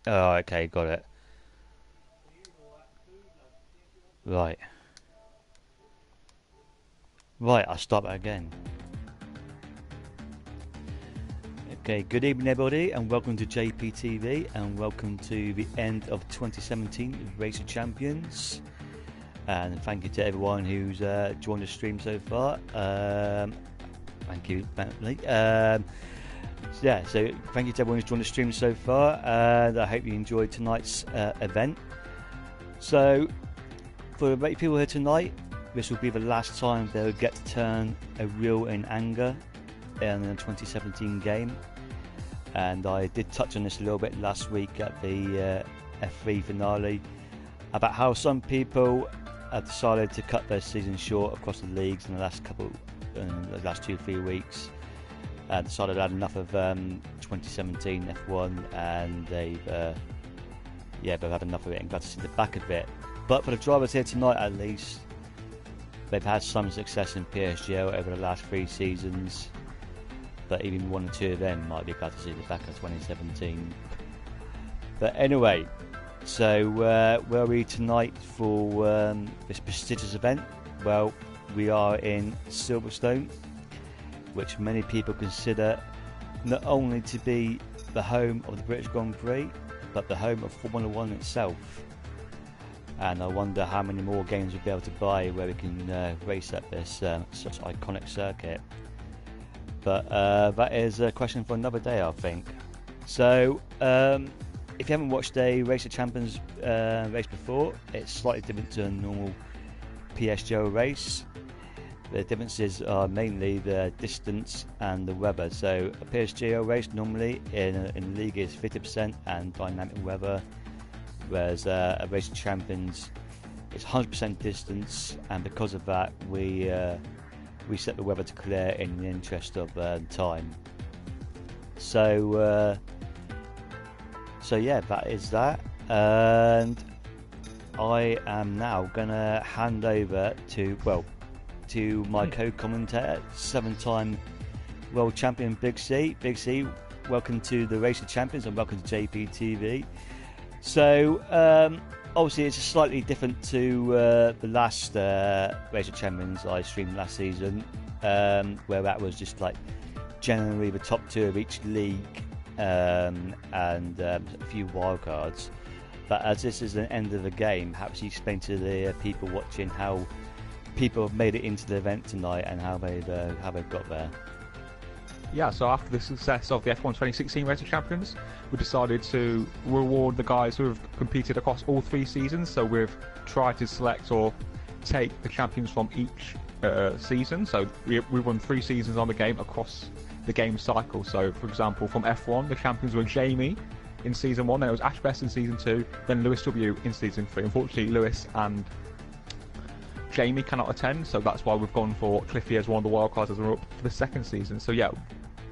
Oh, okay, got it. Right. Right, I'll start that again. Okay, good evening, everybody, and welcome to JPTV, and welcome to the end of 2017 Race of Champions. And thank you to everyone who's joined the stream so far. Thank you, Bentley. So thank you to everyone who's joined the stream so far, and I hope you enjoyed tonight's event. So, for the people here tonight, this will be the last time they'll get to turn a wheel in anger in the 2017 game. And I did touch on this a little bit last week at the F3 finale about how some people have decided to cut their season short across the leagues in the last 2-3 weeks. Decided I had enough of 2017 F1, and they've had enough of it and glad to see the back of it. But for the drivers here tonight, at least, they've had some success in PSGL over the last 3 seasons. But even 1 or 2 of them might be glad to see the back of 2017. But anyway, so where are we tonight for this prestigious event? Well, we are in Silverstone, which many people consider not only to be the home of the British Grand Prix, but the home of Formula One itself. And I wonder how many more games we'll be able to buy where we can race at this such iconic circuit. But that is a question for another day, I think. So, if you haven't watched a Race of Champions race before, it's slightly different to a normal PSGL race. The differences are mainly the distance and the weather. So, a PSGL race normally in the league is 50% and dynamic weather, whereas a Race of Champions is 100% distance, and because of that, we set the weather to clear in the interest of time. So yeah, that is that. And I am now gonna hand over to my co-commentator, 7-time world champion Big C. Big C, welcome to the Race of Champions and welcome to JPTV. So obviously it's slightly different to the last Race of Champions I streamed last season, where that was just like generally the top 2 of each league and a few wildcards. But as this is the end of the game, perhaps you explain to the people watching how people have made it into the event tonight and how they've got there. Yeah, so after the success of the F1 2016 Race of Champions, we decided to reward the guys who have competed across all 3 seasons. So we've tried to select or take the champions from each season. So we run 3 seasons on the game across the game cycle. So, for example, from F1, the champions were Jamie in Season 1, then it was Ash Best in Season 2, then Lewis W in Season 3. Unfortunately, Lewis and Jamie cannot attend, so that's why we've gone for Cliffy as one of the wildcards as we're up for the 2nd season. So yeah,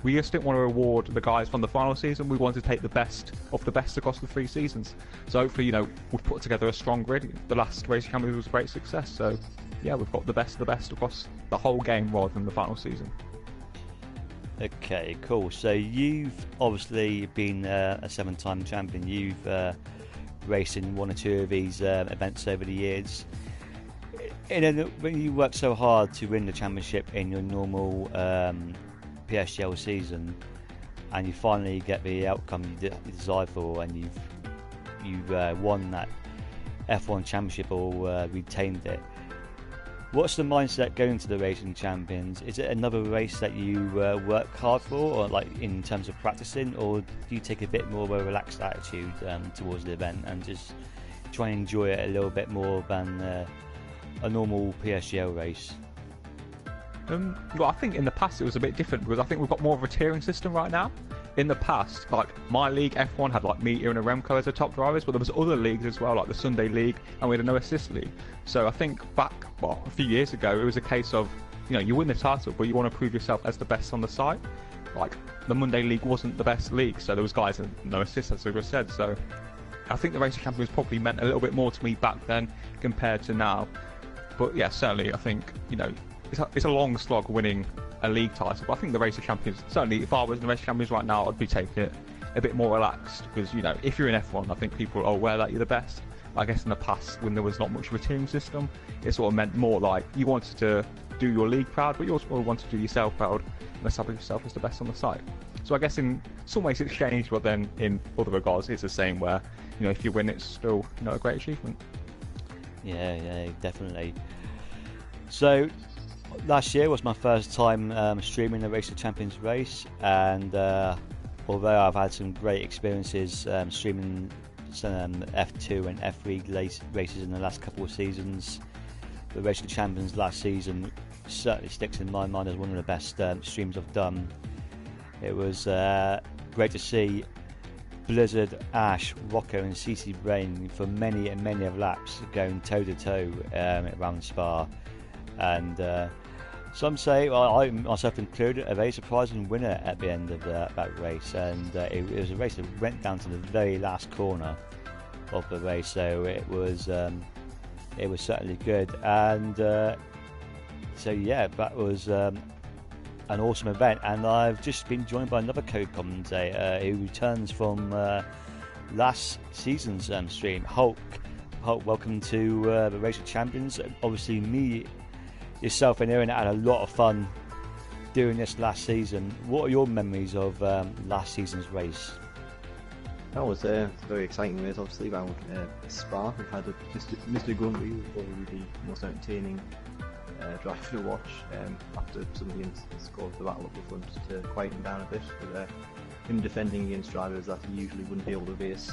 we just didn't want to reward the guys from the final season. We wanted to take the best of the best across the 3 seasons. So hopefully, we've put together a strong grid. The last Race of Champions was a great success. So yeah, we've got the best of the best across the whole game rather than the final season. Okay, cool. So you've obviously been a 7-time champion. You've raced in 1 or 2 of these events over the years. When you work so hard to win the championship in your normal PSGL season, and you finally get the outcome you desire for, and you've won that F1 championship or retained it, what's the mindset going to the Racing Champions? Is it another race that you work hard for, or like in terms of practicing, or do you take a bit more of a relaxed attitude towards the event and just try and enjoy it a little bit more than a normal PSGL race? Well, I think in the past it was a bit different because I think we've got more of a tiering system right now. In the past, like my league F1 had like me, Ian and Remco as the top drivers, but there was other leagues as well, like the Sunday League, and we had a no assist league. So I think back, a few years ago, it was a case of, you win the title, but you want to prove yourself as the best on the side. Like the Monday League wasn't the best league, so there was guys and no assists, as I said. So I think the Race of Champions probably meant a little bit more to me back then compared to now. But yeah, certainly I think it's a long slog winning a league title, but I think the Race of Champions, certainly if I was in the Race of Champions right now, I'd be taking it a bit more relaxed, because if you're in F1, I think people are aware that you're the best. I guess in the past, when there was not much of a team system, it sort of meant more like you wanted to do your league proud, but you also wanted to do yourself proud and establish yourself as the best on the site. So I guess in some ways it's changed, but then in other regards it's the same, where if you win, it's still a great achievement. Yeah, definitely. So last year was my first time streaming the Race of Champions race, and although I've had some great experiences streaming some F2 and F3 races in the last couple of seasons, the Race of Champions last season certainly sticks in my mind as one of the best streams I've done. It was great to see Blizzard, Ash, Rocco and CC Brain for many and many of laps going toe to toe around Spa, and some say, well, I myself included, a very surprising winner at the end of that race, and it was a race that went down to the very last corner of the race, so it was certainly good, and so yeah, that was an awesome event. And I've just been joined by another co-commentator who returns from last season's stream, Hulk. Hulk, welcome to the Race of Champions. Obviously, yourself and Aaron had a lot of fun doing this last season. What are your memories of last season's race? That was a very exciting race, obviously, around Spa. We've had Mr. Grumpy, was probably the most entertaining driver to watch after some of the scored the battle up the front to quieten down a bit. But him defending against drivers that he usually wouldn't be able to race,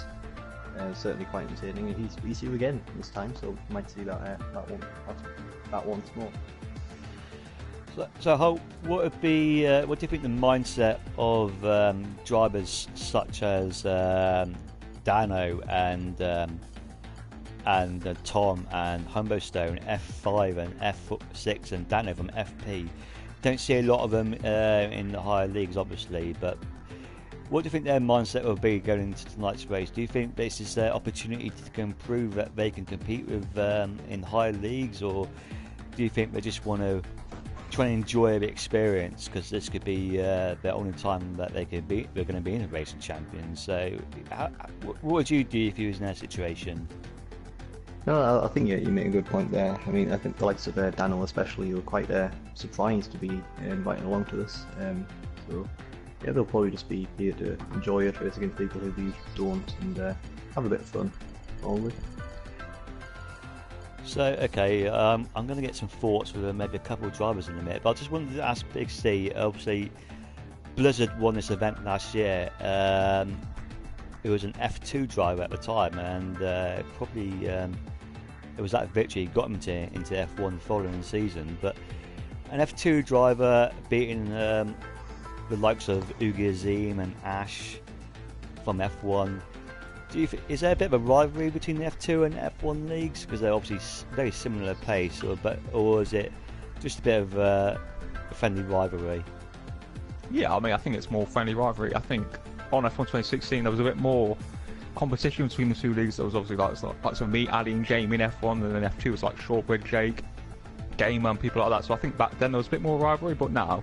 certainly quite entertaining. And he's here again this time, so we might see that once more. So Holt, what do you think the mindset of drivers such as Dano and Tom and Humbostone, F5 and F6 and Dano from FP? Don't see a lot of them in the higher leagues, obviously, but what do you think their mindset will be going into tonight's race? Do you think this is their opportunity to prove that they can compete with in higher leagues, or do you think they just want to try and enjoy the experience, because this could be the only time that they're going to be in a Race of Champions? So what would you do if you was in their situation? No, I think you make a good point there. I mean, I think the likes of Daniel especially were quite surprised to be invited along to this. So yeah, they'll probably just be here to enjoy it, race against people who these don't, and have a bit of fun, probably. So, okay, I'm going to get some thoughts with maybe a couple of drivers in a minute, but I just wanted to ask Big C, obviously Blizzard won this event last year. It was an F2 driver at the time, and probably it was that victory got him into F1 the following season. But an F2 driver beating the likes of Ugi Azim and Ash from F1, is there a bit of a rivalry between the F2 and F1 leagues, because they're obviously very similar pace, or is it just a bit of a friendly rivalry? Yeah, I mean, I think it's more friendly rivalry. I think on F1 2016 there was a bit more competition between the two leagues. There was obviously like some me, Ali and Jamie in F1, and then F2 was like Shortbread Jake, Gamer and people like that. So I think back then there was a bit more rivalry, but now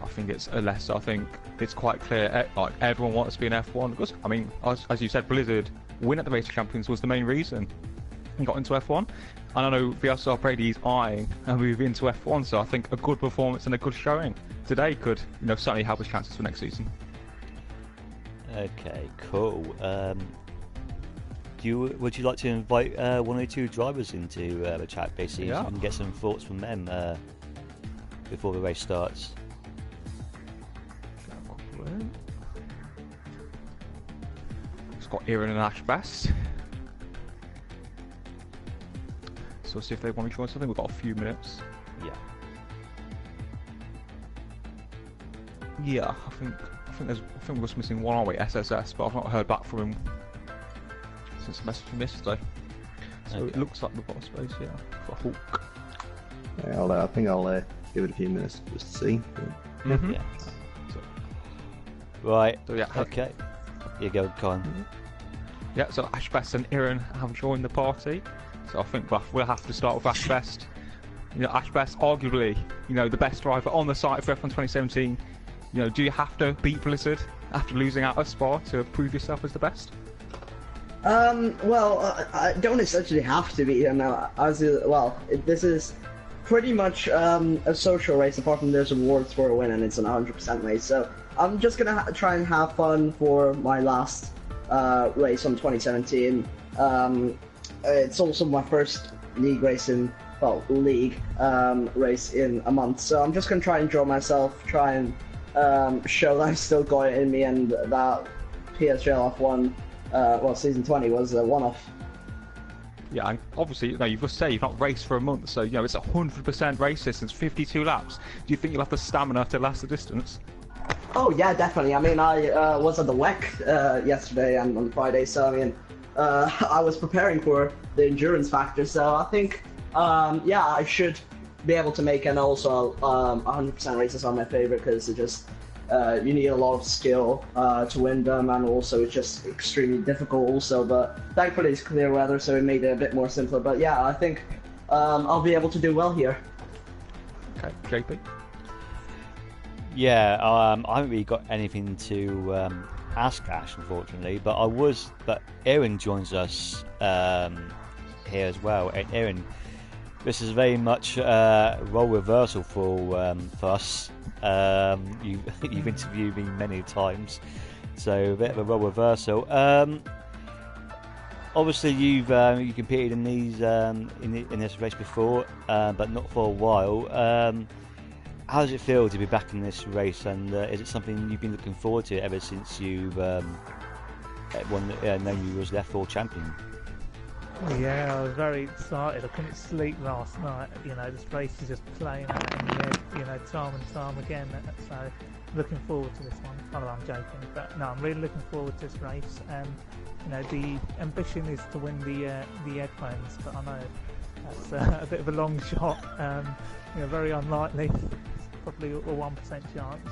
I think it's less. I think it's quite clear, like everyone wants to be in F1, because I mean, as you said, Blizzard win at the Race of Champions was the main reason he got into F1, and I know VSR Brady's eyeing a move into F1, so I think a good performance and a good showing today could certainly help his chances for next season. Okay, cool. Would you like to invite one or two drivers into the chat, basically, so you can get some thoughts from them before the race starts? It's got Aaron and Ash Best. So see if they want to join something. We've got a few minutes. Yeah, I think we're just missing one, aren't we? SSS, but I've not heard back from him since the message from yesterday. So okay. It looks like we've got a space here for Hulk. Yeah, I think I'll give it a few minutes just to see. Mm-hmm. Yeah. Right. So yeah. Okay. You go, Con. Mm-hmm. Yeah. So Ashbest and Aaron have joined the party. So I think we'll have to start with Ashbest. Ashbest, arguably, the best driver on the site for F1 2017. Do you have to beat Blizzard after losing out at Spa to prove yourself as the best? Well, I don't essentially have to be, this is pretty much a social race, apart from there's awards for a win, and it's an 100% race, so I'm just gonna try and have fun for my last race on 2017. It's also my first league race in a month, so I'm just gonna try and enjoy myself, try and show that I've still got it in me, and that PSGL F1 season 20 was a one-off. Yeah, and obviously, you've just said you've not raced for a month, so it's 100% race distance, 52 laps. Do you think you'll have the stamina to last the distance? Oh yeah, definitely. I mean, I was at the WEC yesterday and on Friday, so I mean, I was preparing for the endurance factor, so I think, I should be able to make, and also 100% races are my favorite, because it just, you need a lot of skill to win them, and also it's just extremely difficult also, but thankfully it's clear weather, so it made it a bit more simpler. But yeah, I think I'll be able to do well here. Okay, JP? Yeah, I haven't really got anything to ask Ash, unfortunately, but Aaron joins us here as well. And Aaron, this is very much role reversal for us. You've interviewed me many times, so a bit of a role reversal. Obviously, you competed in these in this race before, but not for a while. How does it feel to be back in this race, and is it something you've been looking forward to ever since you've known you was the F4 champion? Yeah, I was very excited. I couldn't sleep last night. This race is just playing out in my head, time and time again. So, looking forward to this one. Oh, I'm joking, but no, I'm really looking forward to this race. The ambition is to win the headphones, but I know that's a bit of a long shot. Very unlikely. Probably a 1% chance.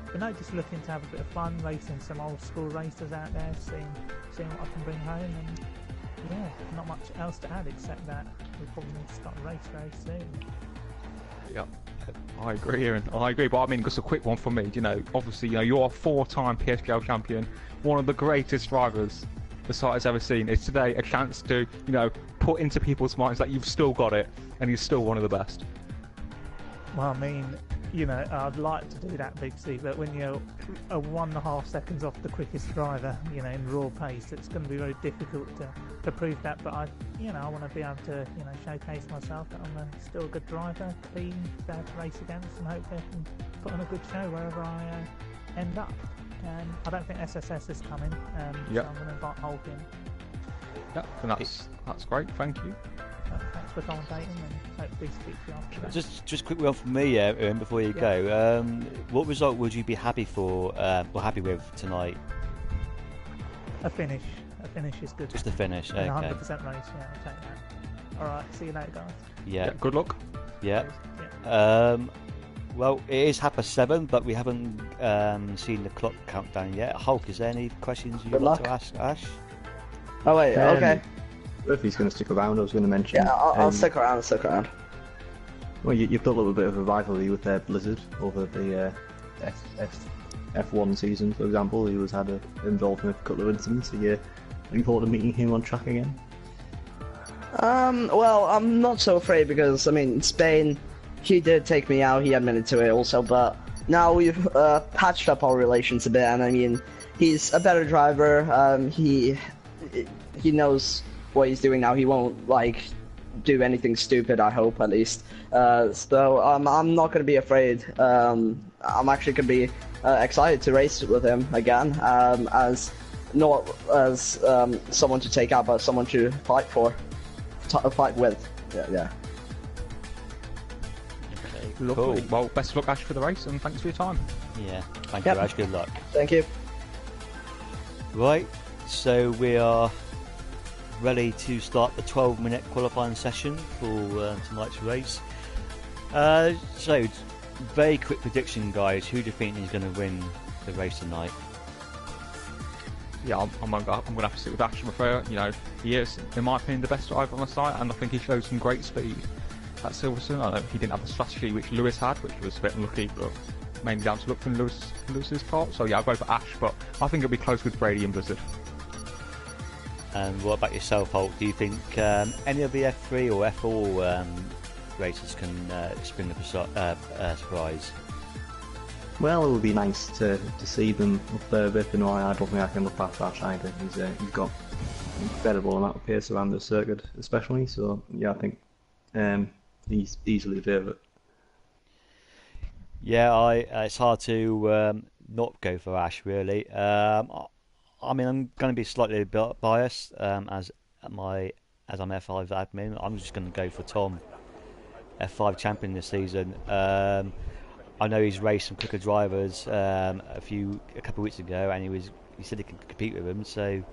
But no, just looking to have a bit of fun, racing some old school racers out there, seeing what I can bring home, and yeah, not much else to add except that we probably need to start a race very soon. Yeah, I agree, Aaron. I agree, but I mean, just a quick one for me. Obviously, you're a 4-time PSGL champion, one of the greatest drivers the site has ever seen. Is today a chance to, put into people's minds that you've still got it and you're still one of the best? Well, I mean, I'd like to do that, Big C, but when you're 1.5 seconds off the quickest driver, in raw pace, it's going to be very difficult to prove that. But I want to be able to, showcase myself that I'm still a good driver, clean, fair to race against, and hopefully I can put on a good show wherever I end up. I don't think SSS is coming, so I'm going to invite Hulk in. Yeah, and that's great. Thank you. Thanks for commentating, and hopefully speak to you after that. Just quick one from me, Aaron, before you go. What result would you be happy with tonight? A finish. A finish is good. Just a finish. Okay. 100% race. Yeah, I'll take that. All right. See you later, guys. Yeah. Good luck. Yeah. Well, it is 7:30, but we haven't seen the clock countdown yet. Hulk, is there any questions you'd like to ask Ash? Oh wait, okay. If he's going to stick around, I was going to mention. Yeah, I'll stick around. Well, you've built up a bit of a rivalry with Blizzard over the F1 season, for example. He had involved in a couple of incidents. Are you looking forward to meeting him on track again? Well, I'm not so afraid, because in Spain, he did take me out. He admitted to it also, but now we've patched up our relations a bit, and he's a better driver. He knows what he's doing now. He won't do anything stupid, I hope, at least. So I'm not going to be afraid. I'm actually going to be excited to race with him again, as not as someone to take out, but someone to fight with. Yeah. Lovely. Cool. Well, best of luck, Ash, for the race, and thanks for your time. Yeah. Thank you, Ash. Good luck. Thank you. Right. So we are ready to start the 12-minute qualifying session for tonight's race. So, very quick prediction, guys. Who do you think is going to win the race tonight? Yeah, I'm going to have to sit with Ash, I'm afraid. He is, in my opinion, the best driver on the site, and I think he showed some great speed at Silverstone. I know he didn't have the strategy which Lewis had, which was a bit unlucky, but mainly down to luck from Lewis's part. So yeah, I'll go for Ash, but I think it'll be close with Brady and Blizzard. And what about yourself, Holt? Do you think any of the F3 or F4 racers can spring the surprise? Well, it would be nice to see them up there a bit, but no, I don't think I can look past Ash either. He's got an incredible amount of pace around the circuit, especially. So yeah, I think he's easily the favourite. Yeah, it's hard to not go for Ash, really. I mean, I'm going to be slightly biased as I'm F5 admin. I'm just going to go for Tom, F5 champion this season. I know he's raced some quicker drivers a couple of weeks ago, and he said he can compete with them. So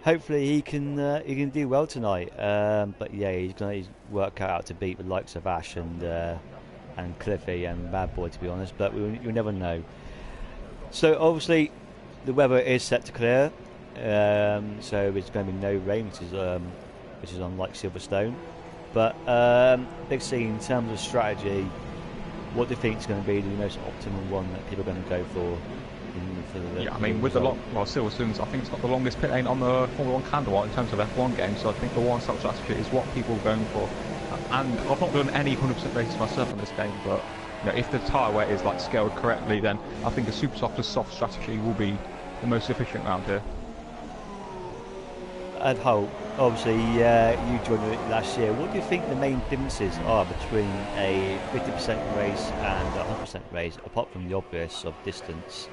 hopefully he can do well tonight. But yeah, he's going to work out to beat the likes of Ash and Cliffy and Bad Boy, to be honest. But you'll never know. So obviously the weather is set to clear, so there's going to be no rain, which is unlike Silverstone. But Big C, in terms of strategy, what do you think is going to be the most optimal one that people are going to go for? Yeah, I mean, with Silverstone's, I think it's got the longest pit lane on the Formula 1 calendar in terms of F1 games, so I think the one-stop strategy is what people are going for. And I've not done any 100% races myself on this game, but you know, if the tyre weight is like scaled correctly, then I think a super soft to soft strategy will be the most efficient round here. And Holt, obviously you joined it last year. What do you think the main differences are between a 50% race and a 100% race, apart from the obvious of distance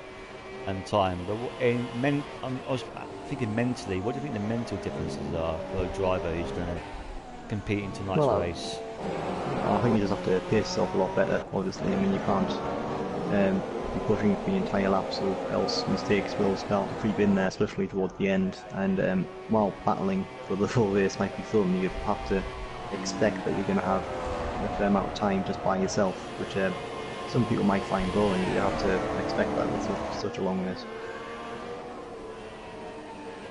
and time? But I was thinking mentally, what do you think the mental differences are for a driver who's going to compete in tonight's race? I think you just have to pace yourself a lot better, obviously. I mean, you can't be pushing for the entire lap, so else mistakes will start to creep in there, especially towards the end. And while battling for the full race might be fun, you have to expect that you're going to have a fair amount of time just by yourself, which some people might find boring. You have to expect that with such a long race.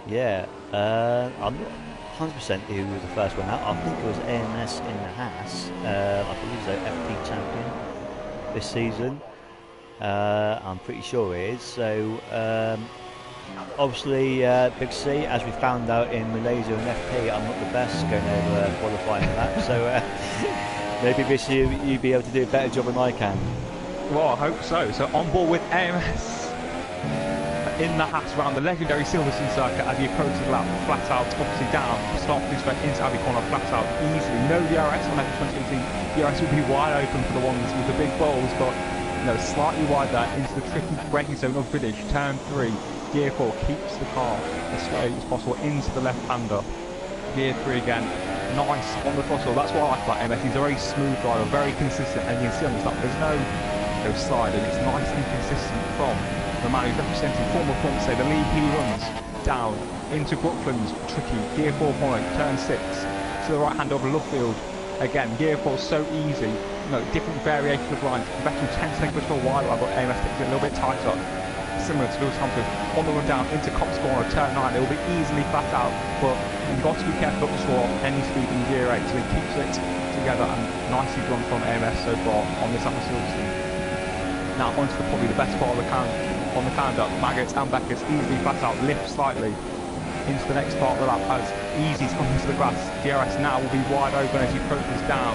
Yeah, I'm not 100% who was the first one out. I think it was AMS in the Haas. I believe he's the FP champion this season. I'm pretty sure he is. So obviously Big C, as we found out in Malaysia and FP, I'm not the best going over qualifying that. So maybe this year you'll be able to do a better job than I can. Well, I hope so. So on board with AMS in the Haas around the legendary Silverstone circuit as he approaches the lap, flat out, obviously down, start to straight into Abbey Corner, flat out, easily. No DRS on F2018. DRS will be wide open for the ones with the big balls, but slightly wide there into the tricky braking zone of Village. Turn 3, gear 4 keeps the car as straight as possible into the left-hander. Gear 3 again, nice on the throttle. That's what I like about MS. He's a very smooth driver, very consistent, and you can see on this lap there's no slide, and it's nice and consistent from the man who's representing former points, say the lead he runs down into Brooklands, tricky, gear 4 point, turn 6, to the right hand of Luffield. Again, gear 4 so easy, different variation of lines. Vettel tends to take a bit of a wide line, but AMS takes it a little bit tighter. Similar to Lewis Hamilton, on the run down into Cox Corner, turn 9, it will be easily flat out, but you've got to be careful not to swap any speed in gear 8, so he keeps it together and nicely run from AMS so far on this lap of Silverstone. Now onto probably the best part of the calendar, Maggots and Beckett's easily flat out, lift slightly into the next part of the lap as Easy's come into the grass. DRS now will be wide open as he approaches down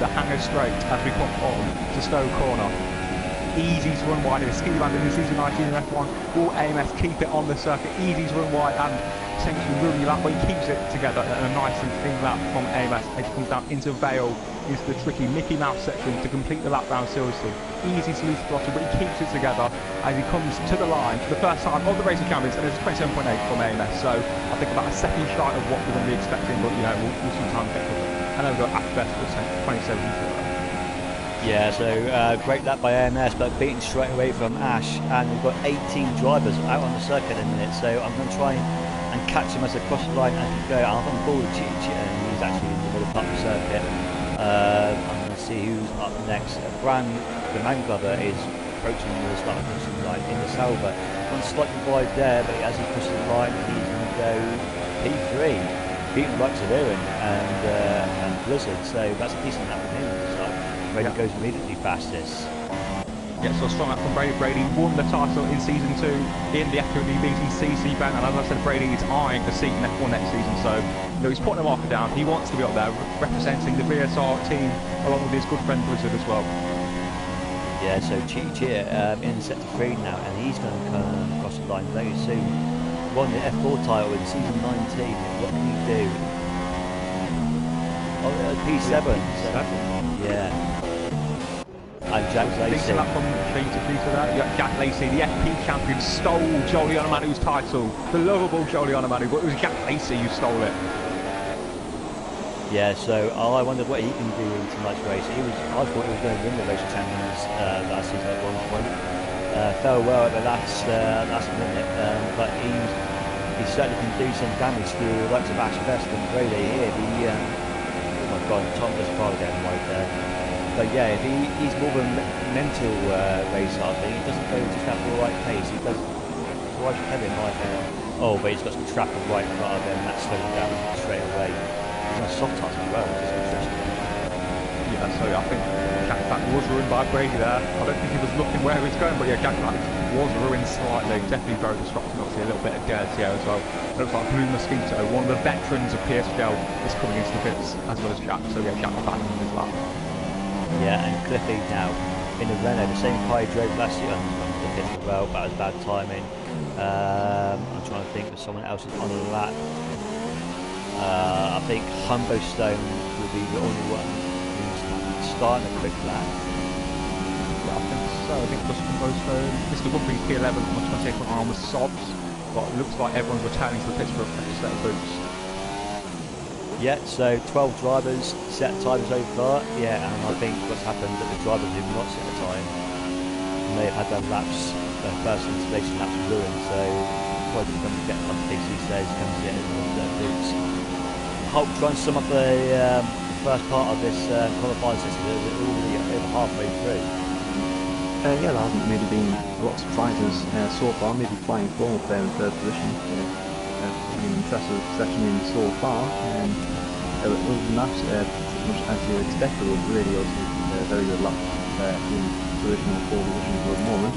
the Hanger Straight as we come on to Stowe Corner. Easy's run wide in Ski Band in the season 19 in F1. Will AMS keep it on the circuit? Easy's run wide and essentially ruining the lap, but he keeps it together and a nice and clean lap from AMS as he comes down into Vale, into the tricky Mickey Mouse section to complete the lap round Silverstone. Easy to lose throttle, but he keeps it together as he comes to the line for the first time of the Racing Champions, and it's 27.8 from AMS, so I think about a second shy of what we're going to be expecting, but we'll see time get with it. And then we've got after best for 27. Yeah, so great lap by AMS, but beaten straight away from Ash, and we've got 18 drivers out on the circuit in a minute, so I'm going to try and catch him as I cross the line and go. I'm on board with Cheech, and he's actually in the middle part of the circuit. I'm going to see who's up next. Bran, the man clubber, is approaching the start of the line in the Salva. One slightly wide there, but as he crosses the line, he's going to go P3, beating the likes of Erin and Blizzard, so that's a decent lap for him. So Ready goes immediately fastest. Yeah, so strong up from Brady. Brady won the title in season 2 in the FWBTCC band, and as I said, Brady is eyeing a seat in F1 next season, so he's putting a marker down. He wants to be up there representing the VSR team along with his good friend Blizzard as well. Yeah, so Cheetah Cheer in sector 3 now, and he's going to come across the line very soon. Won the F4 title in season 19. What can he do? Oh, P7. Yeah. And Jack Lacey. Decent lap from Cheetah there. You got Jack Lacey, the FP champion, stole Jolie Onomanu's title. The lovable Jolie Onomanu, but it was Jack Lacey who stole it. Yeah, so I wondered what he can do in tonight's race. I thought he was going to win the race of champions last season at one point. Fell well at the last minute, but he certainly can do some damage to the likes of Ash Best and Brady here. Oh my God, Tom was far down right there. But yeah, if he's more of a mental racer, I think. He doesn't go just at the right pace. He does right ahead in my opinion. Oh, but he's got some traffic right in front of him. That's slowing down straight away. He's on soft touch as well, which is interesting. Yeah, so I think Jack Black was ruined by Brady there. I don't think he was looking where he was going, but yeah, Jack Black was ruined slightly. Definitely very disruptive. Obviously, a little bit of dirty as well. It looks like Blue Mosquito, one of the veterans of PSGL, is coming into the pits as well as Jack. So yeah, Jack Black in his lap. Yeah, and Cliffy now in the Renault, the same car he drove last year on the pits as well, but it was bad timing. I'm trying to think of someone else who's on the lap. I think Humbo Stone will be the only one who's starting a quick lap. Yeah, I think so. I think just Humbo Stone. Mr. Gumpy P11 on 28 on Armour Sobs, but it looks like everyone's returning to the pits for a fresh set of boots. Yeah, so 12 drivers set time so far. Yeah, and I think what's happened that the drivers who have not set the time may have had their laps, their first installation laps ruined, so probably going to get some PC says comes in with their boots. Hulk trying to sum up the first part of this qualifying session. We're already over halfway through. Yeah, there hasn't really been a lot of surprises so far. Maybe flying fourth there in third position. An impressive session in so far. Other than that, pretty much as you expected, it was really also a very good lap in traditional pole position for the moment.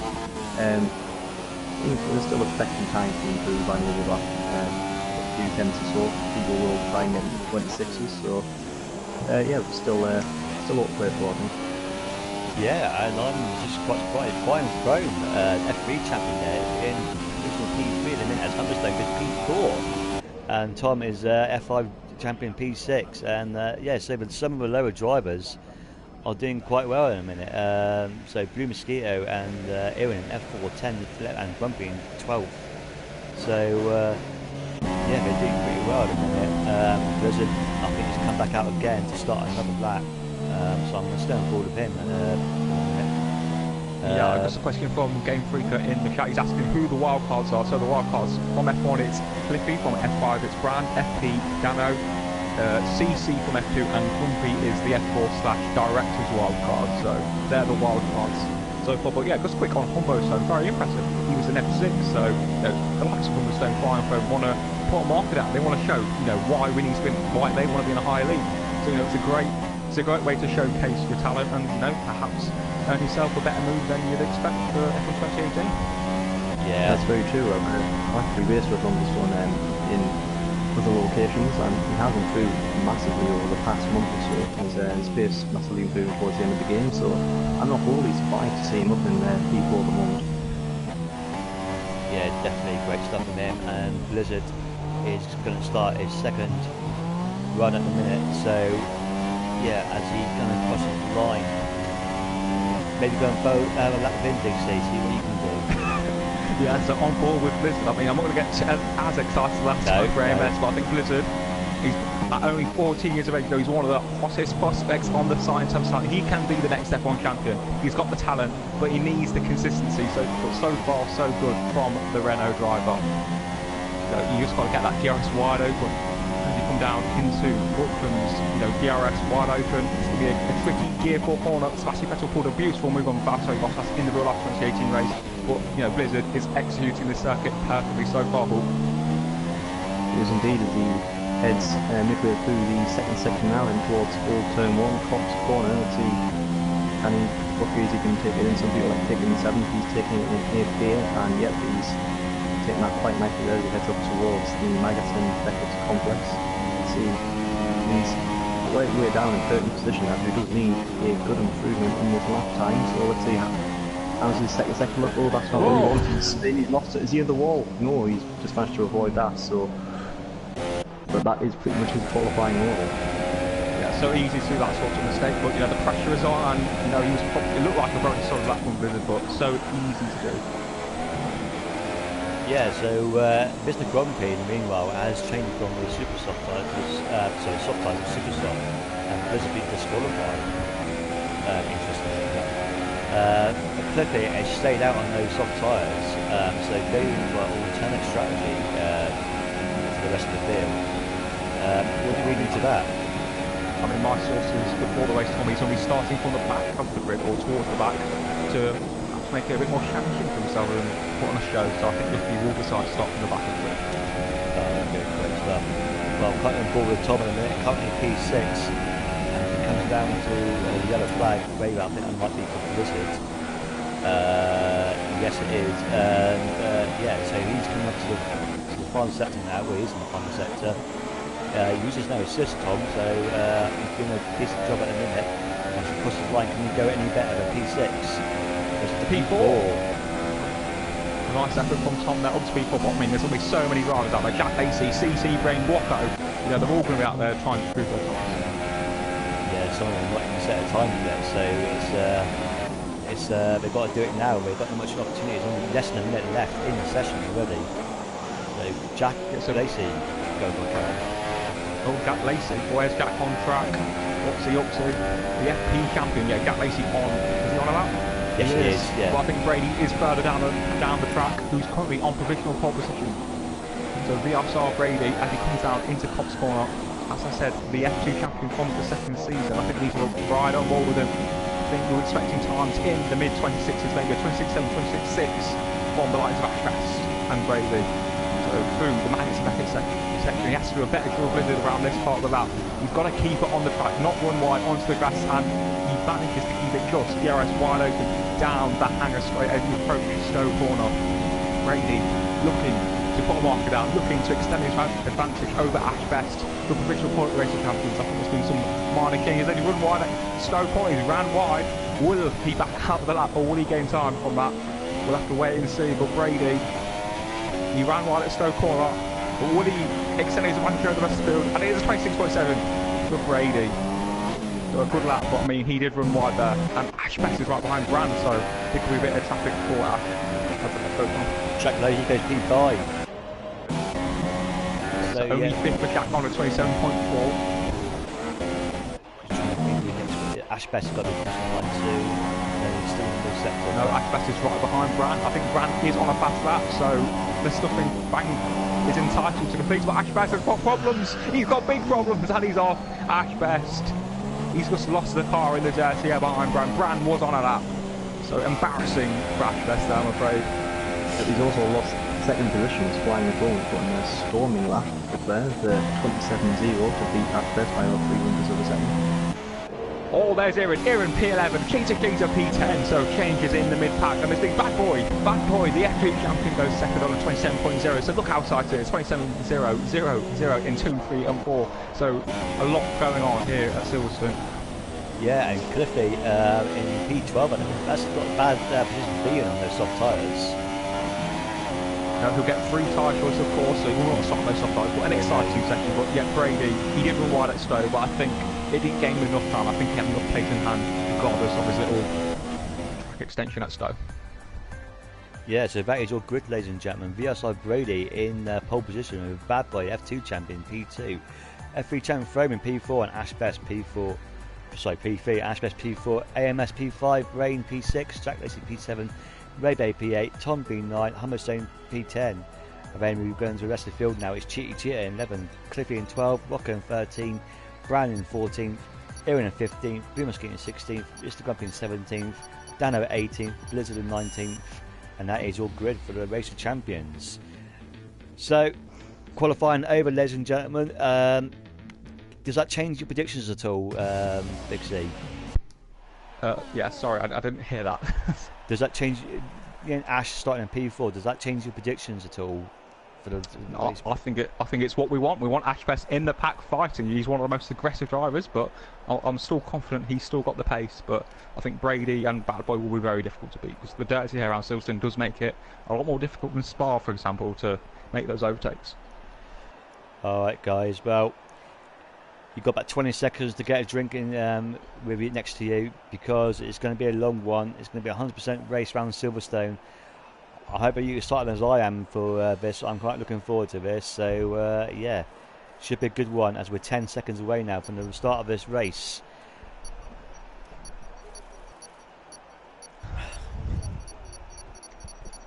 I think we're still expecting time to improve by maybe about a few tenths or so. People will try and get 26s, so yeah, we're still up for it, I think. Yeah, and I'm just quite surprised. Brian Throne, F3 champion there in original P3 at the minute, as Humberstone is P4, and Tom is F5 champion P6, and yeah, so some of the lower drivers are doing quite well in a minute. So Blue Mosquito and Ewan F4 10 and Grumpy in 12th. So yeah, they're doing pretty well at the minute. Blizzard, I think, has come back out again to start another lap. So I'm going to stay on board with him. Yeah, just a question from Game Freaker in the chat. He's asking who the wildcards are. So the wildcards from F1 it's Cliffy, from F5 it's Brand, FP Dano, CC from F2, and Grumpy is the F4/Director's wildcard. So they're the wildcards so far. But yeah, just quick on Humberstone, very impressive. He was an F6, so the likes of Humberstone flying for want to put a market out. They want to show why winning spin, why they want to be in a high league. So it's a great way to showcase your talent and perhaps earn yourself a better move than you'd expect for F1 2018. Yeah, that's very true. I've actually raced with Humberstone in other locations, and he has improved massively over the past month or so. His pace massively improved towards the end of the game, so I'm not wholly surprised to see him up in P4 at the moment. Yeah, definitely great stuff from him, and Blizzard is going to start his second run at the minute, so yeah, as he kind of crosses the line, maybe go and have a lap of Indy, see what you can do. Yeah, so on board with Blizzard. I mean, I'm not going to get as excited last time for AMS, but I think Blizzard, he's at only 14 years of age, he's one of the hottest prospects on the side in terms of talent. He can be the next F1 champion. He's got the talent, but he needs the consistency. So far, so good from the Renault driver. So you just got to get that DRS wide open. As you come down into Brooklands, DRS wide open. It's going to be a tricky gear 4 corner. Sebastian Vettel pulled a beautiful move on Valtteri Bottas in the real life 2018 race. But Blizzard is executing this circuit perfectly so far. It is indeed as he heads midway through the second section now, and towards Old Turn 1, Cox Corner. Let's see, can he quickly as he can take it in. Some people like taking the 7th, he's taking it in 8th gear, and yep, he's taking that quite nicely there as he heads up towards the Magasin Beckett complex. See, he's way down in 13th position now, so he does need a good improvement in his lap time. So let's see how's his second look. Oh, that's not what he wanted to spin. He's lost it. Is he in the wall? No, he's just managed to avoid that. So, but that is pretty much his qualifying order. Yeah, so easy to do that sort of mistake, but the pressure is on, and he was probably, it looked like a very solid lap from Blizzard, but so easy to do. Yeah, so Mr. Grumpy, in the meanwhile, has changed from the super soft tires, soft tires to super soft, and Blizzard been disqualified. Interestingly enough. Cliffy has stayed out on those soft tyres, so they were alternate strategy for the rest of the field. What do you read into that? I mean, my sources before the race told me he's going to be starting from the back of the grid or towards the back to make it a bit more challenging for himself and put on a show. So I think Cliffy will decide to start from the back of the grid. Good, great stuff. Well, cutting on board with Tom in a minute, currently P6. And if it comes down to a yellow flag, wave out, I think that might be for Blizzard. Yes, it is. And yeah, so he's coming up to the final sector now. Well, he is in the final sector. He uses no assist, Tom, so he's doing a decent job at the minute. Once he crosses the line, can he go any better than P6? P4. A nice effort from Tom there, up to P4, but I mean, there's going to be so many drivers out there. Jack Lacey, CC, Brain, Wacko. They're all going to be out there trying to prove their times. Yeah, some of them not even set a time yet, so it's they've got to do it now. They've got not much opportunity. There's only less than a minute left in the session already. So Jack Lacey, go for it. Oh, Jack Lacey, where's Jack on track? What's he up to? The FP champion, yeah, Jack Lacey on. Is he on about? Yes, he is. Yeah. Well, I think Brady is further down the track, who's currently on provisional pole position. So VRSR Brady, as he comes down into Cops Corner, as I said, the F2 champion from the second season. I think these will ride on board with him. I think we're expecting times in the mid 26s, maybe a 26.7, 26.6 from the likes of Ashfest and Brady. So through the Magasin Beckett section, he has to do a better job of Blizzard around this part of the lap. He's got to keep it on the track, not run wide onto the grass, and he manages to keep it just DRS wide open down that hanger straight as he approaches Stowe Corner. Brady looking to put a marker down, looking to extend his advantage over Ashfest, the provincial point racing champions. I think there's been some minor changes. Then he run wide at Stowe Corner, he ran wide. Will he back out of the lap, or will he gain time from that? We'll have to wait and see, but Brady, he ran wide at Stowe Corner. But will he extend his advantage over the rest of the field? And it is a 26.7 for Brady. So a good lap, but I mean, he did run wide there. And Ashbest is right behind Brand, so there could be a bit of traffic for Ash. Jack Lacey goes P5. So only fifth for Jack on at 27.4. Ashbest got the line too. He's still in the sector. No, Ashbest is right behind Brand. I think Brand is on a fast lap, so there's nothing. Bang is entitled to complete, but Ashbest has got problems. He's got big problems, and he's off. Ashbest, he's just lost the car in the dirt here behind Brand. Brand was on a lap, so embarrassing for Ashbest there, I'm afraid. But he's also lost second position, was flying the goal, but in a storming lap up there, the 27.0 to beat Ashbest by about 300 of a second. Oh, there's Aaron P11, Keita P10, so changes in the mid-pack, and there's big Bad Boy, the F2 champion goes second on a 27.0, so look outside here, 27.0, 0 in 2, 3 and 4, so a lot going on here at Silverstone. Yeah, and Cliffy in P12, I think that's not a bad position to be in on those soft tyres. Now he'll get 3 tyre choice, of course, so he will not stop those soft tyres, but an exciting section, but yet Brady, he did run wide at Stowe, but I think it didn't gain him enough time. I think he had enough pace in hand regardless of his little track extension at Stowe. Yeah, so that is your grid, ladies and gentlemen. VSI Brady in pole position with Bad Boy F2 champion P2, F3 champion Froman P4, and Ashbest P4. Sorry, P3, Ashbest P4, AMS P5, Rain P6, Jack Lacey P7, Ray Bay P8, Tom B9, Hummerstone P10. And then we're going to the rest of the field now. It's Cheaty Cheetah in 11, Cliffy in 12, Rocco in 13, Brown in 14th, Erin in 15th, Boomerski in 16th, Mr. Grumpy in 17th, Dano at 18th, Blizzard in 19th, and that is your grid for the race of champions. So, qualifying over, ladies and gentlemen. Does that change your predictions at all, Big C? Yeah, sorry, I didn't hear that. Does that change? Ash starting in P4. Does that change your predictions at all? No, I think it's what we want. We want Ash Best in the pack fighting. He's one of the most aggressive drivers, but I'm still confident he's still got the pace. But I think Brady and Bad Boy will be very difficult to beat because the dirty hair around Silverstone does make it a lot more difficult than Spa, for example, to make those overtakes. All right, guys. Well, you've got about 20 seconds to get a drink with it next to you because it's going to be a long one. It's going to be a 100% race around Silverstone. I hope you're excited as I am for this. I'm quite looking forward to this. So, yeah, should be a good one as we're 10 seconds away now from the start of this race.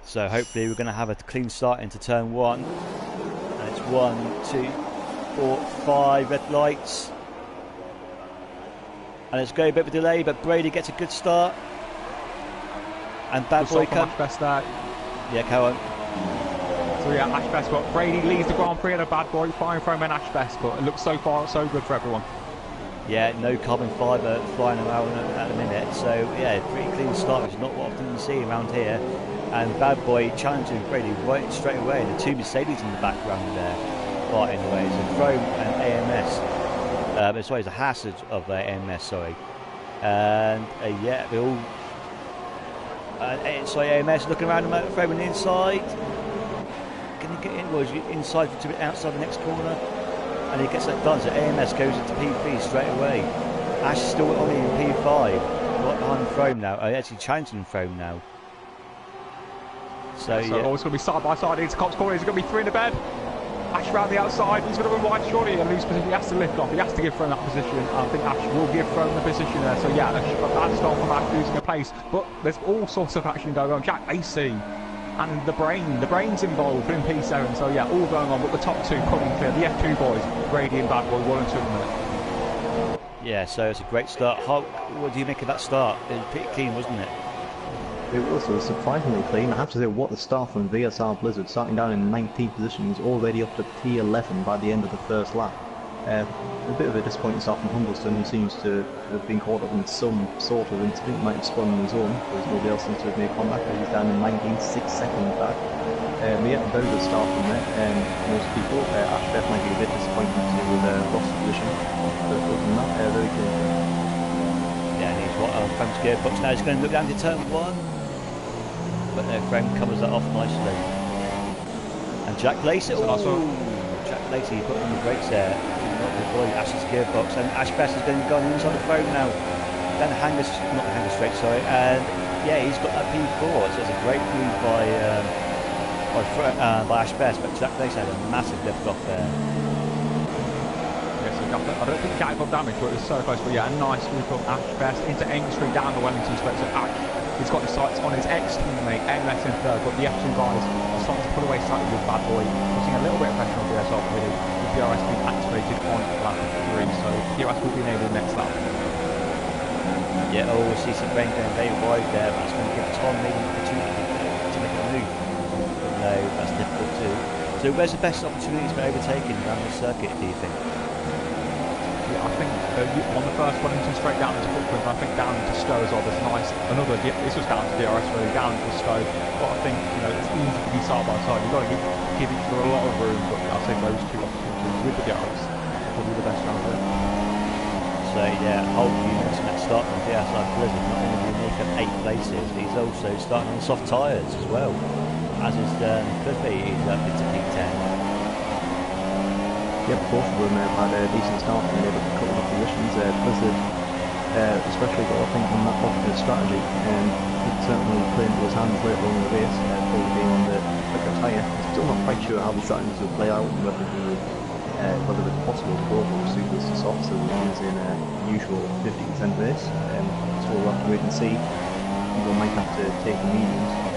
So, hopefully, we're going to have a clean start into turn 1. And it's 1, 2, 4, 5 red lights. And it's going a bit of a delay, but Brady gets a good start. And Bad Boy comes. Yeah, go on. So yeah, Ash Best, but Brady leads the Grand Prix and a Bad Boy flying from and Ash Best, but it looks so far so good for everyone. Yeah, no carbon fibre flying around at the minute, so yeah, pretty clean start, which is not what often you see around here. And Bad Boy challenging Brady right straight away, and the two Mercedes in the background there fighting away. So Chrome and AMS, sorry, it's a Hazard of AMS, sorry. And yeah, they all. Sorry, AMS looking around the frame on the inside. Can he get in? Well, he's inside to the outside the next corner. And he gets that done. So AMS goes into P3 straight away. Ash is still only in P5. Right behind Frome now. Actually challenging Frome now. So yeah. It's going to be side by side into Cops corner. He's going to be 3 in the bed. Ash around the outside, he's going to run wide shortly and lose position. He has to lift off, he has to give Frome that position. I think Ash will give Frome the position there. So yeah, a bad start from Ash losing a place. But there's all sorts of action going on. Jack AC and the brain's involved in P7. So yeah, all going on, but the top two coming clear. The F2 boys, Brady and Bad Boy, 1 and 2 in a minute. Yeah, so it's a great start. Hulk, what do you make of that start? It was pretty clean, wasn't it? It was surprisingly clean. I have to say, what the start from VSR Blizzard, starting down in 19th position, was already up to P11 by the end of the first lap. A bit of a disappointing start from Humbleston, who seems to have been caught up in some sort of incident, might have spun on his own, because nobody else seems to have made contact. He's down in 19th, 6 seconds back. But yeah, very good start from there. Most people, Ash Beth might be a bit disappointed with lost position, but other than that, very clean. Yeah, and he's Frame's gearbox now. He's going to look down to turn 1. But no, Frame covers that off nicely. And Jack Lacey, Jack Lacey put on the brakes there. Avoid Ash's gearbox, and Ash Best is going to go inside the Frame now. Then not the hanger straight, sorry. And yeah, he's got that P4, so it's a great move by Ash Best, but Jack Lacey had a massive lift off there. Yeah, so I don't think Jack got damaged, but it was so close. But yeah, a nice move from Ash Best into Ainsley down the Wellington straight. So Ash, he's got his sights on his ex-teammate, AMS in third, but the F2 guys are starting to pull away slightly with Bad Boy, putting a little bit of pressure on VSR really, with DRS being activated on lap 3, so DRS will be enabled next lap. Yeah, we see some rain going very wide there, but it's going to give Tom maybe an opportunity to make a move. But no, that's difficult too. So where's the best opportunities for overtaking around the circuit, do you think? I think on the first Wellington straight down into Footprint, I think down into Stowe as well, there's nice, this was down to DRS really, down into Stowe, but I think, it's easy to be side by side, you've got to give each other a lot of room, but I'll say those two opportunities with the DRS are probably the best round there. So yeah, Hulk, you mentioned that start from VSR Blizzard, not only did he make up 8 places, he's also starting on soft tyres as well, as is Cliffy, he's up into P10. Yep, both of them had a decent start and they had a couple of positions. Blizzard especially got, I think, on that positive strategy, and it certainly played into his hands later on in the race, probably being on the quicker tyre. Still not quite sure how the strategies will play out and whether it's possible to go from supers to softs as we use in a usual 50% race. So we'll have to wait and see. People might have to take the mediums.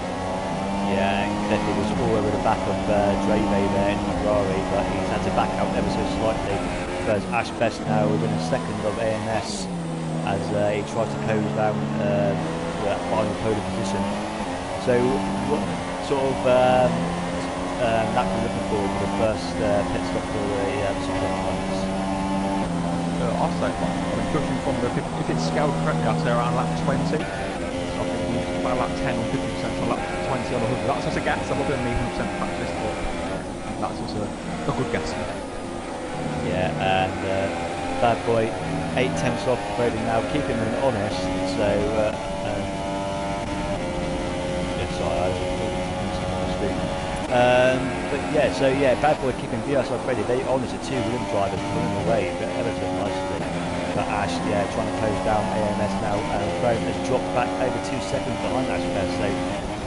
Yeah, Cliffy was all over the back of Dreve there in Ferrari, but he's had to back out ever so slightly. Whereas Ash Best now within a second of AMS as he tries to close down that final podium position. So what sort of lap are you looking for the first pit stop for the soft tyres? I'll say, like, I mean, judging from if it's scaled correctly, I'd say around lap 20. So I think we're about lap 10 or 50% on lap 20 on 100. That's just a guess. I'm not doing an 100% practice, but that's just a good guess. Yeah, and Bad Boy 8 tenths off Brady now, keeping him honest. So, yeah, sorry, I was talking on the screen. But yeah, so yeah, Bad Boy keeping DRS off Brady. They honest are 2 wheel drivers pulling away, but Everton nicely. But Ash, yeah, trying to close down AMS now. Rome has dropped back over 2 seconds behind Ash there. So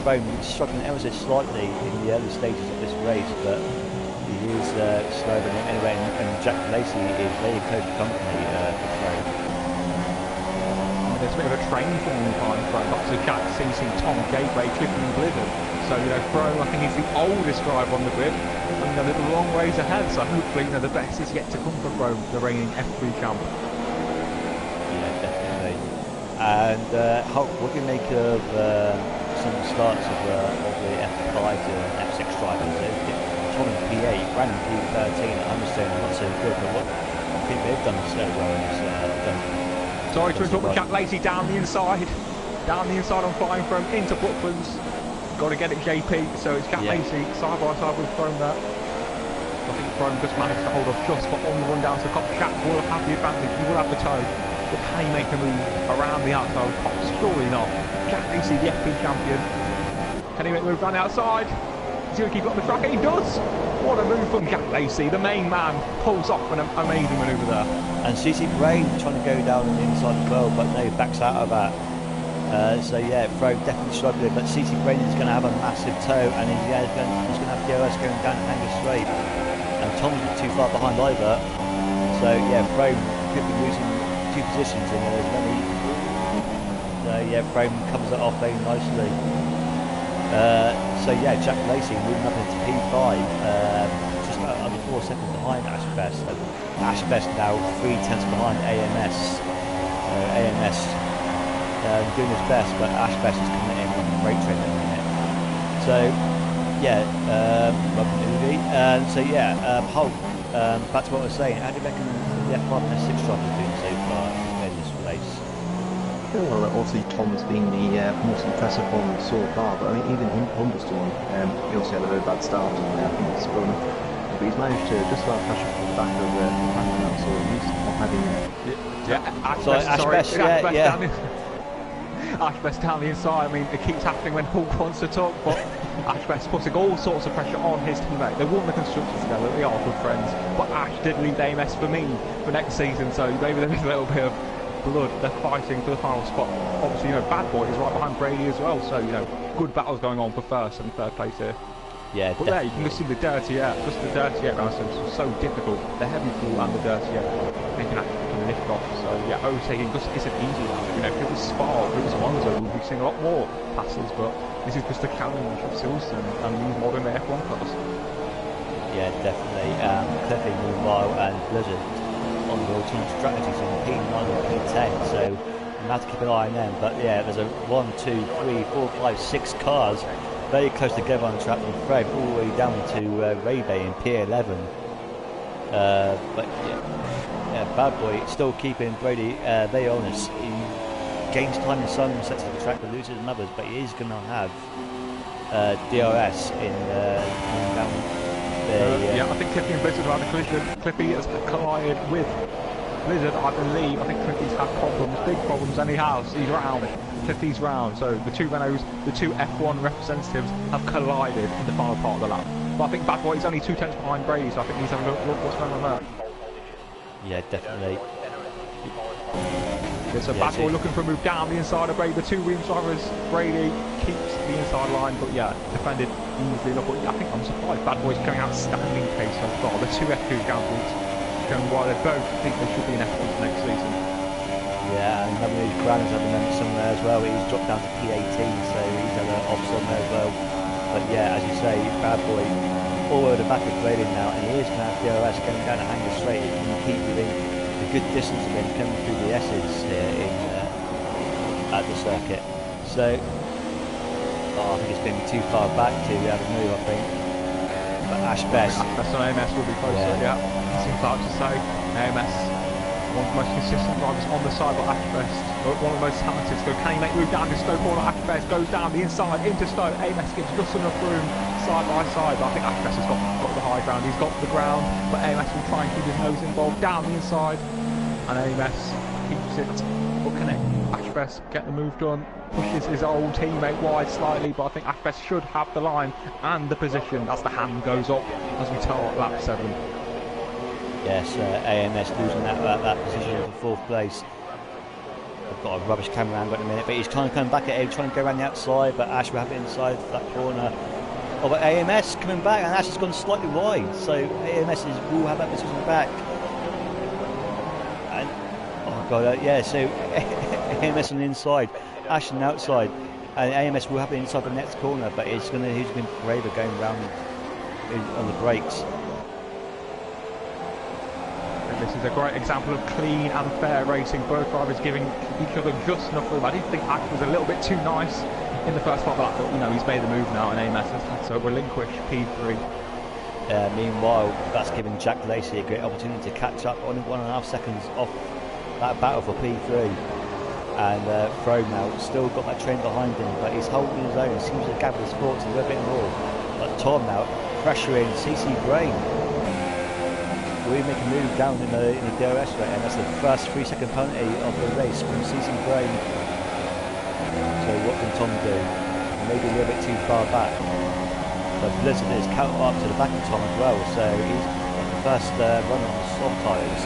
Rome struggling ever so slightly in the early stages of this race, but he is slower than him anyway. And Jack Lacey is very close company for Rome. There's a bit of a train falling behind Fro. Lots of Jack, CC, Tom, Gateway, Clifton and Blizzard. So, you know, Fro, I think he's the oldest driver on the grid. And, you know, there's a long ways ahead. So hopefully, you know, the best is yet to come for Fro, the reigning F3 champ. Yeah, definitely. And Hulk, what do you make of some starts of the F5 to F6 drivers? Tom in P8, Brandon P13, I understand not so good, but what I think they've done so well in this Sorry to interrupt with Jack Lacey down the inside on flying from into Brooklands. Got to get it, JP. So it's Jack Lacey side by side with Frome there. I think Frome just managed to hold off just, but on the run down to the Cop, Jack will have the advantage. He will have the toe. But can he make a move around the outside of Cop? Surely not. Jack Lacey, the FP champion. Can he make a move around the outside? Is he going to keep it on the track? And he does. What a move from Jack Lacey, the main man, pulls off an amazing manoeuvre there. And CC Brain trying to go down on the inside as well, but no, backs out of that. So yeah, Fro definitely struggling, but CC Brain is going to have a massive toe, and he's going to have DRS going down Hanger Straight. And Tom's not too far behind either. So yeah, Fro could be losing 2 positions in there. So yeah, Fro comes it off very nicely. So yeah, Jack Lacey moving up into P5, just under 4 seconds behind Ashbest. Ashbest now 3 tenths behind AMS. AMS doing his best, but Ashbest is coming in on the freight train at the minute. So yeah, so yeah, Hulk, back to what I was saying, how do you reckon the F5 and F6 drivers are doing so far in this race? Well, obviously Tom's been the most impressive one so far, but I mean, even in Humberstone, he also had a very bad start, and I think it's spun. But he's managed to just about catch up with the back of the pack now, so he's not having... Ashbest down the inside. I mean, it keeps happening when Hulk wants to talk, but Ashbest putting all sorts of pressure on his teammate. They won the constructors together, they are good friends, but Ash did leave AMS for me for next season, so maybe there is a little bit of blood. They're fighting for the final spot. Obviously, you know, Bad Boy is right behind Brady as well, so, you know, good battles going on for first and third place here. Yeah, but there you can just see the dirty air, round, so it's so difficult. The heavy fuel and the dirty air making that lift off. So yeah, I would say it just isn't easy now. You know, if it was Spa, if it was Monza, we'd be seeing a lot more passes, but this is just a challenge of Silverstone and these modern F1 cars. Yeah, definitely. Cliffy meanwhile and Blizzard on the alternative strategies on P9 and P10, so we have to keep an eye on them. But yeah, there's a 1, 2, 3, 4, 5, 6 cars very close together on the track from Frame all the way down to Ray Bay in P11. But yeah, Bad Boy still keeping Brady very honest. He gains time in some sets of the track but loses in others, but he is going to have DRS in down there. Yeah, I think Cliffy and Blizzard have had a collision. Cliffy has collided with Blizzard, I believe. I think Cliffy's had problems, big problems, and he has. He's round. Cliffy's round. So the two Renaults, the two F1 representatives have collided in the final part of the lap. But I think Bad Boy is only 2 tenths behind Brady, so I think he's having a look what's going on there. Yeah, definitely. Yeah, so Bad Boy looking for a move down the inside of Brady. The 2 Williams drivers, Brady keeps the inside line, but yeah, defended easily enough. But I think I'm surprised Bad Boy's coming out standing pace so far. The 2 F2 champions going well. They both think they should be in F1 for next season. Yeah, and Nabonese Brown has had a moment somewhere as well. He's dropped down to P18, so he's had an off somewhere as well. But yeah, as you say, Bad Boy all over the back of Brady now, and he is going to have DRS going down a Hanger Straight. He can keep within a good distance of him coming through the S's here at the circuit. So, I think it's been too far back to have a move, I think. But Ashbest. Ashbest on AMS will be closer, yeah. Seems like to say. AMS one of the most consistent drivers on the side, but Ashbest, one of the most talented. So can he make move down to Stowe corner? Ashbest goes down the inside into Stowe. AMS gives just enough room side by side, but I think Ashbest has got the high ground. He's got the ground, but AMS will try and keep his nose involved down the inside, and AMS keeps it. But can Ashbest get the move done? Pushes his old teammate wide slightly, but I think Ashbest should have the line and the position as the hand goes up as we start lap 7. Yes, AMS losing that position for fourth place. I've got a rubbish camera angle in a minute, but he's trying to come back at him, trying to go around the outside, but Ash will have it inside that corner. Oh, but AMS coming back, and Ash has gone slightly wide, so AMS will have that position back. And oh god, yeah, so AMS on the inside, Ash on the outside, and AMS will have it inside the next corner, but he's been braver going round on the brakes. This is a great example of clean and fair racing. Both drivers giving each other just enough room. I did think Ash was a little bit too nice in the first part of that, but you know, he's made the move now, and AMS has had to relinquish P3. Meanwhile, that's giving Jack Lacey a great opportunity to catch up, only 1.5 seconds off that battle for P3. And Fro now still got that train behind him, but he's holding his own. Seems to gather his thoughts a little bit more. But Tom now pressuring CC Brain. We make a move down in the DRS rate, and that's the first 3-second penalty of the race from CC Brain. So what can Tom do? Maybe a little bit too far back. But Blizzard is caught up to the back of Tom as well, so he's the first run on the soft tyres.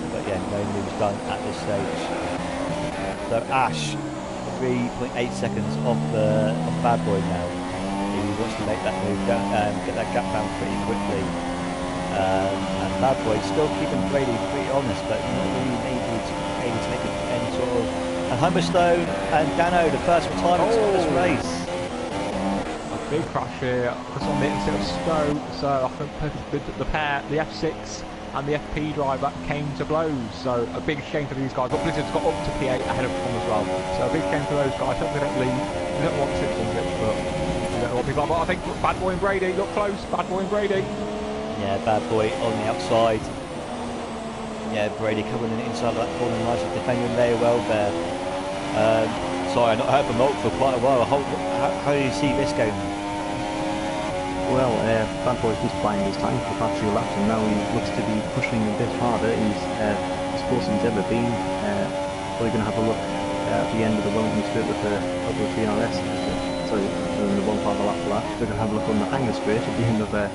But yeah, no moves done at this stage. So Ash, 3.8 seconds off Bad Boy now. He wants to make that move down, get that gap down pretty quickly. And Bad Boy still keeping Brady pretty honest, but not really able to make any sort of. And Humberstone and Dano, the first retirement of this race. A big crash here, just on the exit of Stowe. So I think the pair, the F6 and the FP driver, came to blows. So a big shame for these guys. But Blizzard's got up to P8 ahead of Tom as well. So a big shame for those guys. I hope they don't leave. We don't want 600, but we don't know what people are. But I think Bad Boy and Brady look close. Bad Boy and Brady. Yeah, Bad Boy on the outside. Yeah, Brady coming in inside of that corner, nicely defending very well there. Sorry, I've not heard from Alt for quite a while. How do you see this going? Well, Bad Boy's just buying his time for the past few laps, and now he looks to be pushing a bit harder. He's closer than he's ever been. We're going to have a look at the end of the Wellington straight with the DRS. So, in the one part of the lap for that, we're going to have a look on the hanger straight at the end of the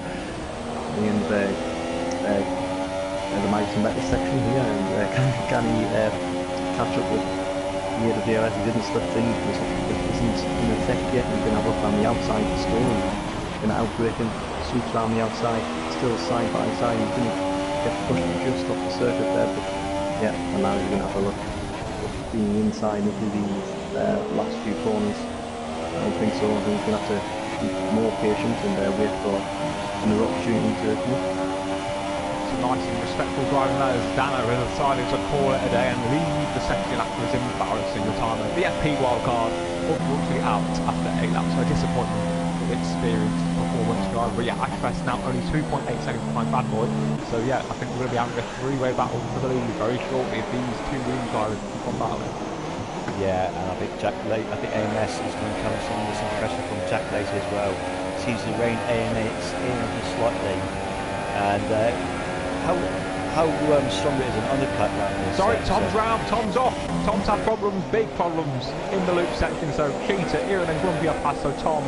Mighty Metal section here, and can he catch up with the DRS? He didn't slip things, isn't in effect yet. He's going to have a look on the outside to Stowe, and going to outbrake him, sweeps around the outside, still side by side. He's going to get pushed just off the circuit there, but yeah, and now he's going to have a look being inside into these last few corners. I don't think so. I think he's going to have to be more patient and wait for another opportunity to come up. It's a nice and respectful driving there as Dano has decided to call it a day and leave the section after his embarrassing retirement. The FP wildcard unfortunately out after 8 laps, so a disappointment with experienced performance driver. But yeah, Ashfest now only 2.8 seconds behind Bad Boy. So yeah, I think we're going to be having a 3-way battle for the lead very shortly if these two lead drivers keep on battling. Yeah, and I think AMS is going to come under some pressure from Jack Lacey as well. Seems to rein AMS in just slightly. And how strong it is an undercut round this. Sorry, Tom's round, Tom's off. Tom's had problems, big problems in the loop section. So Cheetah, Iran and Grumpy are past. So Tom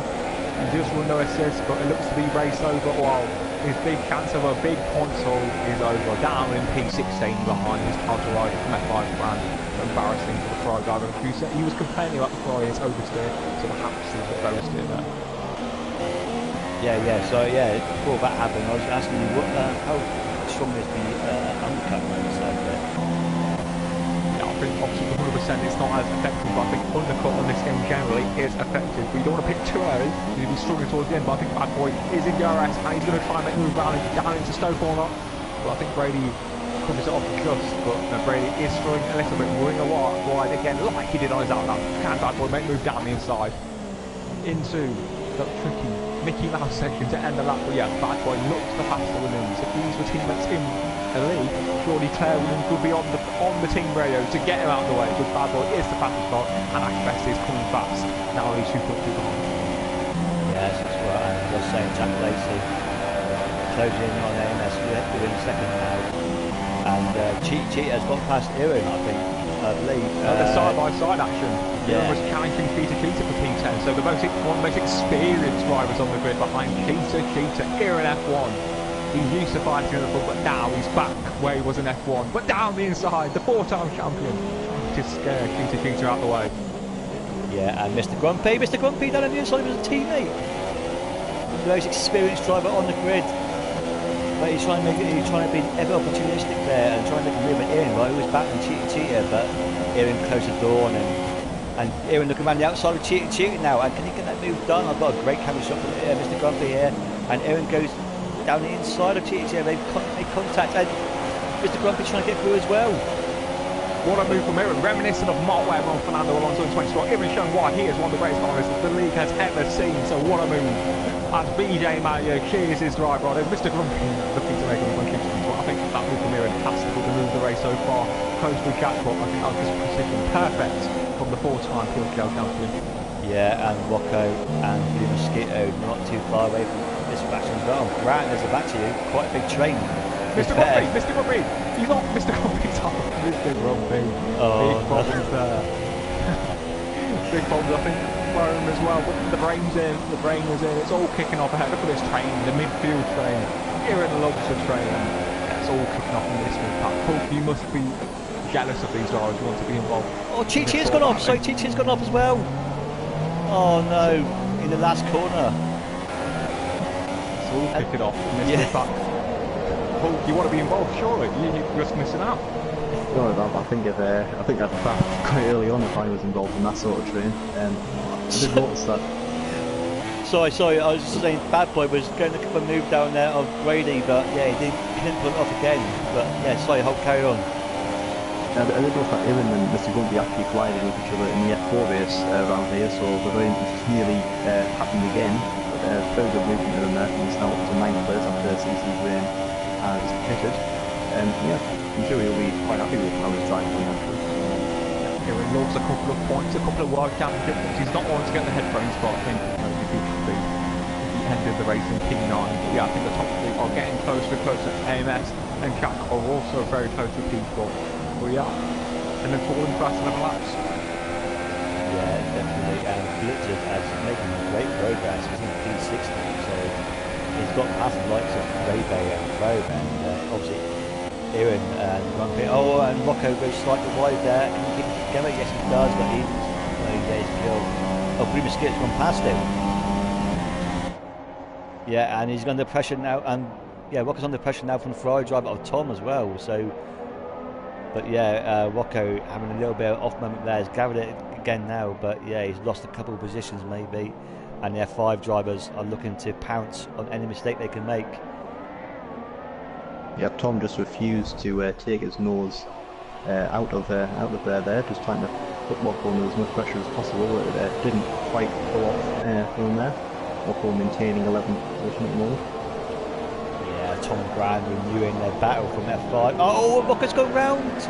just run no assist, but it looks to be race over. While his big chance of a big console is over. Down in P16 behind his counter rider from F5 brand. Embarrassing for the Ferrari driver. He was complaining about the Ferrari's oversteer, so perhaps he was a bit oversteer there. Yeah. So before that happened, I was asking you how strong is the undercut on the side there? Yeah, I think obviously 100% it's not as effective, but I think undercut on this game generally is effective. We don't want to pick too early. He'll be struggling towards the end, but I think Bad Boy is in DRS and he's going to try and make a move down into Stowe corner. But I think Brady covers it off just, but Brady is struggling a little bit, running a wide again, like he did on his outlap. Can Bad Boy make a move down the inside into that tricky Mickey Mouse section to end the lap? But yeah, Bad Boy looks the faster Williams. If these were teammates in the league, surely Claire Williams will be on the team radio to get him out of the way. But Bad Boy is the fastest car, and Ashbest is coming fast. Now he's 2.2 behind. Yes, that's right. And just saying, Jack Lacey closing in on AMS within a second now. And Cheetah has got past Erin, I think. I believe. The side-by-side action. Yeah. Erin was challenging Cheetah for P10, so one of the most experienced drivers on the grid behind Cheetah, Erin F1. He's used to fighting in the front, but now he's back where he was in F1. But down the inside, the 4-time champion. Just scare Cheetah out the way. Yeah, and Mr. Grumpy down on the inside was a teammate. The most experienced driver on the grid. But he's trying to be ever opportunistic there and trying to make a movement in. Right, he was back on Cheetah, but Erin closed the door on him. And Erin looking around the outside of Cheetah now. And can he get that move done? I've got a great camera shot from Mr. Grumpy here. And Erin goes down the inside of Cheetah. They've made contact. And Mr. Grumpy trying to get through as well. What a move from Erin, reminiscent of Mark Webber on Fernando Alonso in 2012. Erin showing why he is one of the greatest drivers the league has ever seen. So what a move. As BJ Mario cheers his driver on, Mr. Grumpy looking to make a move on Kingston. I think that move from Erin has to move the race so far. Close with jackpot. I think that was just precision perfect from the 4-time PSGL champion. Yeah, and Rocco and Blue Mosquito not too far away from this faction as well. Grant, there's a back to you, quite a big train. Mr. Grumpy, he's not Mr. Grumpy, Mr. Grumpy. Oh, big problems there. Big problems, I think, for him as well. But the brain's in, the brain is in, it's all kicking off ahead. Look at this train, the midfield train. Erin loves the train. It's all kicking off in this mid-pack. Paul, you must be jealous of these drivers who want to be involved. Oh, Chichi's gone off, so Chichi's gone off as well. Oh no, in the last corner. It's all kicking off in this mid-pack. Paul, you want to be involved, surely? You're just missing out. No, I think I'd have back quite early on if I was involved in that sort of train. I did notice that. Sorry, I was just saying Bad Boy was going to come and move down there of Brady, but yeah, he didn't pull it off again. But yeah, sorry, Hulk, carry on. I did notice that Erin and Mr. Grumpy actually collided with each other in the F4 race around here, so the race nearly happened again. But very good movement in there, and he's now up to 9th place after CC's reign has pitted. Yeah, I'm sure he'll be quite happy with how he's driving actually. Erin loves a couple of points, a couple of world championship points. He's not wanting to get the headphones, but I think if he ended the race in P9. Yeah, I think the top 3 are getting closer and closer. AMS and Jack are also very close to P4. But yeah, and then falling fast 11 laps. Yeah, definitely. And Blizzard is making great progress. He's in P6 now, so he's got past the likes of Ray Bay and Probe, and obviously Erin and Grumpy. Oh, and Rocco goes slightly wide there. Can he keep it together? Yes, he does, but he's killed. Oh, Blue Mosquito's gone past him. Yeah, and he's under pressure now, and yeah, Rocco's under pressure now from the Ferrari driver of Tom as well. So, but yeah, Rocco having a little bit of off moment there. He's gathered it again now, but yeah, he's lost a couple of positions maybe, and the F5 drivers are looking to pounce on any mistake they can make. Yeah, Tom just refused to take his nose out of there, just trying to put Rocco under as much pressure as possible. It didn't quite pull off from there. Rocco maintaining 11th position at the moment. Yeah, Tom and Brand renewing their battle from F5. Oh, Rocco's gone round!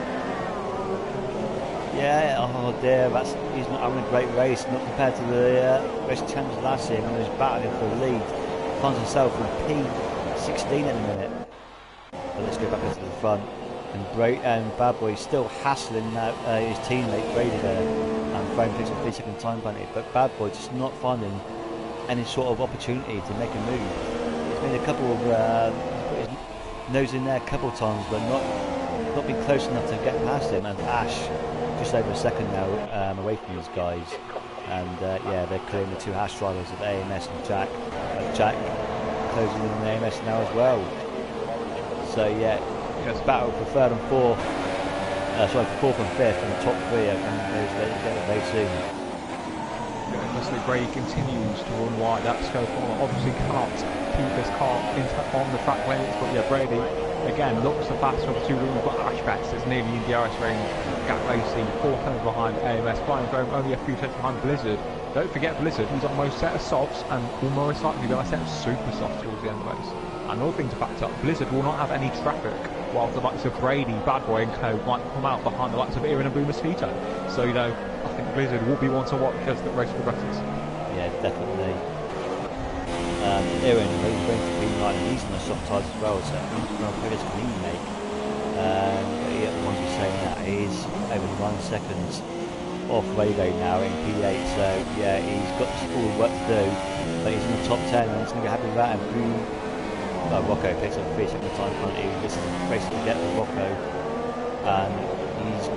Yeah, oh dear, he's not having a great race, not compared to the race champions last year when he was battling for the lead. Finds himself in P16 in a minute. But let's go back into the front. And Bad Boy still hassling his teammate Brady there, and Brian picks up 3-second time penalty. But Bad Boy just not finding any sort of opportunity to make a move. He's made a couple of put his nose in there a couple of times, but not been close enough to get past him. And Ash just over a second now away from these guys, and yeah, they're clearing the 2 Ash drivers of AMS and Jack. Jack closing in on AMS now as well. So yeah, it's battle for 3rd and 4th. Sorry, for 4th and 5th, and the top 3 are coming very soon. Obviously, Brady continues to run wide. That's so far. Obviously, can't keep his car on the track limits, but yeah, Brady again looks the faster of the 2 rooms. But Ashbest is nearly in DRS range. Jack Lacey 4 turns behind AMS. Brian Graham only a few turns behind Blizzard. Don't forget Blizzard, who's on most set of softs and will most likely be on a set of super softs towards the end of the race. And another thing to factor up, Blizzard will not have any traffic while the likes of Brady, Bad Boy and Co might come out behind the likes of Aaron and Blue Mosquito. So, you know, I think Blizzard will be one to watch as the race progresses. Yeah, definitely. Aaron, he's going to be like he's on the soft tyres as well, so he's going to progress can he make? But yeah, the ones who saying that he's over 9 seconds off Rago now in P8, so yeah, he's got all the work to do, but he's in the top 10 and he's going to be happy with that. And Blue, Rocco picks up 3 seconds time penalty. This is basically get the Rocco, and he's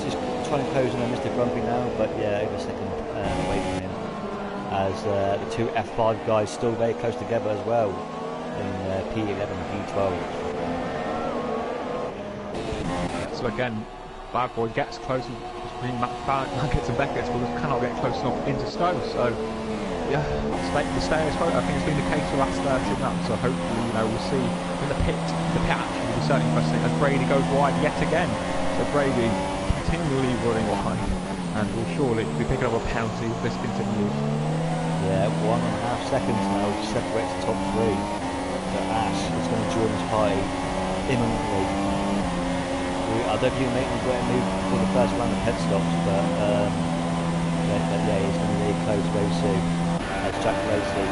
just trying to close in on Mr. Grumpy now, but yeah, over a second away from him. As the two F5 guys still very close together as well in P11 and P12. So again, Bad Boy gets close between Maggett and Beckett, but cannot get close enough into Stowe. So yeah, the status quo. I think it's been the case for the last 13 laps. So hopefully, you know, we'll see in the pit. The pit actually will be certainly interesting as Brady goes wide yet again. So Brady continually running wide, and will surely be picking up a penalty if this continues. Yeah, 1.5 seconds now, which separates the top 3. So Ash is going to join his party imminently. I don't think he'll make a great move for the first round of pit stops, but yeah, he's going to be really close very soon. As Jack Lacey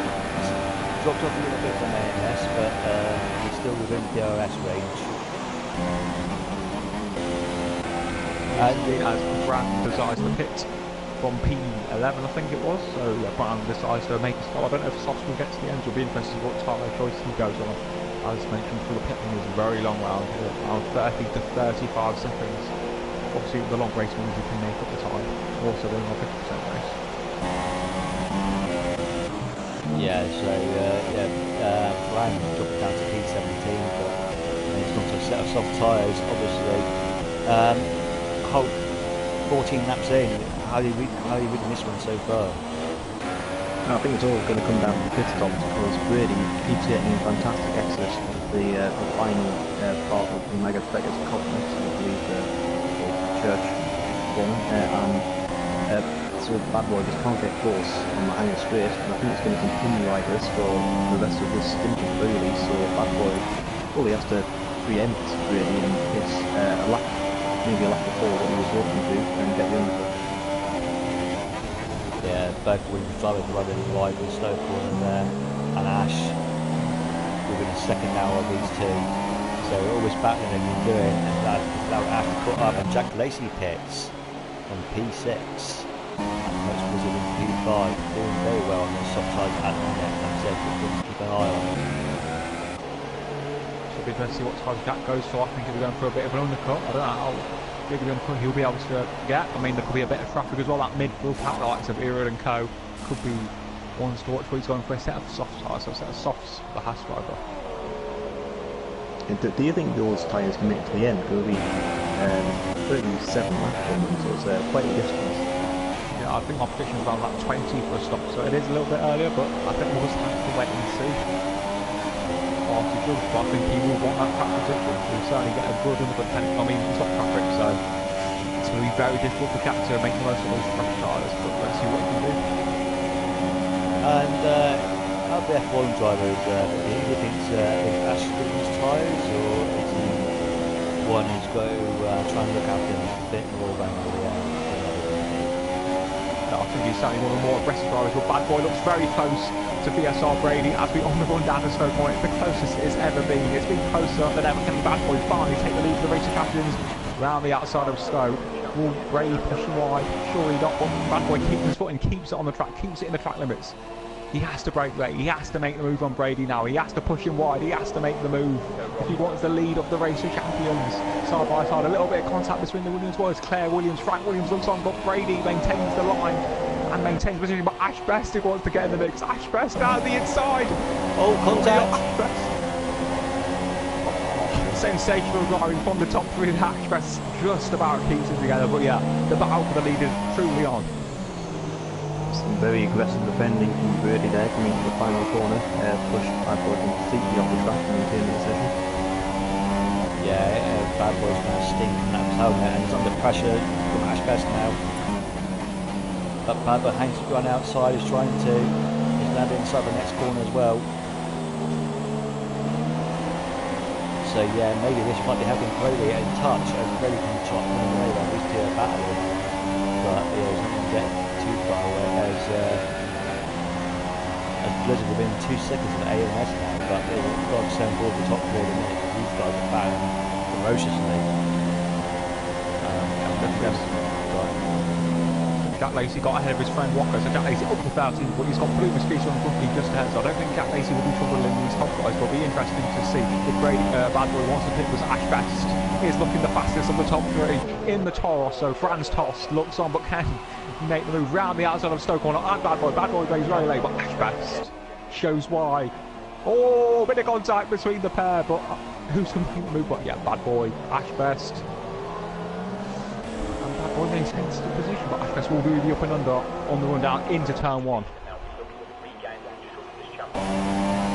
dropped off a little bit from AMS, but he's still within DRS range. As Brand decides to pit from P11, I think it was. So yeah, Brand decides to make a stop. I don't know if Soft will get to the end. It'll be interesting to see what tyre choice he goes on. As mentioned, for the pit lane is a very long round here, around 30 to 35 seconds. Obviously, the long race means you can make up the time. Also, doing a 50% race. Yeah, so Brand dropped down to P17, but he's gone to a set of soft tyres, obviously. Holt, 14 laps in, how do you read this one so far? I think it's all going to come down to the pit stops because Brady keeps getting fantastic exits of the final part of the Mega Becker's complex, I believe the church one, and so Bad Boy just can't get close on the higher straight, and I think it's going to continue like this for the rest of this stint of Brady, so Bad Boy probably has to preempt Brady and hit a lap, maybe a lap before what he was hoping to, and get the undercut. Yeah, both Williams drivers running wide in the slow corner there, and Ash within a second now of these two. So always battling and doing, and that Ash to put up, and Jack Lacey pits on P6. Most Blizzard in P5, doing very well on the soft side at the minute. Like I said, we'll keep an eye on. Should be interesting to see what type Jack goes for. I think he'll be going for a bit of an undercut. I don't know how big of an undercut he'll be able to get. I mean, there could be a bit of traffic as well. That mid-field pack, the likes of Era and Co. could be ones to watch, but he's going for a set of soft tyres, so a set of softs for the Haas driver. Do you think those tyres can make it to the end? Will be 37 laps on them, so it's quite a distance. Yeah, I think my prediction is around like 20 for a stop, so it is a little bit earlier, but I think we'll just have to wait and see. But I think he will want that track position. He'll certainly get a good undercut. I mean, it's not traffic, so it's going to be very difficult for Cat to make the most of those traffic tyres, but let's see what he can do. And our F1 driver is, do you think Ash is getting his tyres, or is he one who's got to try and look after him a bit more than the I think he's certainly one of the more aggressive drivers, but Bad Boy looks very close to BSR Brady as we on the run down to Stowe Point. It's the closest it's ever been. It's been closer than ever. Can Bad Boy finally take the lead for the race of champions round the outside of Stowe? Will Brady push wide? Surely not. But Bad Boy keeps his foot and keeps it on the track, keeps it in the track limits. He has to break late. He has to make the move on Brady now. He has to push him wide. He has to make the move if he wants the lead of the race of champions. Side by side, a little bit of contact between the Williams boys. Claire Williams, Frank Williams looks on, but Brady maintains the line and maintains position. But Ash Best who wants to get in the mix. Ash Best down the inside. Oh, contact! Ash Best. Sensational driving from the top three. Ash Best just about keeps it together. But yeah, the battle for the lead is truly on. Some very aggressive defending from Brady there, coming to the final corner, pushed Bad Boy completely off the track and maintained the position. Yeah, Bad Boy's going to sting from that helmet and he's under pressure from Ash Best now. But Bad Boy hangs run outside, he's trying to, he's now inside the next corner as well. So yeah, maybe this might be helping Brady in touch, as Brady can chop him away while these two are battling. But yeah, he's not going to get too far away as Blizzard within 2 seconds of AMS now, but they've got to send forward the top 3 in a minute because these guys are battling ferociously. Jack Lacey got ahead of his friend Walker, so Jack Lacey up to 13, but he's got Blue Mosquito and Grumpy just ahead, so I don't think Jack Lacey will be troubling these top guys, but it'll be interesting to see if Brady Bad Boy wants to pick was Ash Best. Is looking the fastest of the top 3 in the Toros, so Franz Tost looks on, but can make the move round the outside of Stoke Corner, and Bad Boy goes very late, but Ash Best shows why. Oh, bit of contact between the pair, but who's going to make the move? But yeah, Bad Boy, Ash Best. Bad Boy maintains the position, but Ash Best will do the up and under on the run down into turn 1.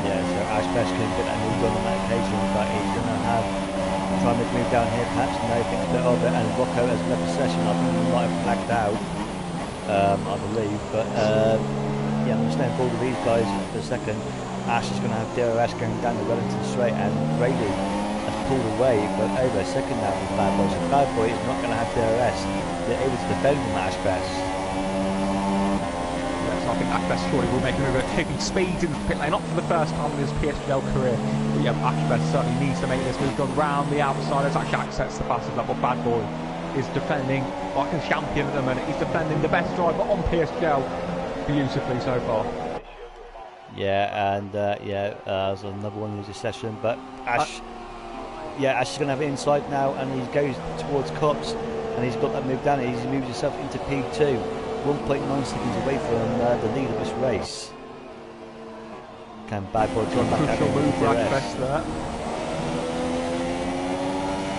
Yeah, so Ash Best can get that move on that occasion, but he's going to have try and make a move down here, perhaps. No, think a bit of it, and Rocco has left the session. I think he might have flagged out, I believe, but yeah, I'm staying forward with these guys for a second. Ash is going to have DRS going down the Wellington straight, and Brady has pulled away, but over a second now with Bad Boy. So Bad Boy is not going to have DRS. They're able to defend from Ash Best. Yes, I think Ash Best surely will make a move, taking speeds in the pit lane, not for the first time in his PSGL career. But yeah, Ash Best certainly needs to make this move, going round the outside as Jack sets the fastest lap, but Bad Boy is defending like a champion at the minute. He's defending the best driver on PSGL beautifully so far. Yeah, and there's another one lose a session, but Ash, Ash is going to have it inside now, and he goes towards Cops, and he's got that move down. He's moved himself into P2, 1.9 seconds away from the lead of this race. Can Bad Boy come back out? Crucial move for Ash Best there.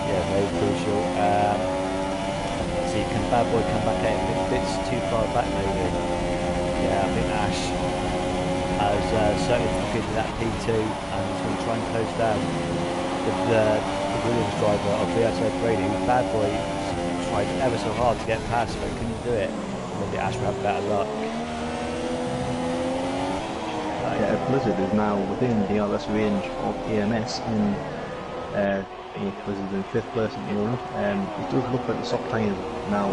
Yeah, very crucial. See, can Bad Boy come back out? A bit too far back, maybe. Yeah, I think Ash has certainly completed that P2, and he's going to try and close down the Williams driver of VSO Brady. Bad Boy tried ever so hard to get past, but couldn't do it. Maybe Ash will have better luck. Yeah, Blizzard is now within the DRS range of AMS, and Blizzard is in 5th place at the moment. It does look like the soft tyres now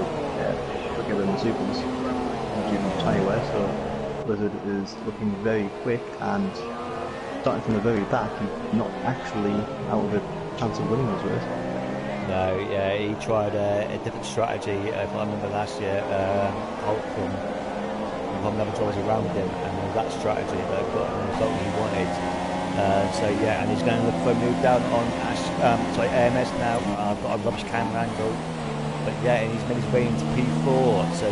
quicker than the supers due to tyre wear, so Blizzard is looking very quick, and starting from the very back, he's not actually out of a chance of winning this race. No, yeah, he tried a different strategy. If I remember last year, Holt from another drivers around him, and that strategy that got him the result he wanted. So yeah, and he's going to look for a move down on AMS now. I've got a rubbish camera angle, but yeah, and he's made his way into P4. So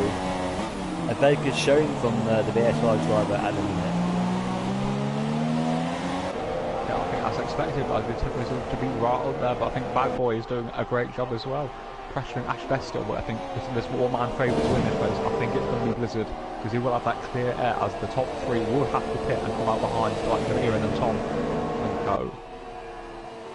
a very good showing from the VSR driver at the minute. Yeah, I think that's expected, but it took Blizzard to be right up there, but I think Bad Boy is doing a great job as well, pressuring Ash Best still, but I think there's one-man favourite to win this race. I think it's going to be Blizzard, because he will have that clear air as the top 3 will have to pit and come out behind, like Kieran and Tom, and go.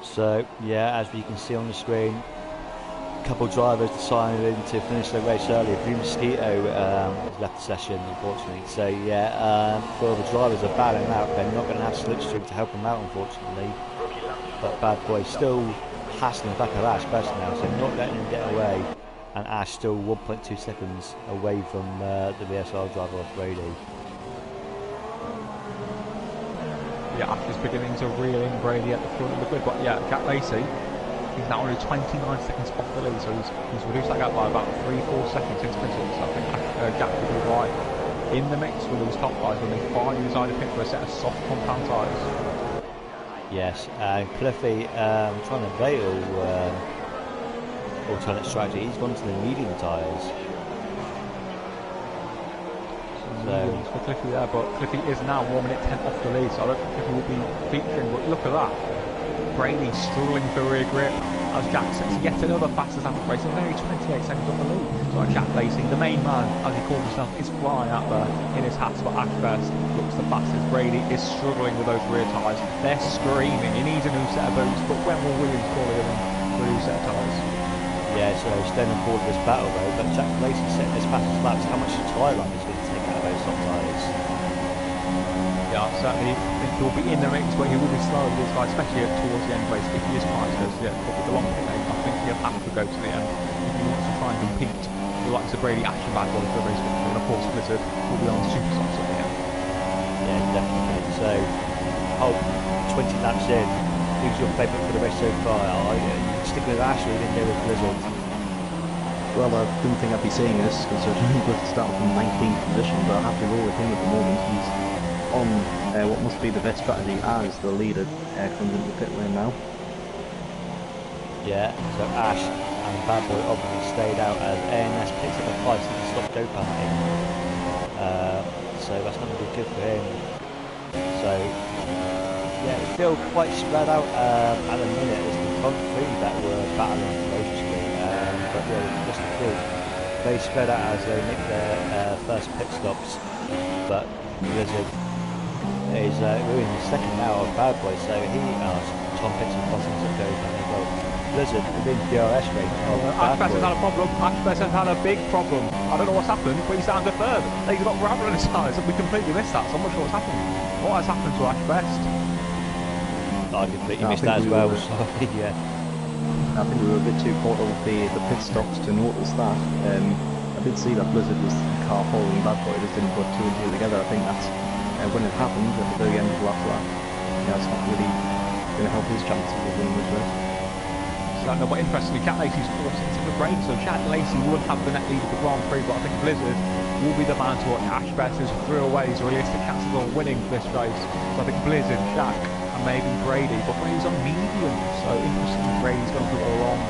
So yeah, as we can see on the screen, a couple of drivers decided to finish their race early. Blue Mosquito has left the session, unfortunately. So yeah, well, the drivers are battling out. They're not going to have Slipstream to help them out, unfortunately. But Bad Boy still hassling back of Ash Best now, so not letting him get away. And Ash still 1.2 seconds away from the VSR driver of Brady. Yeah, Ash is beginning to reel in Brady at the front of the grid, but yeah, Jack Lacey, he's now only 29 seconds off the lead, so he's reduced that gap by about 3-4 seconds into pitting. So I think Jack will be right in the mix with those top guys when they finally decide to pick for a set of soft compound tyres. Yes, and Cliffy trying to veil alternate strategy. He's gone to the medium tyres. Mediums for Cliffy there, but Cliffy is now 1 minute 10 off the lead, so I don't think Cliffy will be featuring, but look at that. Brady struggling for rear grip as Jack sets yet another fastest lap of race, and only 28 seconds off the lead. So Jack Lacey, the main man, as he calls himself, is flying out there in his hats, but Ash Best looks the fastest. Brady is struggling with those rear tyres. They're screaming, he needs a new set of boots, but when will Williams call him for a new set of tyres? Yeah, so staying on board this battle though, but Jack Lacey setting his fastest laps. How much tyre life is going to take out of those soft tyres? Yeah, certainly think he'll be in the mix, but he will be slow with this guy, especially towards the end race if he is trying to because yeah, with the long pit lane, I think he'll have to go to the end if he wants to try and compete with the likes of Brady, Ash and Bad Boy for the race victory, and of course Blizzard will be on super softs at the end. Yeah, definitely. So, 20 laps in, who's your favourite for the race so far? Are you sticking with Ash or you go with Blizzard? Well, I didn't think I'd be saying this considering Blizzard started from 19th position, but I have to roll with him at the moment. He's on what must be the best strategy as the leader comes into the pit lane now. Yeah, so Ash and Bad Boy obviously stayed out as ANS picks up a 5-second stop go penalty. So that's not going to be good for him. So, yeah, it's still quite spread out at the minute. It's the front three that were battling ferociously. But yeah, just the group, they spread out as they make their first pit stops. But Blizzard is ruining the second now of Bad Boy, so he Tom picks and crossings that goes down as well. Blizzard within DRS rate of Ash Best has had a problem. Ash Best has had a big problem. I don't know what's happened, but he's down to third. He's got gravel on his tyres, and we completely missed that, so I'm not sure what's happened. What has happened to Ash Best? I completely missed that as well, sorry, yeah. I think we were a bit too caught up with the pit stops to notice that. I did see that Blizzard was the car following Bad Boy, just didn't put two and two together. I think that's when it happened at the very end of the last lap. Yeah, it's not really going to help his chances of winning this race. So, no, but interestingly, Jack Lacey's forced into the break, so Jack Lacey will have the net lead of the Grand Prix, but I think Blizzard will be the man to watch. Ash Best has threw away his realistic chances of winning this race. So I think Blizzard, Jack, and maybe Brady, but Brady's on mediums, so interestingly Brady's going for the long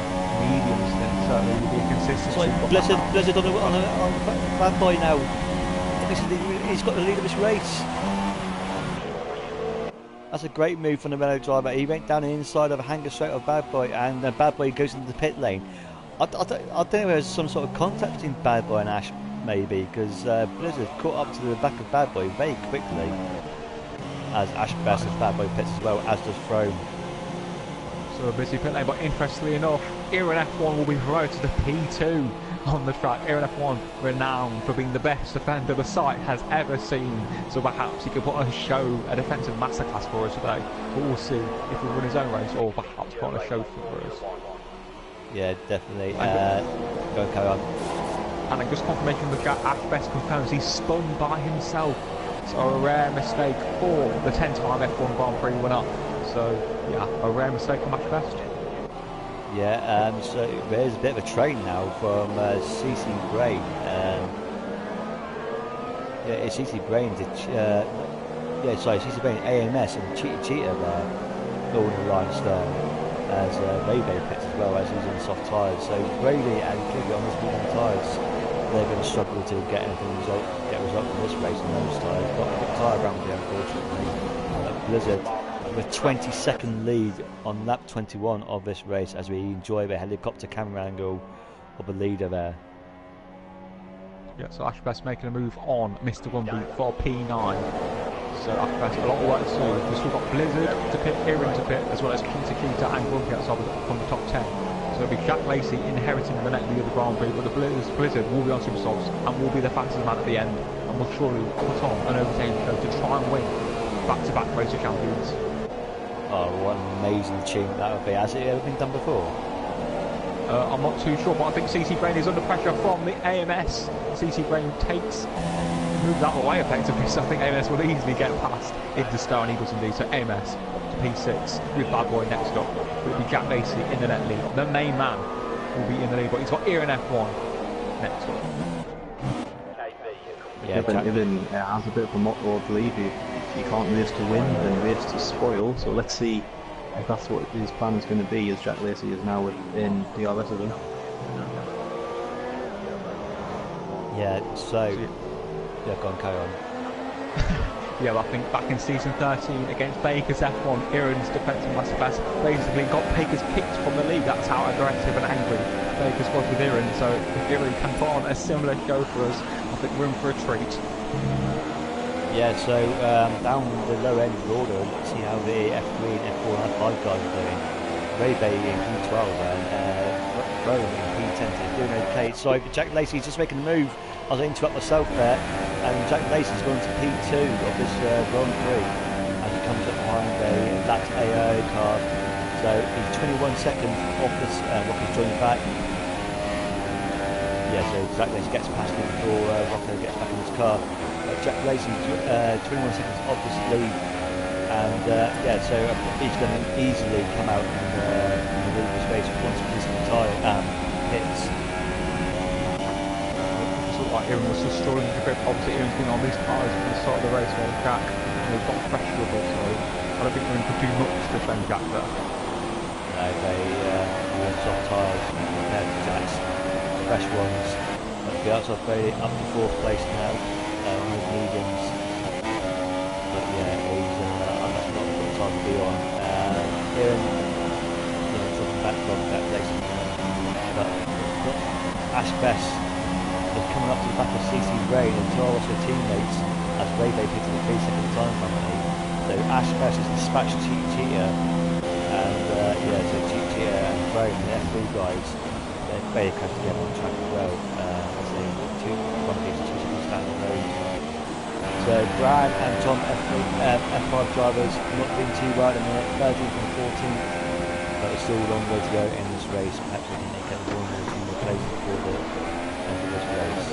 mediums, then certainly will be a consistency. So Blizzard on Bad Boy now. He's got the lead of this race. That's a great move from the Renault driver. He went down the inside of a hanger straight of Bad Boy, and Bad Boy goes into the pit lane. I don't know if there's some sort of contact between Bad Boy and Ash, maybe, because Blizzard caught up to the back of Bad Boy very quickly. As Ash Best and Bad Boy pits as well, as does Throne. So a busy pit lane, but interestingly enough, Iran F1 will be promoted to P2 on the track. Iran F1 renowned for being the best defender the site has ever seen, so perhaps he could put on a show, a defensive masterclass for us today, but we'll see if we run his own race or perhaps put on a show for us. Yeah, definitely. Go and carry on. And then just confirmation that Ash Best confirms he's spun by himself, so a rare mistake for the 10-time F1 Grand Prix winner. So yeah, a rare mistake from Ash Best. Yeah, so there's a bit of a train now from CC Brain. Yeah, it's CC Brain CC Brain AMS and Cheetah there, all in the limestone, as Ray pits as well, as he's on soft tyres. So Brady and Kiggy on this medium tyres, they're going to struggle to get a result from this race on those tyres. Got a bit tyre boundary, unfortunately. Blizzard with 22nd lead on lap 21 of this race, as we enjoy the helicopter camera angle of the leader there. Yeah, so Ash Best making a move on Mr. Gumby for P9. So Ash Best, a lot of work to do. We've still got Blizzard to pit, Iran to pit, as well as Peter Keita and Grumpy outside from the top 10. So it'll be Jack Lacey inheriting the net lead of the Grand Prix, but the Blizzard will be on super softs and will be the fastest man at the end, and will surely put on an overtaking show to try and win back-to-back race of champions. Oh, what an amazing tune that would be. Has it ever been done before? I'm not too sure, but I think CC Brain is under pressure from the AMS. CC Brain moves out of the way effectively, so I think AMS will easily get past into Star, and he does indeed. So AMS to P6 with Bad Boy next up. It'll be Jack Lacey in the net lead. The main man will be in the lead, but he's got Iran F1 next up. Yeah, Ivan has a bit of a motto, I believe. If you can't race to win, then race to spoil. So let's see if that's what his plan is going to be, as Jack Lacey is now in DRS of him. Yeah, so yeah, go on, carry on. Yeah, well, I think back in season 13 against Baker's F1, Iran's defensive masterclass basically got Baker's kicked from the league. That's how aggressive and angry Baker's was with Iran. So if Iran can put on a similar show for us, I think we're in for a treat. Yeah, so down the low end of the order, let's see how the F3 and F4 and F5 guys are doing. Ray in P12 and Rowan in P10, they're doing okay. So Jack Lacey's just making the move. I was interrupt myself there, and Jack Lacey's going to P2 of this Grand Prix, and he comes up behind a Lax AO car So he's 21 seconds off this. Rocco's joining back. Yeah, so exactly, he gets past him before Rocco gets back in his car. Jack Lacey, 21 seconds off this lead, and yeah, so he's going to easily come out in the lead of this race once this tyre hits. It looked like Aaron was just struggling to grip. Obviously, Aaron's been on these tyres from the start of the race while Jack has got pressure with it, so I don't think Aaron could do much to defend Jack there. No, they were soft tyres compared to Jack's fresh ones. The outside Brady up to 4th place now on his mediums. But yeah, he's that's not a good time to be on. Aaron, dropping back from that place. But Ash Bess is coming up to the back of CC Ray and two also teammates as Ray picks up the 3-second time penalty. So Ash Bess has dispatched Cheetah and yeah, so Cheetah and Ray, the F3 guys, they're very close to getting on track as well. One of these 2 seconds down the road. So Brad and Tom F5 drivers not doing too well at the minute, 13th and 14th, but it's still a long way to go in this race. Perhaps we can make it 1 or 2 more places before the end of this race.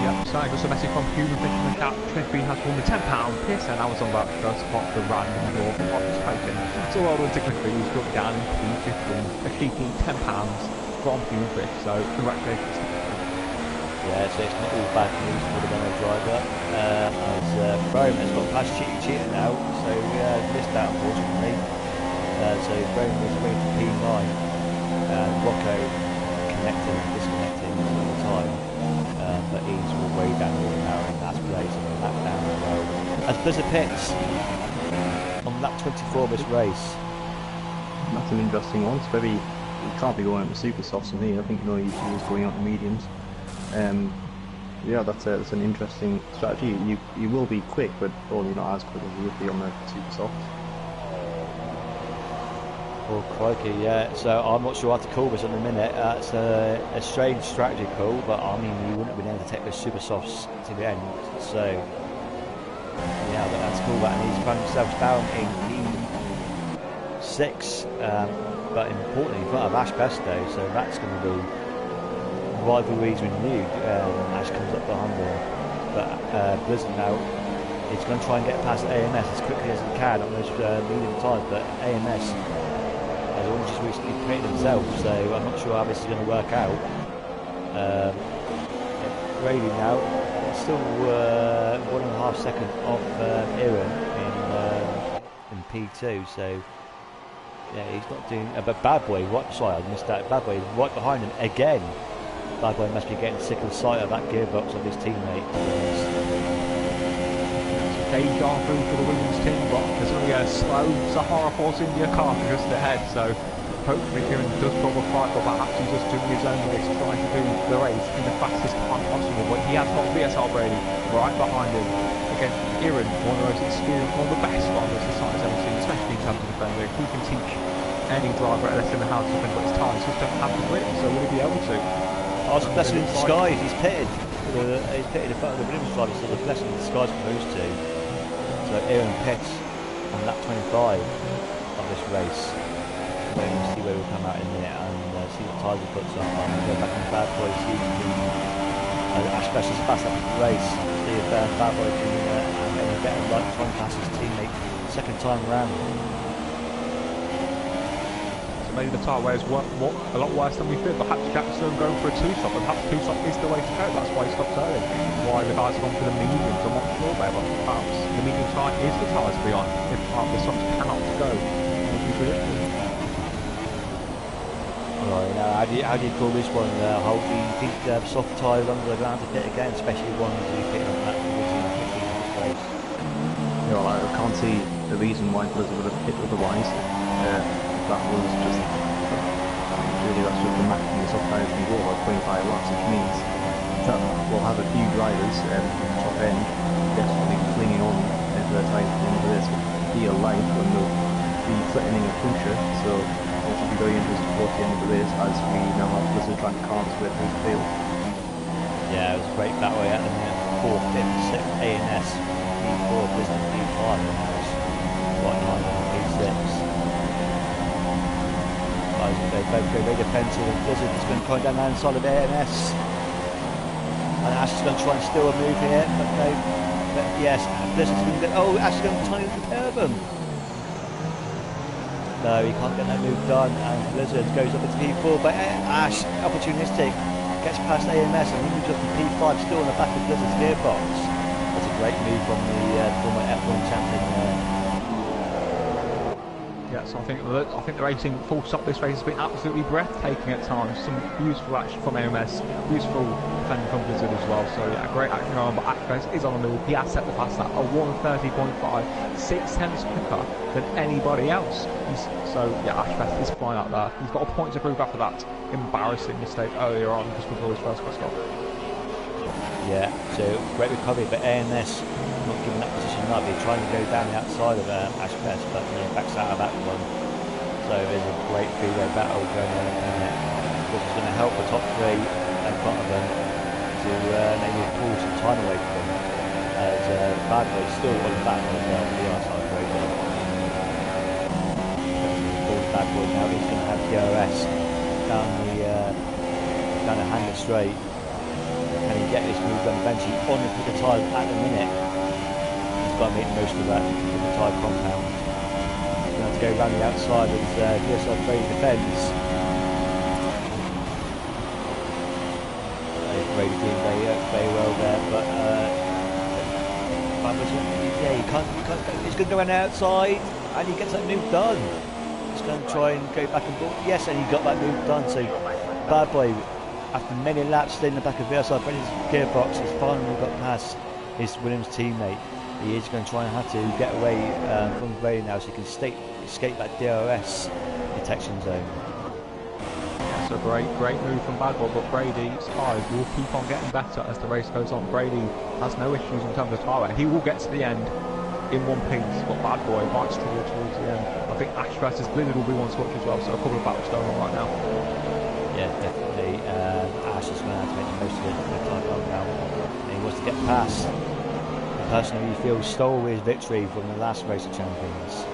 Yep, so I got some message from Human Fish in the chat. Trinity has won the £10 PSN Amazon voucher to support the random door for participating. So well done to Cliffy, who's got down in P15, a cheeky £10 from Human Fish, so congratulations. Yeah, so it's not all bad news for the Renault driver, as Rome has got past Cheetah now, so missed that unfortunately. So Rome was away to P9, and Rocco connecting and disconnecting all the time, but he's all way down now in last place, and lap down as well. As Blizzard pits on lap 24 of this race. That's an interesting one. It's very, you can't be going on the super softs for me. I think he was going on the mediums. Yeah, that's an interesting strategy. You will be quick, but probably not as quick as you would be on the super softs. Oh crikey, yeah. So I'm not sure how to call this in a minute. It's a strange strategy call, but I mean you wouldn't have been able to take those super softs to the end. So yeah, but that's cool. That and he's found himself down in P6, but importantly in front of Ash Besto. So that's going to be rivalries renewed. Ash comes up behind him, but Blizzard now is going to try and get past AMS as quickly as he can on those medium times, but AMS has only just recently pitted himself, so I'm not sure how this is going to work out. Brady now still 1.5 seconds off Aaron in P2, so yeah, he's not doing. But Bad Boy, sorry, I missed that. Bad Boy is right behind him again. Bad Boy must be getting sick of the sight of that gearbox of his teammate. Deja vu for the Williams team, but there's only a slow Sahara Force India car just ahead, so hopefully Kieran does drop a fight, but perhaps he's just doing his own race, trying to do the race in the fastest time possible. But he has got VSR Brady right behind him. Again, Kieran, one of the most experienced, one of the best drivers the site's ever seen, especially in terms of defending. He can teach any driver at lesson how to defend, but his tyres just don't have the grip, so will he be able to? Blessing in disguise, he's pitted. He's pitted in front of the Williams driver, so the blessing in disguise for those two. So Aaron pits on lap 25 of this race. We'll see where we'll come out in a minute and see what tyres he puts on. Go back on Bad Boy, see if Ash Best is fast up in the race. See if Bad Boy can get a light trying to pass his teammate second time round. Maybe the tyre wear is a lot worse than we feared. Perhaps Jackson going for a 2-stop, and perhaps 2-stop is the way to go. That's why he stopped early. Why the guys have gone for the mediums, I'm not sure about, but perhaps the medium tyre is the tyres to be on if part of the softs cannot go. Right, now how do you call this one? Holt, do you think soft tyres under the ground to pit again, especially ones you pit on that race? Yeah, well, I can't see the reason why Blizzard would have pit otherwise. That was just really that's just the maximum the soft tyres can go about 25 laps, which means that we'll have a few drivers top end desperately clinging on into their tyres at the end of this real life when they'll be threatening a puncture. So it should be very interesting towards the end of the race as we now have Blizzard trying to calm us way through the field. Yeah, it was great that way at the minute. 4th, 5th, 6th, ANS, P4, Blizzard, P5, and right behind them, P6. guys. They both go very defensive, and Blizzard is going to climb down the inside of AMS. And Ash is going to try and steal a move here, but no. But yes, Blizzard's going to get. Oh, Ash is going to try and repair them. No, he can't get that move done, and Blizzard goes up into P4, but Ash, opportunistic, gets past AMS and moves up to P5, still on the back of Blizzard's gearbox. That's a great move from the former F1 champion there. Yeah, so I think the racing full stop this race has been absolutely breathtaking at times. Some beautiful action from AMS, beautiful defending from Blizzard as well. So yeah, great action on, but Ashfest is on the move. He has set the pass that a 1:30.5, 6/10 quicker than anybody else. So yeah, Ashfest is flying out there. He's got a point to prove after that embarrassing mistake earlier on just before his first cross off. Yeah, so great recovery, but AMS not giving that position up. He's trying to go down the outside of Ashfest, but backs out of that one. So there's a great three-way battle going on at the minute, which is going to help the top three in front of them to maybe pull some time away from them. As Bad Boy still on the back of the outside road. Bad Boy now, he's going to have DRS down the Hanger straight. Can he get this move done eventually on the tyre at the minute? He's got to make the most of that in the tyre compound. He's going to have to go around the outside as DSL very defends. Brady doing very well there, but yeah, he can't, he's going to go around the outside and he gets that move done. He's going to try and go back and forth. Yes, and he got that move done. So Bad Boy, after many laps staying in the back of VSR, but his gearbox has finally got past his Williams teammate. He is going to try and have to get away from Brady now so he can escape that DRS detection zone. That's a great move from Bad Boy, but Brady's tyres will keep on getting better as the race goes on. Brady has no issues in terms of tyre. He will get to the end in one piece, but Bad Boy might struggle towards the end. I think Ash versus Blizzard will be one to watch as well, so a couple of battles going on right now. Yeah, definitely. Ash is going to have to make the most of it in the time now. And he wants to get past the person who he feels stole his victory from the last race of champions.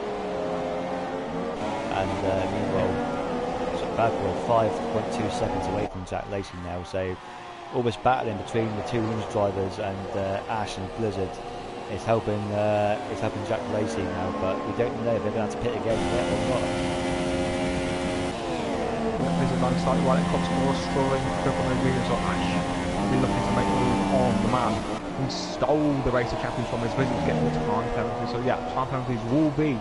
And meanwhile, Bad Boy 5.2 seconds away from Jack Lacey now, so almost battling between the two Williams drivers, and Ash and Blizzard is helping Jack Lacey now, but we don't know if they're going to have to pit again yet or not. Blizzard line slightly right, comes more strolling, triple no Williams on Ash. Be looking to make the move on the man who stole the race of champions from his Blizzard getting the time penalty. So yeah, time penalties will be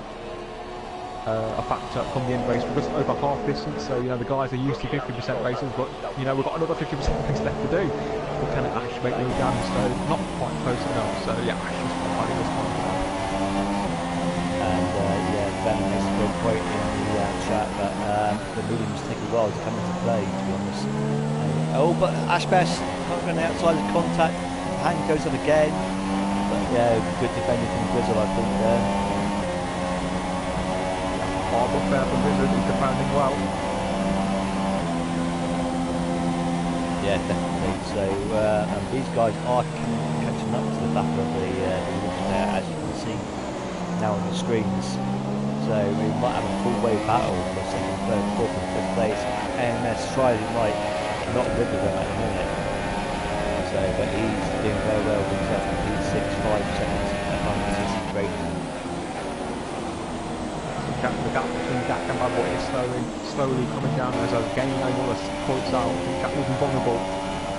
a factor come the end race because it's over half distance. So the guys are used to 50% races, but we've got another 50% race left to do. But can Ash make the move down the slow? Not quite close enough. So yeah, Ash is finding this one. And Ben makes a good point in the chat that the Williams take a while to come into play, to be honest. But Ashbest not going outside the contact. Hand goes up again. But yeah, good defending from Grizzle, I think there. Hard but fair for Blizzard, he's defending well. Yeah, definitely. So and these guys are catching up to the back of the Williams there, as you can see now on the screens. So we might have a full wave battle for second, third, fourth and fifth place. AMS tries it right, not good with them at the minute. So, but he's doing very well with himself. He's 6-5 seconds behind his rating. The gap between Jack and Bad Boy is slowly coming down as again Wallace points out. Jack will be vulnerable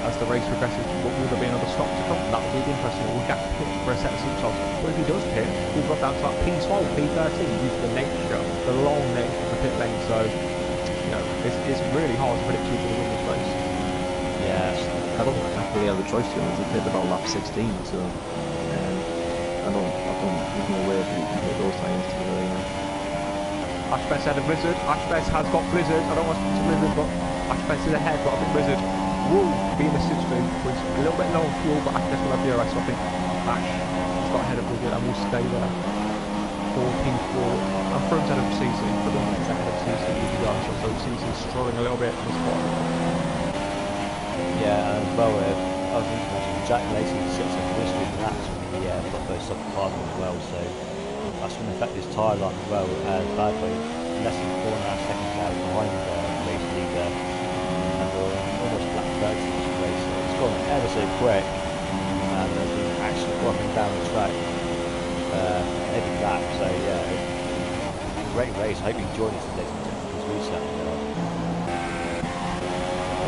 as the race progresses. Will there be another stop to come? That would be interesting. Will Jack pit for a set of seat stops? But if he does pit, we'll drop down to that P12, P13 due to the long nature of the pit lane. So, it's really hard to predict who's going to win this race. Yeah, I don't really have a choice to be pit about lap 16, so I don't there's no way who can hit those times to the Ashbest ahead of Blizzard. Ashbest has got Blizzard. I don't want to speak to Blizzard, but Ashbest is ahead, but I think Blizzard will be in the slipstream, which is a little bit low on fuel, but Ashbest will have DRS, so I think Ash has got ahead of Blizzard and will stay there for P4. And front ahead of CC, for the next ahead of CC with the DRS, so CC is strolling a little bit in the spot. Yeah, and as well, I think Jack Lacey sits in the history of laps when he got those soft carbon as well, so that's going to affect his tyre line as well. Bad Boy less than 4.5 seconds now behind quick, and there's been action up and down the track every lap. So yeah, great race. I hope you enjoyed it today. As we certainly are.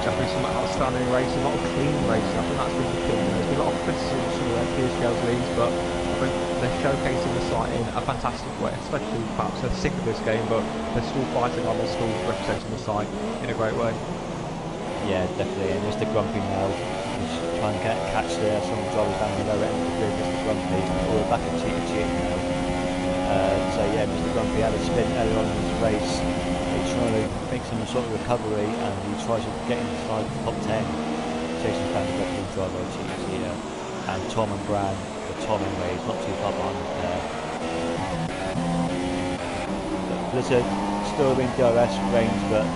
Definitely some outstanding racing, a lot of clean racing. I think that's been the key. There's been a lot of criticism of some of their PSGL's leagues, but I think they're showcasing the site in a fantastic way, especially perhaps they're sick of this game, but they're still fighting on, they're still representing the site in a great way. Yeah, definitely. And Mr. Grumpy now is trying to catch there. Some drivers down the lower end of the grid, Mr. Grumpy. We're back at cheating now. So yeah, Mr. Grumpy had a spin earlier on in this race. He's trying to make some sort of recovery, and he tries to get inside the top 10, chasing down the Red Bull driver here. And Tom and Brand, or Tom anyway, he's not too far behind there. Blizzard still in DRS range, but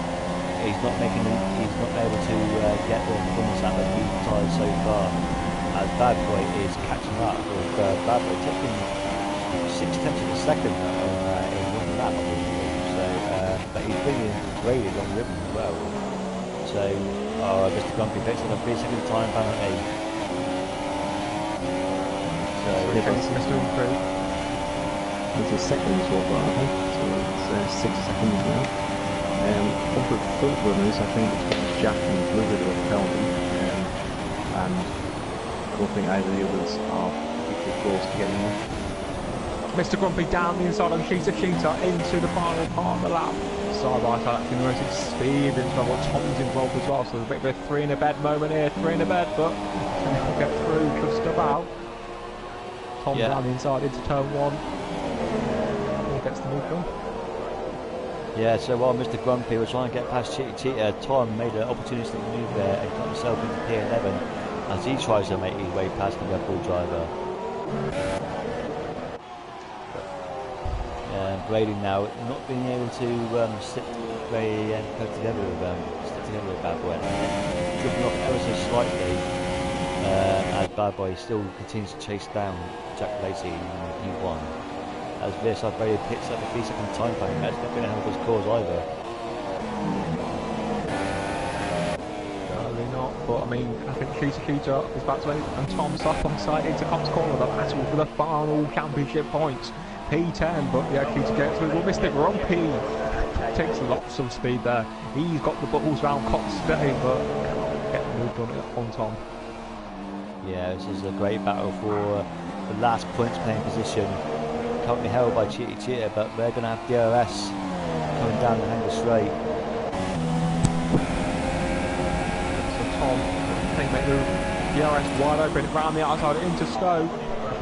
he's not able to get the performance out of the tyres so far. As Bad Boy is catching up with Bad Boy, taking 6/10 of a second in one lap, I believe. So, but he's bringing graded on ribbon as well. So, Mr. Grumpy picks up a 3-second time penalty. So, Mr. Grumpy. It's his second so far, I think. So it's 6 seconds now. Up at front runners, I think it's Jack and Blizzard with penalty, and I don't think either of the others are particularly close to getting one. Mr. Grumpy down the inside on Cheetah into the final part of the lap. Side by side acting noted speed and trouble. Tom's involved as well, so there's a bit of a 3 in a bed moment here, 3 in a bed, but he'll get through just about. Tom down the inside into turn 1. He gets the move done. yeah, so while Mr. Grumpy was trying to get past Cheetah, Tom made an opportunistic move there and got himself into P11 as he tries to make his way past the Red Bull driver. Brady now not being able to stick very close together with Bad Boy, dripping off ever so slightly as Bad Boy still continues to chase down Jack Lacey in Q1. As VSR Brady picks up a 3-second time frame, that's not going to help his cause either. Probably not, but I mean, I think Cheetah is back to it, and Tom side by side into Tom's corner, the battle for the final championship points. P10, but yeah, Cheetah gets through. Well, Mr. Grumpy takes lots of speed there. He's got the balls round Cox today, but can't get the move on Tom. Yeah, this is a great battle for the last points playing position. Currently held by Cheetah, but they're going to have DRS coming down the Hanger Straight. So Tom, take make move. DRS wide open, round the outside into Stowe.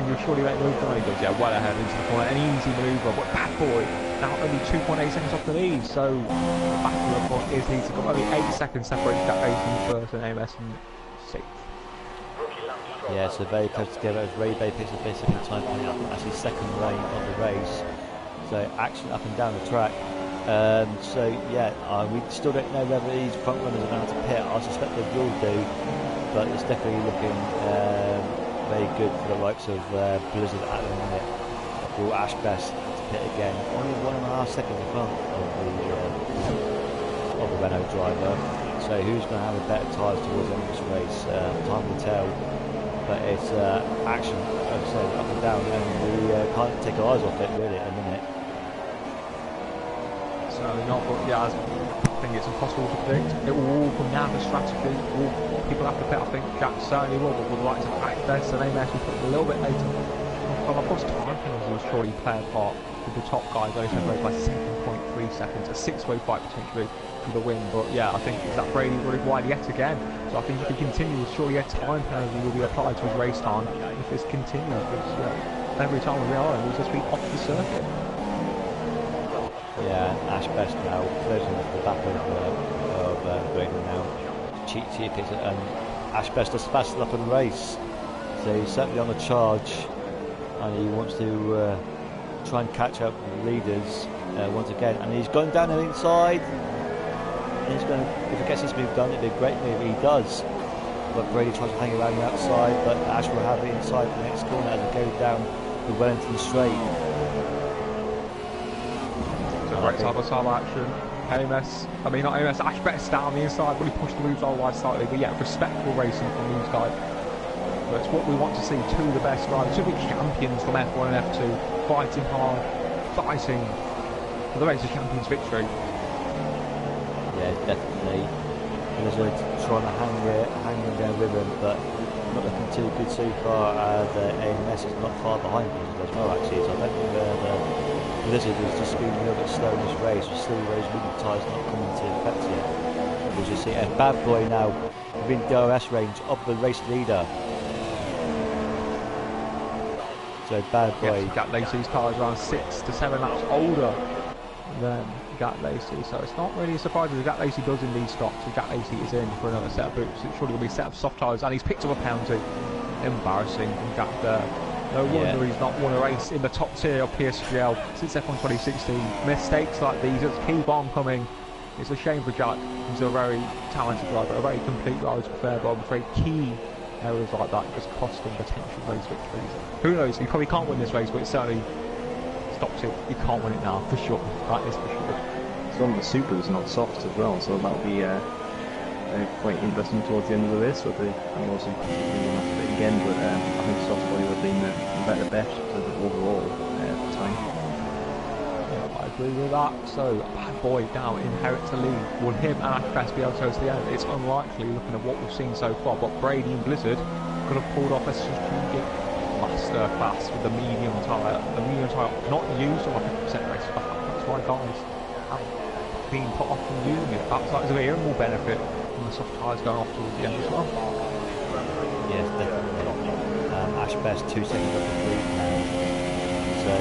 You'll surely make move on. He goes, yeah, well ahead into the corner. An easy manoeuvre, but Bad Boy now only 2.8 seconds off the lead. So back to the point is he's got only 8 seconds separated Jack Lacey first and AMS in 6th. Yeah, so very close together as Ray Bay picks up a second time point up. That's his second lane of the race. So action up and down the track. So yeah, we still don't know whether these front runners are going to pit. I suspect they will do, but it's definitely looking very good for the likes of Blizzard at the minute. Will Ashbest to pit again, only 1.5 seconds in front of the Renault driver. So who's going to have a better tyres towards the end of this race? Time will tell. But it's action, like I said, up and down, and we can't take our eyes off it really at the minute. Certainly not, but yeah, I think it's impossible to predict. It will all come down to strategy. People have to pit. I think Jack certainly will, but would like to back this, and AMS will put a little bit later. Of course, time penalty will surely play a part with the top guys only separated by 7.3 seconds, a 6-way fight potentially for the win. But yeah, I think that Brady running wide yet again. So I think if he continues, surely a time penalty will be applied to his race time if this continues. Because every time we are, we'll just be off the circuit. Yeah, Ashbest now closing off the back of Brady now. Cheetah picks it, and Ashbest does fast up in the race. So he's certainly on the charge, and he wants to try and catch up with the leaders once again. And he's gone down the inside. And he's going to, if he gets this move done, it'd be a great move. He does. But Brady tries to hang around the outside, but Ash will have it inside the next corner as it goes down the Wellington Straight. So great side-by-side action. Ashbest down the inside, really pushed the moves all wide slightly, but yeah, respectful racing from these guys. But it's what we want to see, two of the best drivers, two big champions from F1 and F2, fighting hard, fighting for the Race of Champions victory. Yeah, definitely. Blizzard trying to hang on down with him, but not looking too good so far. The AMS is not far behind Blizzard as well, actually, so I don't think the Blizzard is just being a little bit slow in this race, with still those medium tyres not coming into effect yet. We'll just see. And Bad Boy now within DRS range of the race leader. So Bad Boy. Yes, Gat Lacey's car is around 6 to 7 laps older than Gat Lacey, so it's not really a surprise as Gat Lacey does in these stops. So Gat Lacey is in for another set of boots. It's surely going to be a set of soft tyres, and he's picked up a penalty. Embarrassing from Gat there. No wonder he's not won a race in the top tier of PSGL since F1 2016. Mistakes like these just keep on coming. It's a shame for Jack. He's a very talented driver, a very complete rider to be fair, but I'm afraid key errors like that just cost him potential race victories. Who knows? He probably can't win this race, but it certainly stops it. He can't win it now, for sure. That is for sure. It's one of the supers, not softs as well, so that'll be quite interesting towards the end of the race. But I'm also it again, but I think softs probably would have been a better bet to the overall at the time. Yeah, I agree with that. So, Bad Boy now inherits the lead. Will him and Ashbest be able to go to the end? It's unlikely looking at what we've seen so far, but Brady and Blizzard could have pulled off a strategic masterclass with the medium tyre. The medium tyre not used on a 50% race back. That's why guys have been put off from using it. That's like the Aaron will benefit from the soft tyres going off towards the end as well. Yes, definitely. Ashbest 2 seconds off the lead now. So,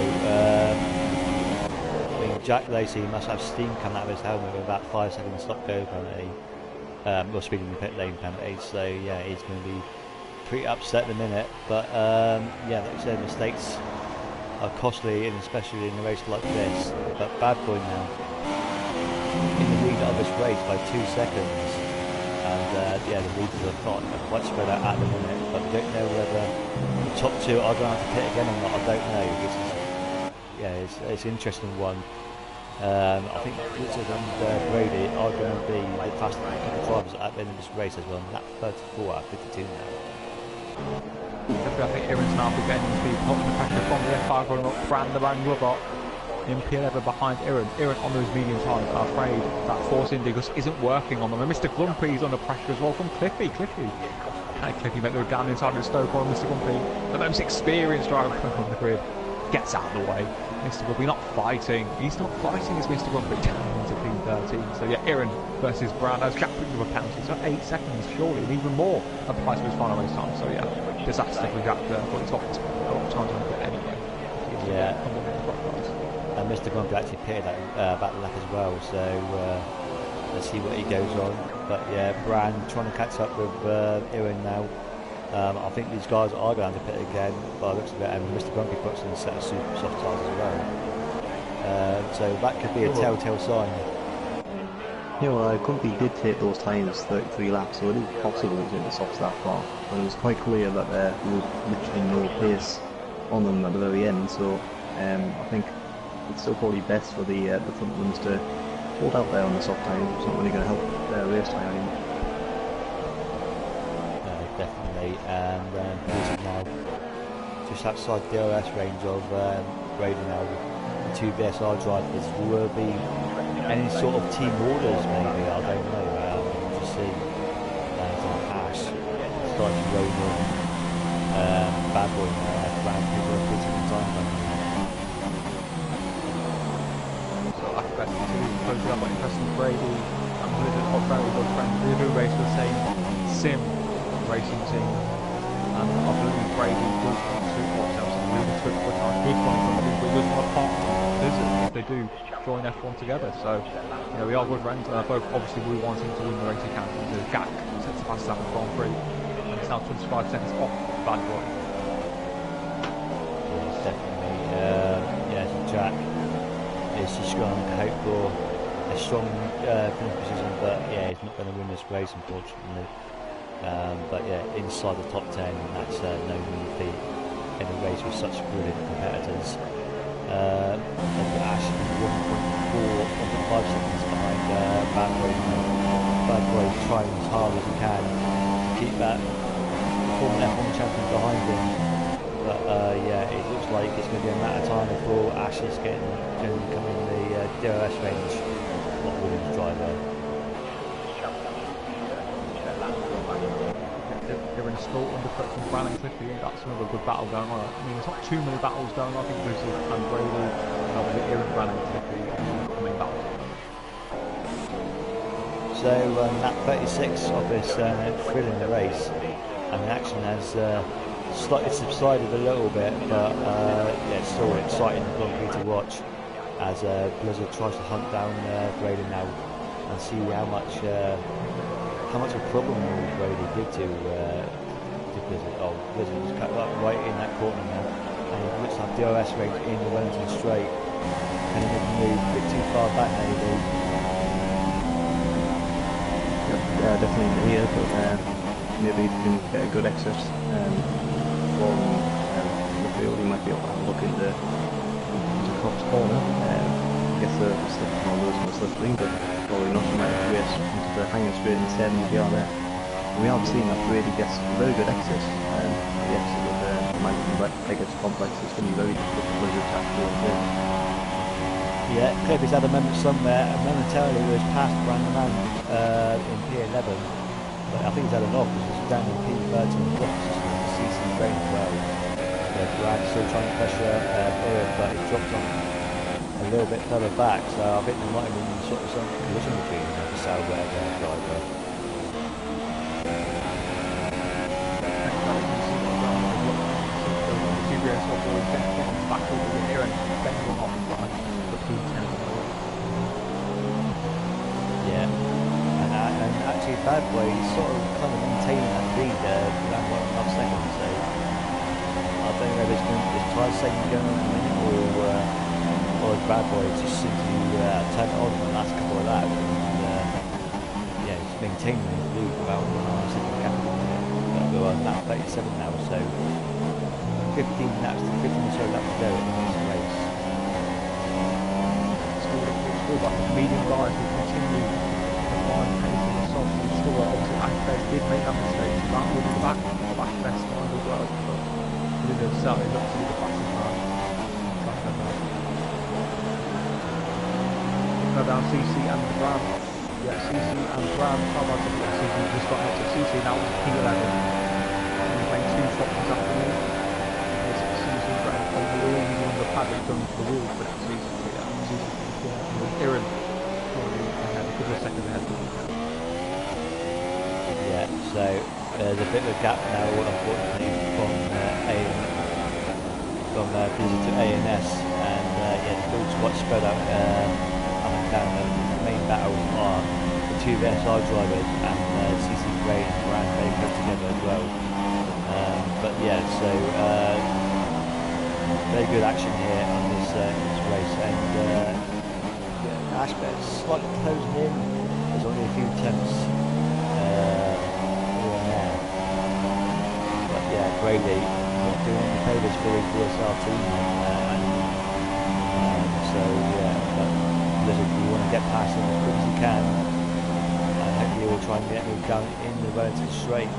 I mean, Jack Lacey must have steam coming out of his helmet with about 5 seconds stop go penalty. Or speeding in the pit lane penalty. So, yeah, he's going to be pretty upset in a minute. But, yeah, like you said, mistakes are costly, and especially in a race like this. But Bad Boy now in the lead of this race by 2 seconds. And yeah, the leaders are quite spread out at the minute, but we don't know whether the top two are going to have to pit again or not. I don't know. This is, yeah, it's an interesting one. I think Blizzard and Brady are going to be the fastest drivers at the end of this race as well. And that's 34 out of 52 now. Definitely, I think Aaron's now beginning to be putting the pressure from the F5 running up Brand the Wrangler in P11 behind Aaron. Aaron on those medium tyres. I'm afraid that Force Indy just isn't working on them. And Mr. Grumpy's under pressure as well from Cliffy. And Cliffy meant they were down inside of the Stoke on Mr. Grumpy. The most experienced driver on the grid gets out of the way. Mr. Grumpy not fighting. He's not fighting as Mr. Grumpy down into P13. So yeah, Aaron versus Brand. As Jack picked up a penalty. So 8 seconds surely, and even more applies to his final race time. So yeah, disaster for Jack there, but he's got a lot of time to look at anyway. Yeah. And Mr. Grumpy actually pitted back the lap as well, so let's see what he goes on. But yeah, Brand trying to catch up with Aaron now. I think these guys are going to pit again by the looks of it, and Mr. Grumpy puts in a set of super soft tyres as well. So that could be a telltale sign. Yeah, well, Grumpy did take those times 33 laps, so it is possible to take the softs that far. But it was quite clear that there was literally no pace on them at the very end, so I think it's still probably best for the front runners to hold out there on the soft tyres. It's not really going to help their race time anymore. Definitely, and Blizzard now just outside DRS range of Brady now. The two VSR drivers. Will be any sort of team orders maybe, I don't know. We'll just see. Ash starting rolling. Bad Boy now. Brand people are putting in time. Closing up on interesting Brady and Blizzard are very good friends. They do race for the same sim racing team, and I believe Brady does want to watch out some really good time. Good one from the we does want to partner Blizzard if they do join F1 together. So you know, we are good friends, and both obviously we want him to win the racing championship. The gap sets the fastest lap in Grand Prix, and it's now 25 seconds off Bad Boy. Yes, definitely. Yes, Jack is just going to hope for a strong finish position, but yeah, he's not going to win this race unfortunately. But yeah, inside the top 10, that's no mean feat in a race with such brilliant competitors. Ash 1.5 seconds behind Bad Boy. Bad Boy trying as hard as he can to keep that former F1 champion behind him. But yeah, it looks like it's going to be a matter of time before Ash is going to come in the DRS range. Not Williams driver. They're in a stall undercut from Brown and Cliffy. That's another good battle going on. I mean, there's not too many battles going on. I think there's and Brady, and obviously Aaron Brown and Cliffy are the main battles. So lap 36 of this thrilling race, and the action has slightly subsided a little bit, but yeah, it's still exciting and to watch as Blizzard tries to hunt down Brady now and see how much of a problem Brady did to Blizzard. Oh, Blizzard was cut up right in that corner now, and it looks like DRS range in the Wellington straight, and he didn't move a bit too far back maybe. Definitely here, but maybe if you can get a good exit from the field, you might be able to have a look into Cox corner. I guess the slip all those on the slipstream, but probably not. You might have to race into the hanging straight instead and be on there. We have seen that Brady gets a very good exit. The exit of the Mountain Legacy complex is going to be very difficult for Blizzard to actually do. Yeah, Cliffy's had a moment somewhere, and momentarily was past Brandon in P11, but I think he's had enough because he's down in P13 and dropped the CC brain as well. Brad still trying to pressure Owen, but he dropped on a little bit further back, so I think there might have been sort of some collision between the Sauber and the driver. Back over here and bending off the line. Yeah, and actually Bad Boy is sort of kind of maintaining that lead around 1.5 seconds, so I don't know whether it's going to just try saying going on a minute or Bad Boy just simply turn it on in the last couple of laps and yeah, he's maintaining his lead about 1.5 second gap at the minute, but we're on lap 37 now, so 15 laps to 15 or so laps to go in this race. Medium guys will continue to find pace in the soft and store. Obviously, Ashbest did make that mistake. That was the back of Ashbest line as well. But Blizzard certainly looks to be the fastest man. Go down CC and Brown. Yeah, CC and Brown. How about CC just got next to CC now with P11. He's made 2 stops this afternoon. CC Brown on the wheel. He's on the paddock going to the wheel, but it's CC. Aaron, a couple of seconds ahead. Yeah, so there's a bit of a gap now, unfortunately, from Blizzard to ANS, and yeah, the field's quite spread out up and down. The main battles are the 2 VSR drivers and CC Gray and Brand very close together as well. But yeah, so very good action here on this race, and Ashbest slightly closing in. There's only a few tenths here and there, but yeah, Brady not doing any favours for his VSR team, so yeah, but Blizzard, you want to get past him as quick as you can, and hopefully you'll try and get him down in the Wellington straight.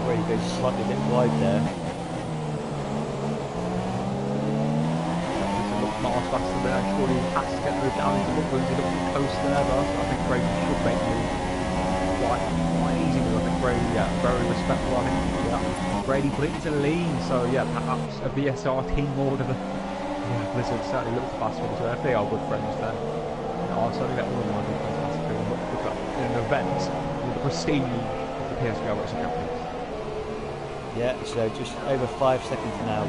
Brady goes slightly a bit wide there. Not as fast as there, surely he has to get moved down into the woods. He looks close there, though, so I think Brady should make the move quite easy move. I think Brady, yeah, very respectful. I think Brady put it into lean, so yeah, perhaps a VSR team order. Blizzard certainly looks faster, so if they are good friends, then I'll certainly let them know fantastic in an event with the prestige of the PSGL Racing Champions. Yeah, so just over 5 seconds now,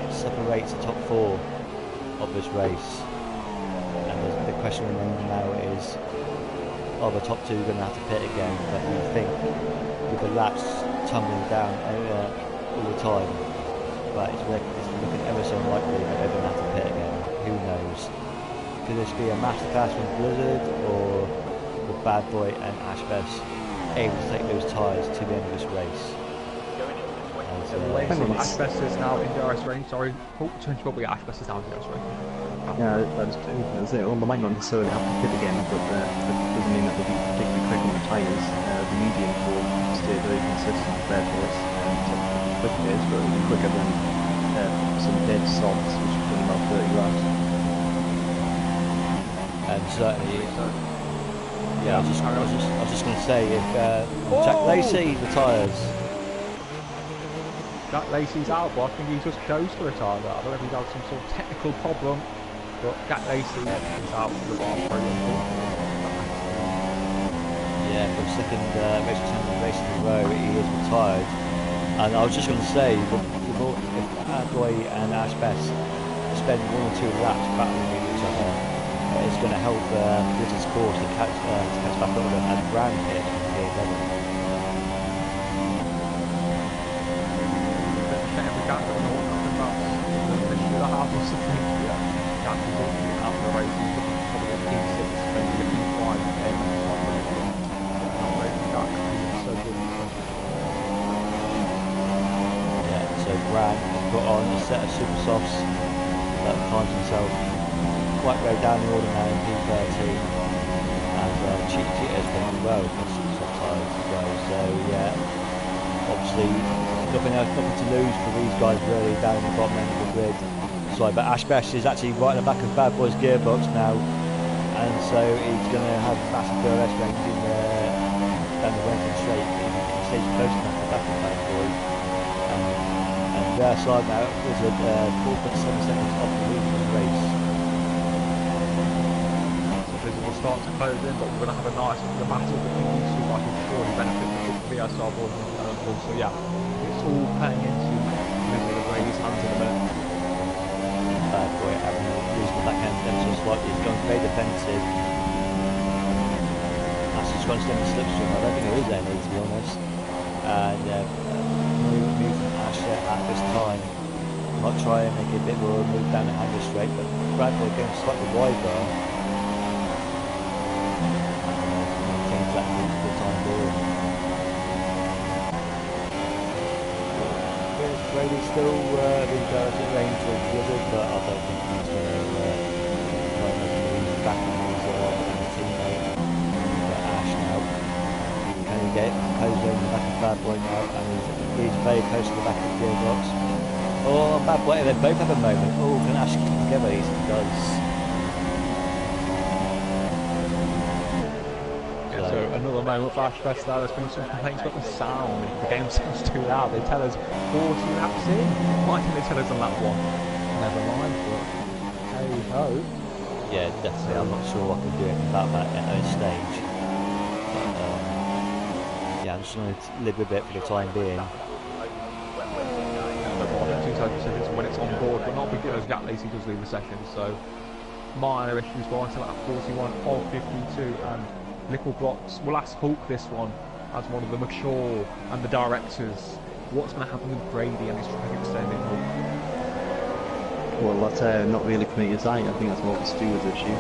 it separates the top 4 of this race, and the question now is, are the top 2 going to have to pit again? But we think with the laps tumbling down all the time, but it's looking ever so likely that they're going to have to pit again. Who knows? Could this be a masterclass from Blizzard, or the Bad Boy and Ashbest able to take those tyres to the end of this race? Ashbest is now in DRS range. Sorry, probably Ashbest is now in DRS range. Yeah, that is true. Well, they might not necessarily have to pit again, but that doesn't mean that they'll be particularly quick on the tyres, the medium will stay very consistent with their pace and quick pace, but it'll be quicker than some dead softs, which are doing about 30 laps. And certainly, yeah, I was just going to say, if Jack Lacey retires. Jack Lacey's out, but I think he just chose to retire that. I don't know if he's had some sort of technical problem, but Jack Lacey is out for the bar very unfortunately. Yeah, for the second race in a row, he is retired. And I was just going to say, if Adroy and Ash Best spend 1 or 2 laps battling with each other, it's going to help Blizzard's course to catch back up with and Brand here in P11. Brand has put on a set of super softs that finds himself quite way down the order now in P13, and Cheetah has been well with super soft tyres as well. So yeah, obviously nothing to lose for these guys really down in the bottom end of the grid. Sorry, but Ash Best is actually right at the back of Bad Boy's gearbox now, and so he's going to have massive DRS range in down the Wellington straight. He stays close enough to the back of Bad Boy. Their side now was at 4.7 seconds off the lead in the race. So this will start to close in, but we're going to have a nice battle between these two. I can surely benefit from the VSR board and also, yeah, it's all playing into Blizzard Brady's hands in a minute. Bad Boy having losing the backhand then so slightly, he's going very defensive. That's just going to stay in the slipstream. I don't think there is any, to be honest. And move from Ash at this time. Might try and make it a bit more move down the Hanger straight, but Bradboy going slightly wider. Maintains that lead for the time being. Brady's still in direct range with Blizzard, but I don't think he's going to try and make a move back on his teammate. But Ash now. Can he get close in the back of Bad Boy now, and he's very close to the back of the gearbox. Oh, Bad Boy, they both have a moment. Oh, can Ash keep together? He does. Yeah, so another moment for Ash Best there. There's been some complaints about the sound. The game sounds too loud. They tell us 40 laps in. Why didn't they tell us on lap 1? Never mind, but hey ho. Yeah, definitely. I'm not sure I can do anything about that at this stage. Yeah, I'm just going to live with it for the time being. When it's on board, but not because Jack Lacey does leave the session, so minor issues for until at 41 of 52, and Little Blocks will ask Hulk this one as one of the mature and the directors. What's going to happen with Brady and his traffic extending Hulk? Well, that's not really for me to say. I think that's more of a steward's issue.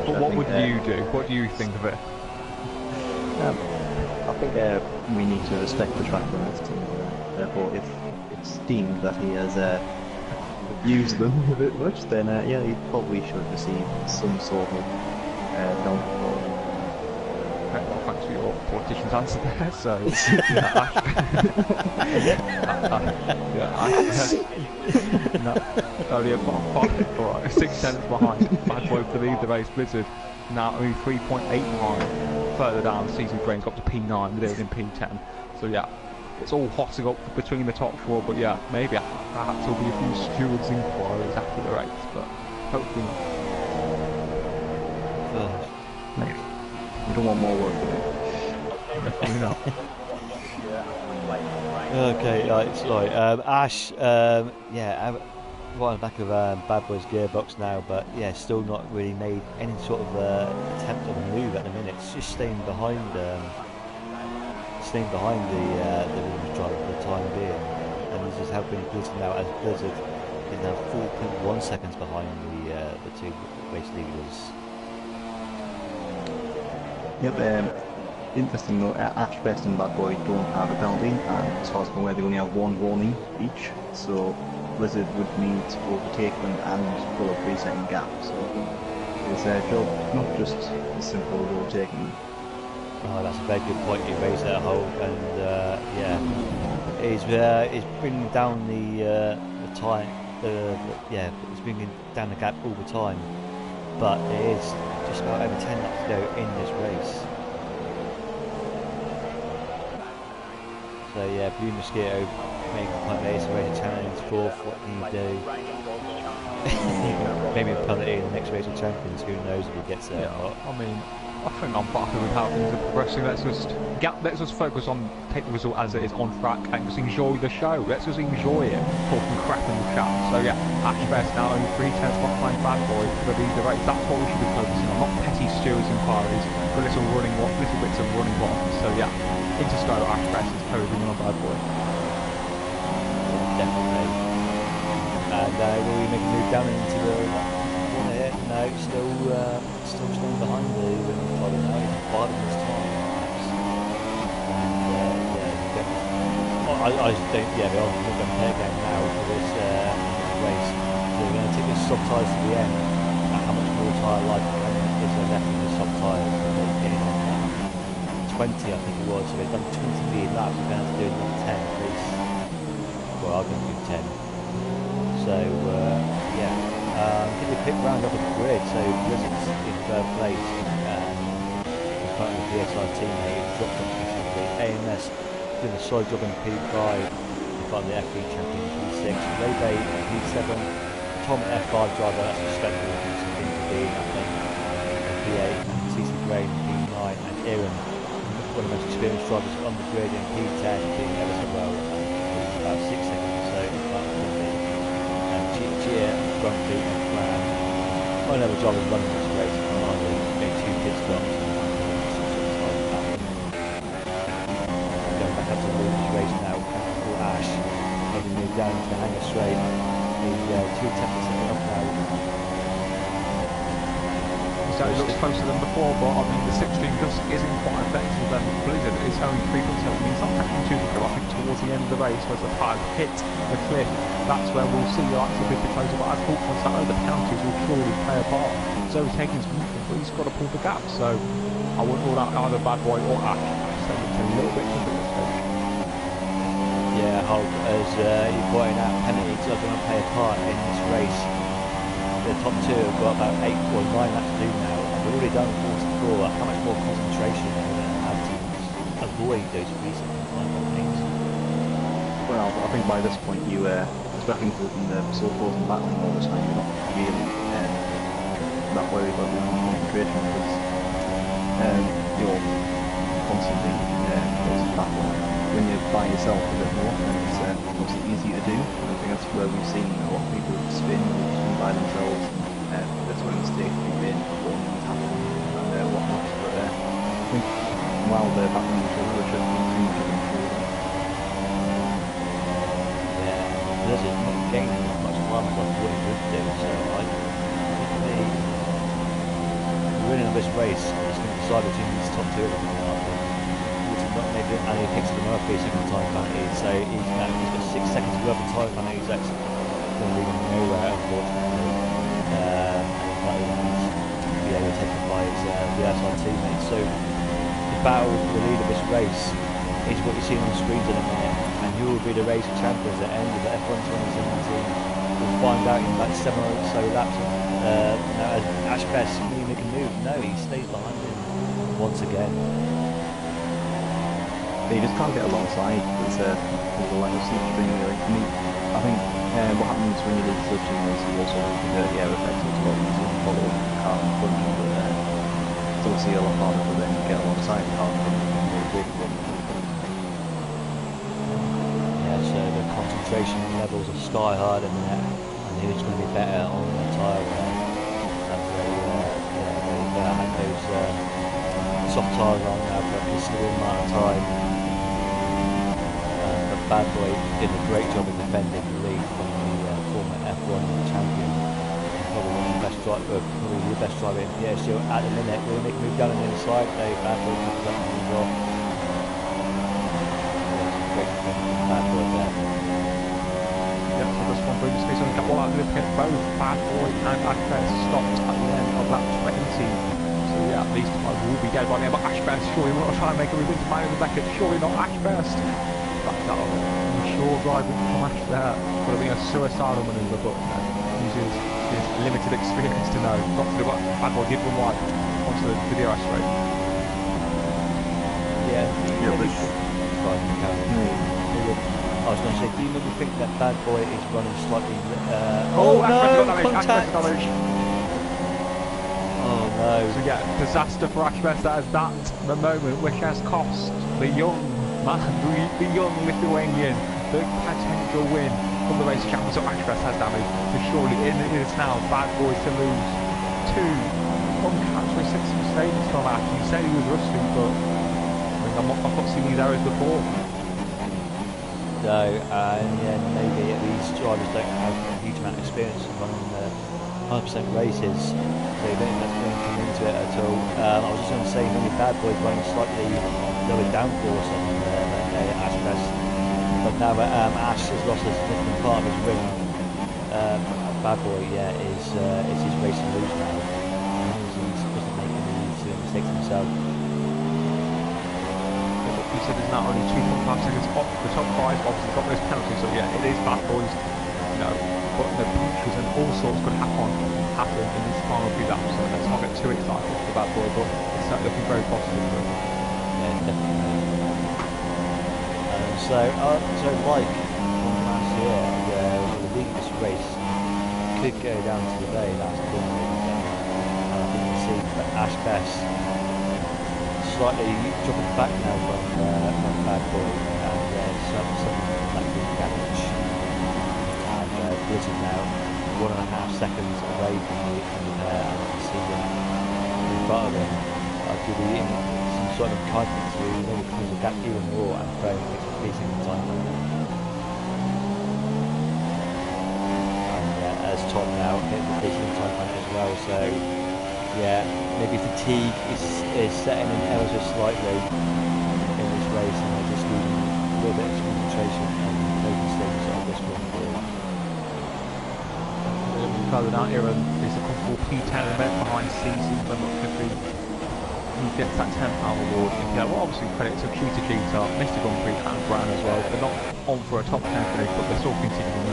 But what would you do? What do you think of it? I think we need to respect the track limits. Therefore, if it's deemed that he has used them a bit much, then yeah, he probably should receive some sort of downfall. Well, thanks for your politician's answer there. So, only about 6 tenths behind Bad Boy to lead the race. Blizzard now only 3.8 behind. Further down, Season Brain's got to P9, they're in P10. So yeah, it's all hotting up between the top 4. But yeah, maybe perhaps there'll be a few stewards' inquiries after the race, but hopefully not. Maybe. We don't want more work for it. Definitely not. Okay, right, sorry. Ash, yeah, right on the back of Bad Boy's gearbox now, but yeah, still not really made any sort of attempt on a move at the minute. It's just staying behind the Williams driver for the time being, and this is helping Blizzard now, as Blizzard is now 4.1 seconds behind the two race leaders. Yep. Interesting though, Ash Best and Bad Boy don't have a penalty, and as far as I'm aware, they only have one warning each. So Blizzard would need to overtake them and pull a 3-second gap. So it's their job, not just as simple as overtaking them. Oh, that's a very good point you raised there, Holt, and yeah, he's bringing down the time. Yeah, he's bringing down the gap all the time, but it is just about over 10 laps to go in this race. So yeah, Blue Mosquito making a point there. It's a race challenge, fourth. What can you do? Maybe a penalty in the next race of champions. Who knows if he gets there or not? I mean, I think I'm happy with how things are progressing. Let's just focus on take the result as it is on track and just enjoy the show. Let's just enjoy it. Talking crap in the chat. So yeah, Ash Best now only 3 tenths behind Bad Boy for the lead of the race. That's what we should be focusing on, not petty stewards inquiries, but little bits of running bottoms. So yeah, Interscope Ash Best is posing on Bad Boy. Definitely. And will we make a move down into the corner here? No, still staying behind the Colin now. He's 5 in this time. I just think, yeah, they're going to play again now for this race. So we're going to take the soft tyres to the end. How much more tyre life is there left in the soft tyres? Getting on that 20, I think it was. So they've done 20 lead laps. We're going to have to do another 10 at least. Well, I'm going to do 10. So yeah, did a quick round up of the grid. So Blizzard's in 3rd place, in front of the DSI teammate, dropped from P3. AMS doing a solid job in P5, in front of the FB champion P6. Lebe P7, Tom F5 driver, that's respectable, into I think, P8, and CC Gray P9, and Aaron, one of the most experienced drivers on the grid in P10, doing ever so well, about 6 seconds or so, Chia, Grumpy, and Fran. I know the job of running this race, getting 2 pit stops. Going back up to the this race now, for Ash, maybe move down to the hanger straight. He's 2 tenths off now. So it looks closer than before, but I mean the slipstream just isn't quite effective, and Blizzard is only 3.7. I mean, it's not catching too good, I think, towards the end of the race, where the tires hit the cliff. That's where we'll see the actual bit closer. But as Paul points out, the penalties will surely play a part. So he's taking his movement, but he's got to pull the gap. So I wouldn't rule out either Bad Boy or Ash. So it's a little bit different at this stage. Yeah, Hulk, as you pointed out, penalties are going to play a part in this race. The top 2 have got about 8 or 9 laps to do now. We've already done 44. How much more concentration are we going to have to avoid those recent penalties? Well, I think by this point you especially in the so-called battling all the time, you're not really that worried about the concentration because you're constantly battling. When you're by yourself a bit more, then it's obviously easier to do. And I think that's where we've seen a lot of people spin by themselves. That's where mistakes have been, what things happen, and whatnot. But I think while they're battling each other, it should continue to improve. Yeah, Blizzard's not gaining as much time as I thought he would do. So I think the winning of this race is going to decide between these top 2 of them. And he picks the Murphy a second time penalty, so he's got 6 seconds worth of time penalties. That's going to lead him nowhere, unfortunately. And that will be overtaken by his VSR teammates. So the battle for the lead of this race is what you see on the screens in a minute, and who will be the race of champions at the end of the F1 2017. We'll find out in about 7 or so laps. Now, as Ash Best really make a move, no, he stays behind him once again. They just can't get alongside. It's a line of slipstream really. I mean, I think what happens when you lose slipstream is you also lose the air effect. It's a lot easier to follow the car in front of you, but it's obviously a lot harder to then get alongside the car in front of you. Yeah, so the concentration levels are sky high at the minute, and who's going to be better on the tyre wear? And they've had those soft tyres on now for a considerable amount of time. Bad Boy did a great job in defending the lead from the former F1 champion. Probably one of the best driver, probably the best driver in PSGL at the minute. We'll make a move down on the inside. Bad Boy comes up and moves off. Great defending from Bad Boy there. Yep, so this one brings me some couple out of the pit. Both Bad Boy and Agnes stopped at the end of lap 20. So yeah, at least I will be dead by now. But Ash Best, surely we're not trying to make a move into Man in the Beckett. Surely not Ash Best. Back that up. Sure driving from Ash there. Could have been a suicidal manoeuvre, but uses his limited experience to know. Not to do what Bad Boy did from wide onto the video race. Yeah, but I was going to say, do you maybe think that Bad Boy is running slightly... Oh no! Contact! Oh no. So yeah, disaster for Ashbest. That is the moment which has cost the young man, the young Lithuanian, the potential win from the race champion. So Ashbest has damage. So surely it is now Bad Boys to lose 2 uncharacteristic mistakes from Ash. You said he was rusty, but I mean, I've not seen these errors before. No, and yeah, maybe these drivers don't have a huge amount of experience in running 100% races, so you don't think that's going to come into it at all. I was just going to say, maybe Bad Boy's running slightly lower downforce than Ash Best, but now that Ash has lost a significant part of his wing, Bad Boy, yeah, is his race to lose now, as long as he doesn't make any silly mistakes himself. He said there's now only 2.5 seconds off the top 5, obviously got those penalties, so yeah, it is Bad Boys, you know, but the punches and all sorts could happen in these final few laps, so let's not get too excited for Bad Boy, but it's looking very positive for him. Yeah, definitely. So like last year, where the leading race could go down to the very last corner, and I think you see that Ash Best slightly dropping back now from Bad Boy, and something like damage. And Blizzard now 1.5 seconds away from the pair, and you can see him in front of him. To be in some sort of confidence to maybe close the gap even more and throw a decent time. And as Tom now hit the decent time as well, so yeah, maybe fatigue is setting in ever so slightly in this race, and they're just losing a little bit of concentration and making things of this one forward. Further down here is a comfortable P10 event behind CC, but not going to he gets that £10 award. Yeah, well, obviously credit to Cheetah, Mr. Gumphrey and Brown as well. They're not on for a top 10 finish, but they're still continuing.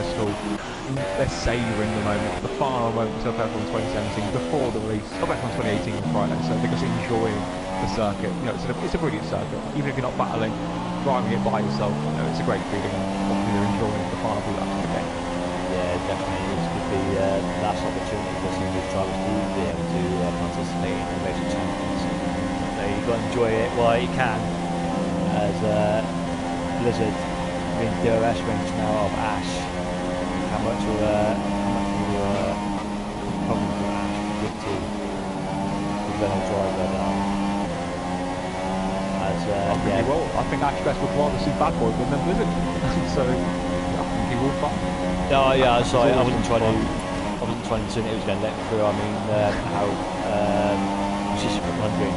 They're savouring the moment, the final moments of F1 2017 before the release of F1 2018 on Friday. So they're just enjoying the circuit. You know, it's a brilliant circuit. Even if you're not battling, driving it by yourself, you know, it's a great feeling. And obviously they're enjoying the final few laps of the game. Yeah, definitely. This could be the last opportunity for some of these drivers to be able to participate in the racing champions. So you've got to enjoy it while you can, as Blizzard in DRS range now of Ash. How much will problem for Ash give to the Renault driver now? As yeah, well, I think Ash Best would rather see Bad Boy than Blizzard. So yeah, I think he will fight. Oh yeah, sorry, I wasn't trying to assume it was going to let through. I mean, how I was just wondering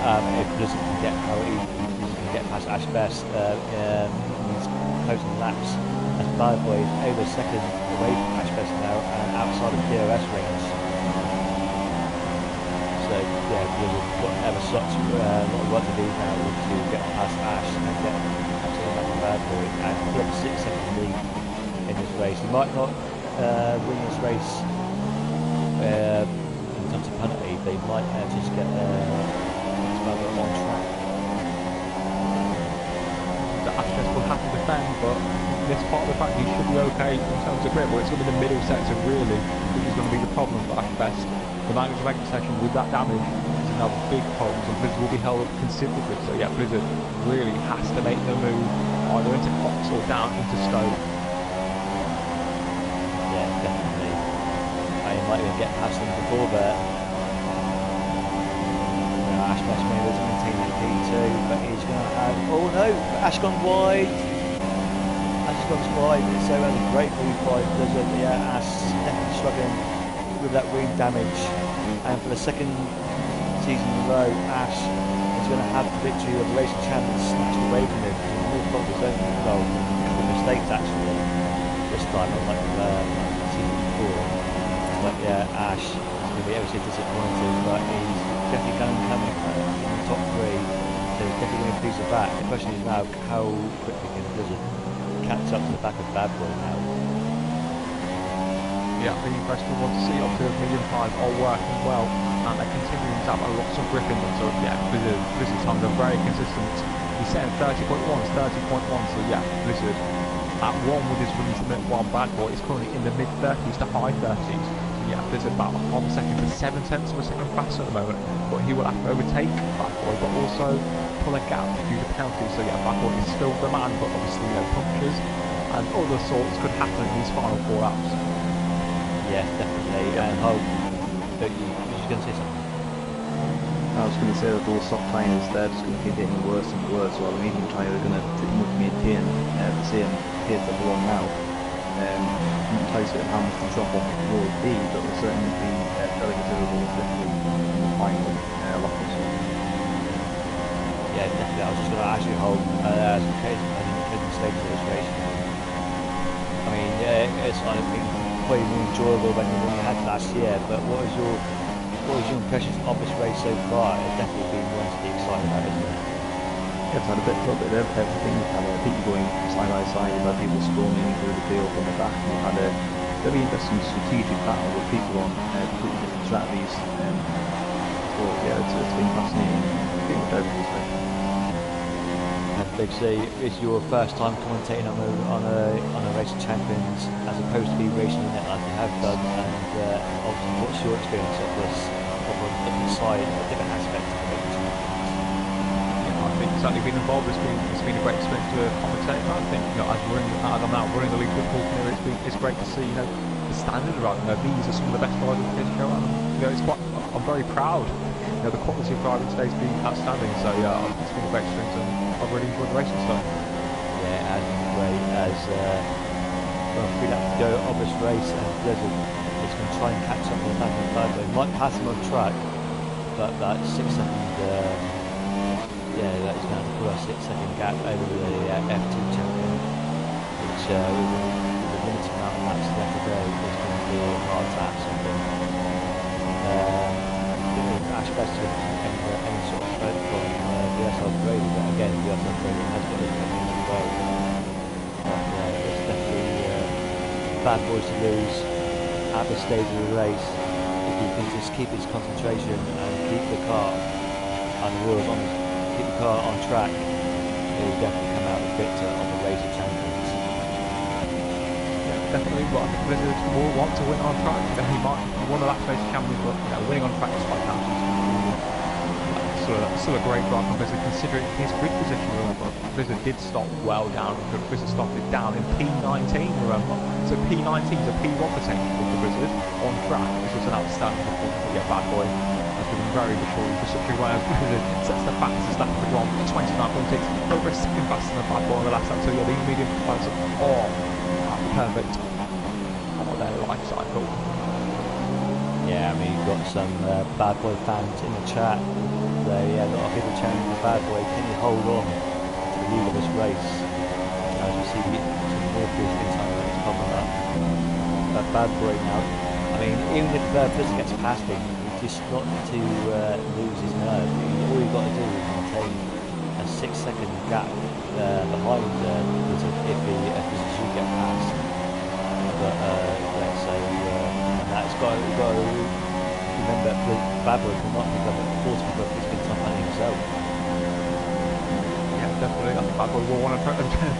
if Blizzard can get past Ash Best. He's closing laps as Bad Boy is over a second away from Ash Best now and outside of DRS range. So yeah, Blizzard got ever such lot of work to do now to get past Ash and get absolutely back to Bad Boy and pull up a 6-second lead in this race. He might not win this race in terms of penalty, but he might just get on track. The Ashbest will have to defend, but this part of the fact he should be okay in terms of grip, but it's going to be the middle sector really, which is going to be the problem for Ashbest. The language regular section with that damage is another big problem, and Blizzard will be held up considerably. So yeah, Blizzard really has to make the move either into Cox or down into Stoke. Yeah, definitely. I might even get past them before that. Ash Best may be able to maintain that P2, but he's going to have... Oh no! Ash gone wide! Ash has gone wide, so that's a great move by Blizzard. Yeah, Ash definitely struggling with that wing damage. And for the second season in a row, Ash is going to have the victory of the racing champions snatched away from him. More fault his own goal with mistakes actually. This time, unlike the season before. But yeah, Ash is going to be ever so disappointed, but he's definitely going to come in the top three. They're definitely going to please the back. The question is now how quickly can Blizzard catch up to the back of Bad Boy now. Yeah, the impression we want to see up to medium 5 are working well, and they're continuing to have a lot of grip in them. So yeah, Blizzard's times are very consistent. He's saying 30.1s, 30.1, so yeah, Blizzard at 1 with his release limit, while Bad Boy is currently in the mid 30s to high 30s. So yeah, Blizzard about 1 second to 7 tenths of a second faster at the moment, but he will have to overtake Bad Boy, but also pull a gap due to penalties. So yeah, Bad Boy is still the man, but obviously punctures and other sorts could happen in these final 4 laps. Yes, definitely. And hope that you were going to say something. I was going to say that those soft tyres, they're just going to keep getting worse and worse, while the medium tyre are going to pretty much maintain the same pace that they're on now. You can tell you how much the drop off will be, but will certainly be fairly considerable, especially in the final lap or so. Yeah, definitely. I was just going to ask you, Hope, as in case I didn't mistake the illustration. I mean, it's I think probably more enjoyable than you had last year. But what was your impressions of this race so far? It's definitely been one to be excited about, isn't it? Yeah, it's had a little bit of everything. We've had people going side by side, we've had people storming through the field on the back, and we've had a very interesting strategic battle with people on completely different strategies. So yeah, it's been fascinating in pretty much every respect. And Big C, it's your first time commentating on a race of champions, as opposed to be racing in it like you have done. And obviously, what's your experience of this, of a different side, a different aspect of the race of champions? I think certainly being involved, it's been a great experience to commentate. I think as I'm now running the league football here, it's great to see the standard right. These are some of the best riders in PSGL, and I'm very proud. The quality of driving today's been outstanding. So yeah, it's been a great experience, and I've really enjoyed the racing stuff. Yeah, it has been great. As well, 3 laps to go of this race, and Blizzard is going to try and catch up with the back of the Bad Boy. Might pass him on track, but that 6 second. That's going to put a 6 second gap over the F2 champion, which with the limited amount of laps left to go is going to be hard to have something. Ash best to any sort of threat from the SL Brady, but again, the SL Brady has got his penalties as well. But it's definitely Bad Boys to lose at this stage of the race. If he can just keep his concentration and keep the car on the wheels on keep the car on track, he will definitely come out the victor of the race of champions. Yeah, definitely. But I think Blizzard will want to win on track. He might won the lap race of champions, but winning on track is quite nice. Still a great drive from Blizzard, considering his grid position. Remember, Blizzard did stop well down. Blizzard started down in P19. Remember, so P19 is a P1 potential for Blizzard on track. This was an outstanding performance. Yeah, Bad Boy has been very mature for such a way. Blizzard sets the fastest lap of the grid at 29.6, over a second faster than Bad Boy on the last lap. So yeah, these medium tyres are perfect on their life cycle. Yeah, I mean, you've got some Bad Boy fans in the chat. A lot of people chanting for Bad Boy. Can you hold on to the lead of this race? As we see some more big time race popping up. But Bad Boy now, I mean, even if Blizzard gets past him, he's just not to lose his nerve. All you've got to do is maintain a 6 second gap behind Blizzard if Blizzard should get past. But let's say, and that's got to remember, Bad Boy will not become a 40 but he's been top running himself. Yeah, definitely. I think Bad Boy will want to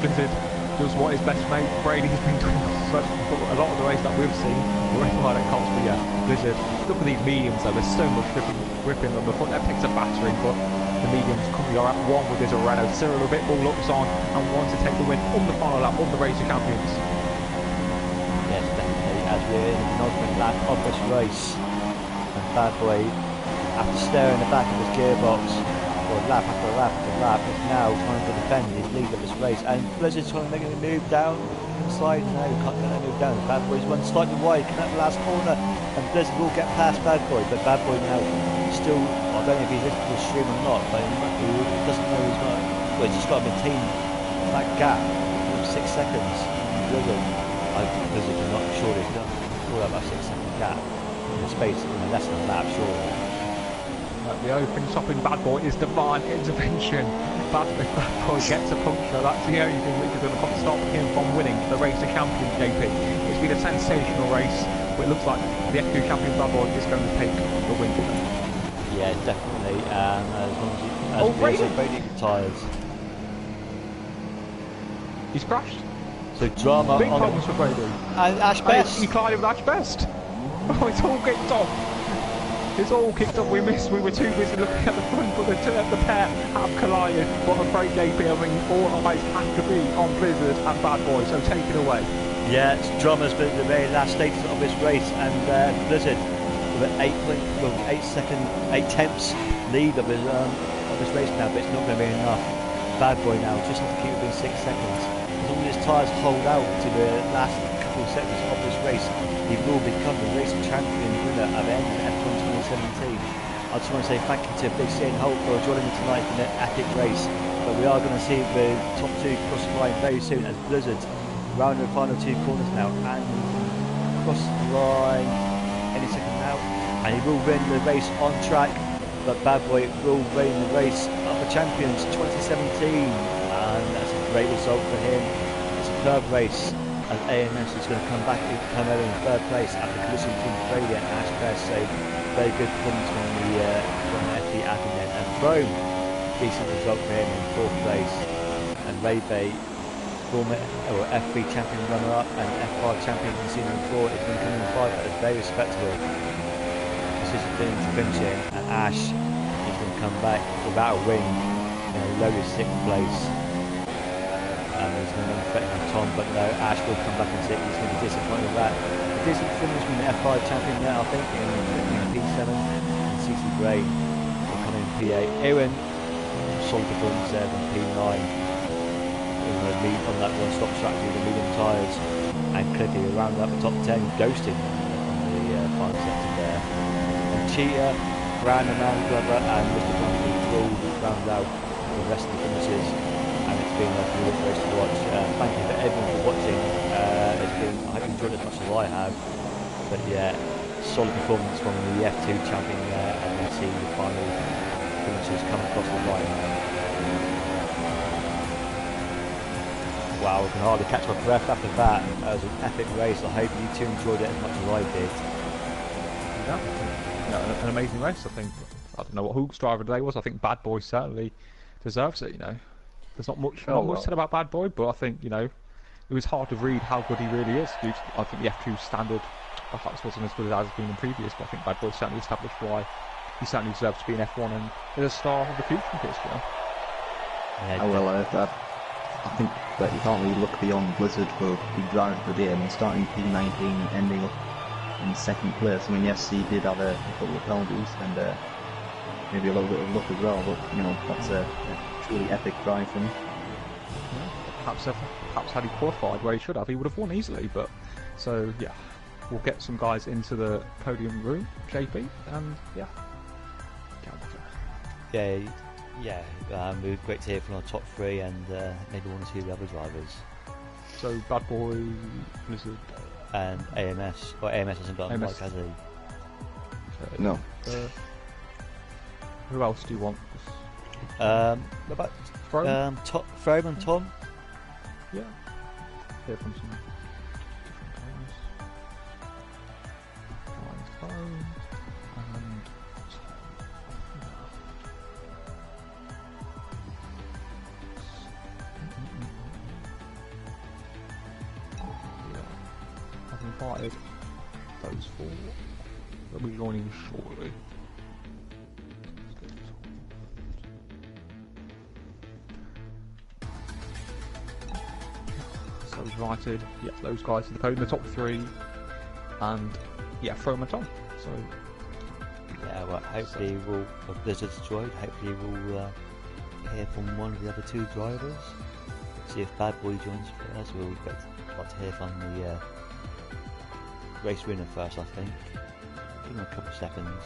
Blizzard does what is best mate. Brady's been doing such a lot of the race that we've seen. We're running like that comes, but yeah, Blizzard. Look at these mediums though, there's so much ripping on the front. That takes a battering, but the mediums currently are at 1 with this Renault. Cyril a bit all looks on and wants to take the win on the final lap of the race of champions. Yes, definitely. As we're in the penultimate lap of this race. Bad Boy, after staring the back of his gearbox for lap after lap after lap, is now trying to defend his lead of this race. And Blizzard's trying to make a move down inside. No, can't get that move down. Bad Boy's run slightly wide, coming out the last corner, and Blizzard will get past Bad Boy. But Bad Boy now still, I don't know if he's listening to the stream or not, but he doesn't know he's not. Well, he's just got to maintain that gap of 6 seconds. Blizzard, I think Blizzard is not sure he's not pull up that 6 second gap. Space in less than a lap, surely. The open stopping Bad Boy is divine intervention. Bad Boy gets a puncture. That's the only thing which is going to stop him from winning the race to champion, JP. It's been a sensational race, but it looks like the F2 champion Bad Boy is going to take the win. Yeah, definitely. As long as Brady tyres. He's crashed. So drama Big on problems for Brady. and Ash Best. He collided with Ash Best. Oh, it's all kicked off. It's all kicked off. We missed. We were too busy looking at the front, but the pair have collided. But I'm afraid, JP, I mean, all eyes have to be on Blizzard and Bad Boy. So take it away. Yeah, drama's been the very last stages of this race, and Blizzard with an 8 tenths lead of this race now, but it's not going to be enough. Bad Boy now just have to keep within 6 seconds. As long as his tyres hold out to the last couple of seconds of this race, he will become the race champion winner at the end of F1 2017. I just want to say thank you to Big C and Holt for joining me tonight in an epic race. But we are going to see the top two cross the line very soon as Blizzard round the final 2 corners now and cross the line any second now. And he will win the race on track. But Bad Boy will win the race of the Champions 2017. And that's a great result for him. It's a superb race. And AMS is going to come back and come out in 3rd place after collision between Brady and Ash Best. So very good performance from the FD admin then. And Chrome, decent result for him in 4th place. And Ray former F3 champion runner-up and F5 champion in season 4 is going to come in 5. That is very respectable. This is the finishing, and Ash is going to come back without a win in a low 6th place. He's going to be expecting Tom, but no, Ash will come back in 6th. He's going to be disappointed with that. A decent finish from the F5 champion there, I think, in P7, and CC Gray will come in P8. Ewan, solid performance there from P9. Lead on that one-stop strategy with the medium tyres, and Cliffy around up the top 10, ghosting on the final sector there. And Cheetah, Brandon Glover and Mr. Dunkley will round out the rest of the finishes, and it's been a good race to watch. Thank you for everyone for watching. I hope you enjoyed it as much as I have. But yeah, solid performance from the F2 champion there, and we see the final finishes come across the line. Wow, I can hardly catch my breath after that. That was an epic race. I hope you two enjoyed it as much as I did. Yeah, an amazing race. I don't know what Hook's driver today was. I think Bad Boy certainly deserves it. There's not much said about Bad Boy, but I think it was hard to read how good he really is. I think the F2 standard perhaps wasn't as good as it has been in previous, but I think Bad Boy certainly established why he certainly deserves to be in F1 and is a star of the future in PSGL. Yeah, I think that you can't really look beyond Blizzard for big drivers of the day. I mean, starting P19 and ending up in 2nd place. I mean, yes, he did have a couple of penalties and maybe a little bit of luck as well, but that's a truly epic drive from him. Yeah, perhaps had he qualified where he should have, he would have won easily. But so yeah, we'll get some guys into the podium room, JP, and yeah. Great to hear from our top 3 and maybe 1 or 2 of the other drivers. So Bad Boy, Blizzard, and AMS. Well, AMS hasn't got a mic, has he? No. Who else do you want? About Frome? Frome and Tom. Yeah. Hear from some different players. Frome and invited those 4. They'll be joining shortly. So invited, those guys to the podium, the top 3, and Frome and Tom. So yeah, well, hopefully Blizzard's enjoyed. Hopefully we'll hear from one of the other 2 drivers. See if Bad Boy joins first. We'll like to hear from the race winner first, I think. Give him a couple of seconds.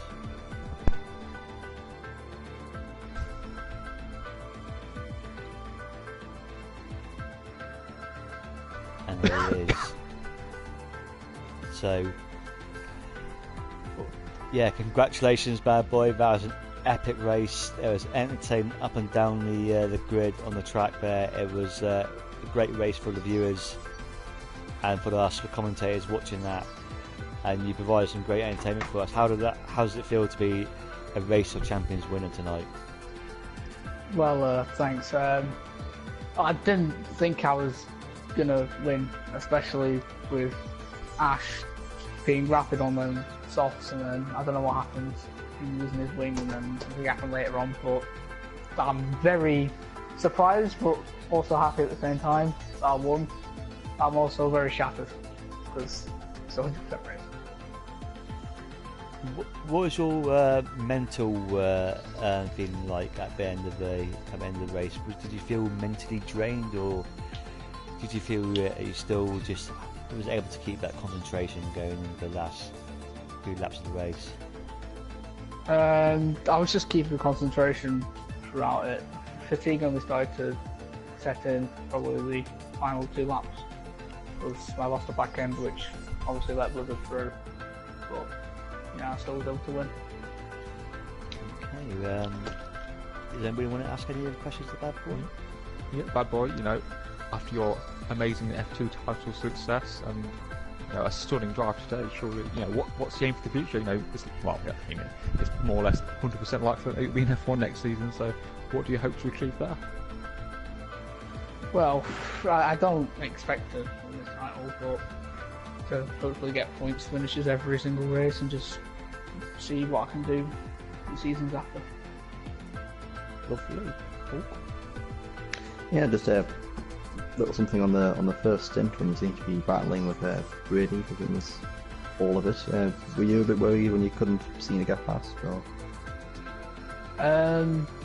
And there he is. So, yeah, congratulations, Bad Boy. That was an epic race. It was entertaining up and down the grid on the track there. It was a great race for the viewers and for us, the commentators watching that. And you provided some great entertainment for us. How does it feel to be a Race of Champions winner tonight? Well, thanks. I didn't think I was gonna win, especially with Ash being rapid on them softs, and then I don't know what happened. He was using his wing, and then something happened later on. But I'm very surprised, but also happy at the same time that I won. I'm also very shattered because it's 100% race. What was your mental feeling like at the end of the race? Did you feel mentally drained, or did you feel you still just was able to keep that concentration going in the last few laps of the race? I was just keeping the concentration throughout it. Fatigue only started to set in probably the final 2 laps. Because I lost the back end, which obviously let Blizzard through. But yeah, I still was able to win. Okay. Does anybody want to ask any other questions to Bad Boy? Yeah, Bad Boy. After your amazing F2 title success and a stunning drive today, surely what's the aim for the future? It's more or less 100% likely that it'll be in F1 next season. So, what do you hope to achieve there? Well, I don't expect to win this title, but to hopefully get points finishes every single race and just see what I can do in seasons after. Lovely. Cool. Yeah, just a little something on the first stint when you seemed to be battling with Brady, because it was all of it. Were you a bit worried when you couldn't seem to get past? Or?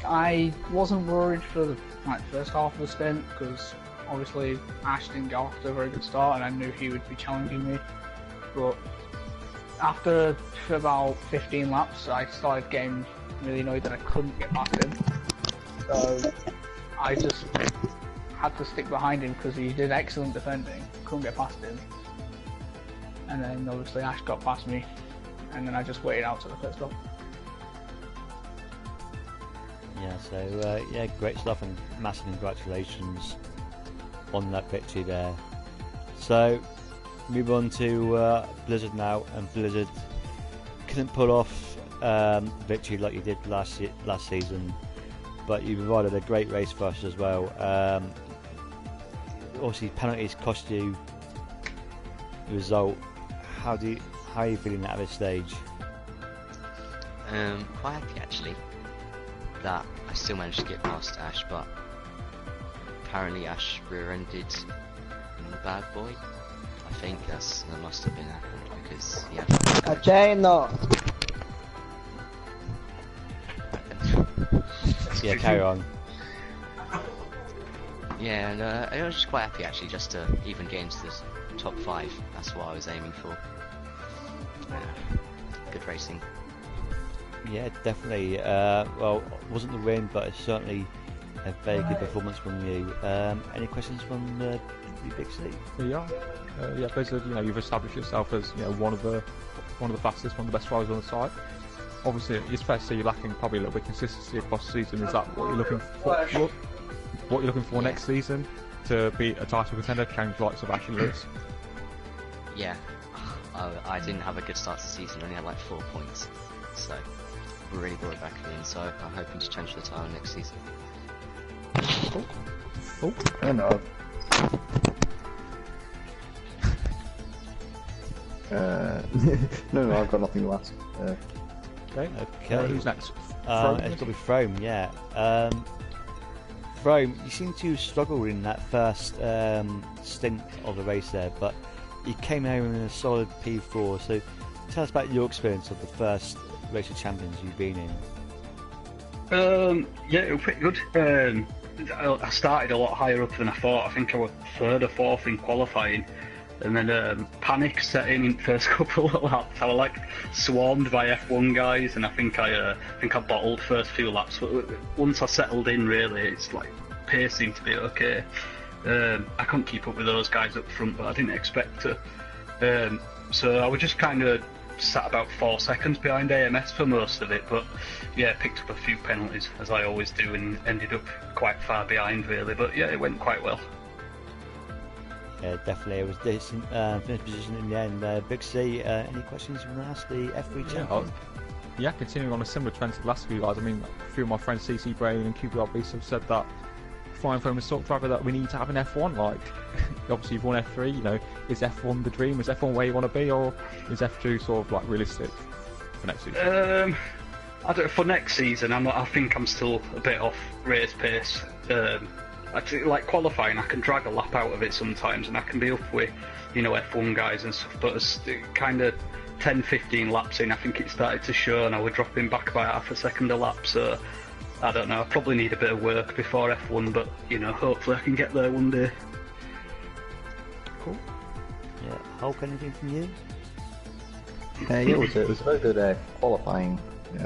I wasn't worried for the first half of the stint, because obviously Ash didn't get off to a very good start and I knew he would be challenging me. But after about 15 laps I started getting really annoyed that I couldn't get past him. So I just had to stick behind him because he did excellent defending, couldn't get past him. And then obviously Ash got past me and then I just waited out to the pit stop. Yeah, so great stuff and massive congratulations on that victory there. So, move on to Blizzard now, and Blizzard couldn't pull off victory like you did last season, but you provided a great race for us as well. Obviously, penalties cost you the result. How are you feeling at this stage? Quite happy actually that I still managed to get past Ash, but apparently Ash rear-ended the Bad Boy. I think that must have been happened because he had no. Yeah, carry on. Yeah, and I was just quite happy actually just to even get into the top 5. That's what I was aiming for. Good racing. Yeah, definitely. Well, wasn't the win, but it's certainly a very good performance from you. Any questions from the Big C? Yeah, Blizzard. You've established yourself as one of the fastest, one of the best drivers on the site. Obviously, it's fair to say you're lacking probably a little bit of consistency across the season. Is that what you're looking for? What you're looking for next season to be a title contender, challenge the likes of Ash and Lewis? Yeah, I didn't have a good start to the season. I only had like 4 points, so really brought it back in. So I'm hoping to challenge the title next season. Oh, I don't know. No, I've got nothing to ask. Okay. Who's next? It's got to be Frome, yeah. Frome, you seem to struggle in that first stint of the race there, but you came home in a solid P4. So tell us about your experience of the first Race of Champions you've been in. Yeah, it was pretty good. I started a lot higher up than I thought. I think I was 3rd or 4th in qualifying, and then panic set in the first couple of laps. I was like swarmed by F1 guys, and I think I bottled first few laps. But once I settled in, really, it's like pace seemed to be okay. I couldn't keep up with those guys up front, but I didn't expect to. So I was just kind of sat about 4 seconds behind AMS for most of it, but yeah, picked up a few penalties as I always do, and ended up quite far behind really. But yeah, it went quite well. Yeah, definitely, it was decent. Finished position in the end. Big C, any questions you want to ask the F3 champion? Yeah, continuing on a similar trend to the last few guys. I mean, a few of my friends, CC Brain and QBRB, have said that flying from a stock driver that we need to have an F1. Like, obviously you've won F3. You know, is F1 the dream? Is F1 where you want to be, or is F2 sort of like realistic for next season? I don't. For next season, I think I'm still a bit off race pace. Like qualifying, I can drag a lap out of it sometimes, and I can be up with, you know, F1 guys and stuff. But as kind of 10-15 laps in, I think it started to show, and I was dropping back by half a second a lap. So I don't know. I probably need a bit of work before F1, but you know, hopefully I can get there one day. Cool. Yeah, Hulk, anything from you? Yeah, it was a very good qualifying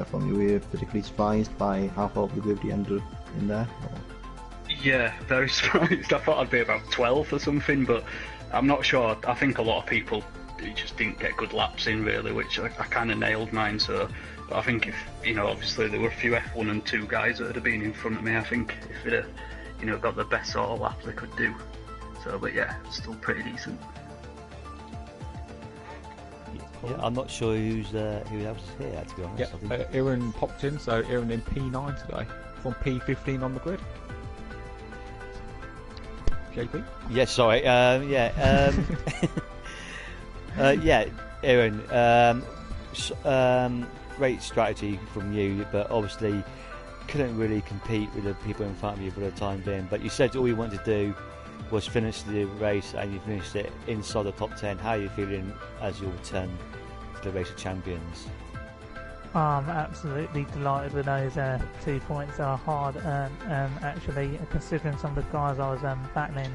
from you. We were particularly surprised by how far we were at the end in there. Yeah, very surprised. I thought I'd be about 12th or something, but I'm not sure. I think a lot of people just didn't get good laps in really, which I kind of nailed mine. So, but I think if, you know, obviously there were a few F1 and 2 guys that would have been in front of me. I think if they'd have, you know, got the best sort of lap they could do. So, but yeah, still pretty decent. Yeah, I'm not sure who else is here, to be honest. Yeah, Aaron popped in, so Aaron in P9 today, from P15 on the grid. JP? Yeah, sorry. Yeah, Aaron. Great strategy from you, but obviously couldn't really compete with the people in front of you for the time being. But you said all you wanted to do was finish the race, and you finished it inside the top 10. How are you feeling as you return to the Race of Champions? I'm absolutely delighted with those 2 points. They are hard earned, actually, considering some of the guys I was battling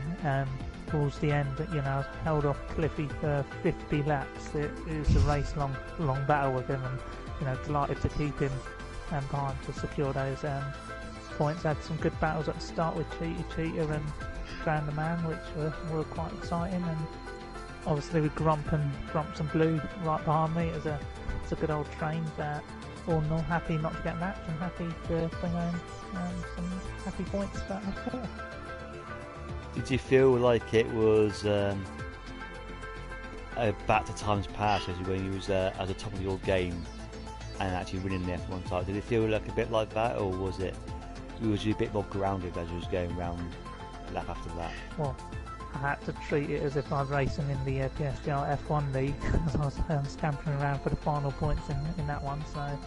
towards the end. You know, I was held off Cliffy for 50 laps. It was a race-long battle with him, and you know, delighted to keep him behind to secure those points. Had some good battles at the start with Cheetah and Grand the Man, which were quite exciting, and obviously with Grump and Blue right behind me. It's a good old train. All in all, happy not to get lapped and happy to bring home some happy points for F4. Did you feel like it was back to times past, as when you was at the top of your game and actually winning the F1 title? Did it feel like a bit like that, or was you a bit more grounded as you was going round lap after that? Well, I had to treat it as if I was racing in the PSGL F1 league, because I was scampering around for the final points in that one. So,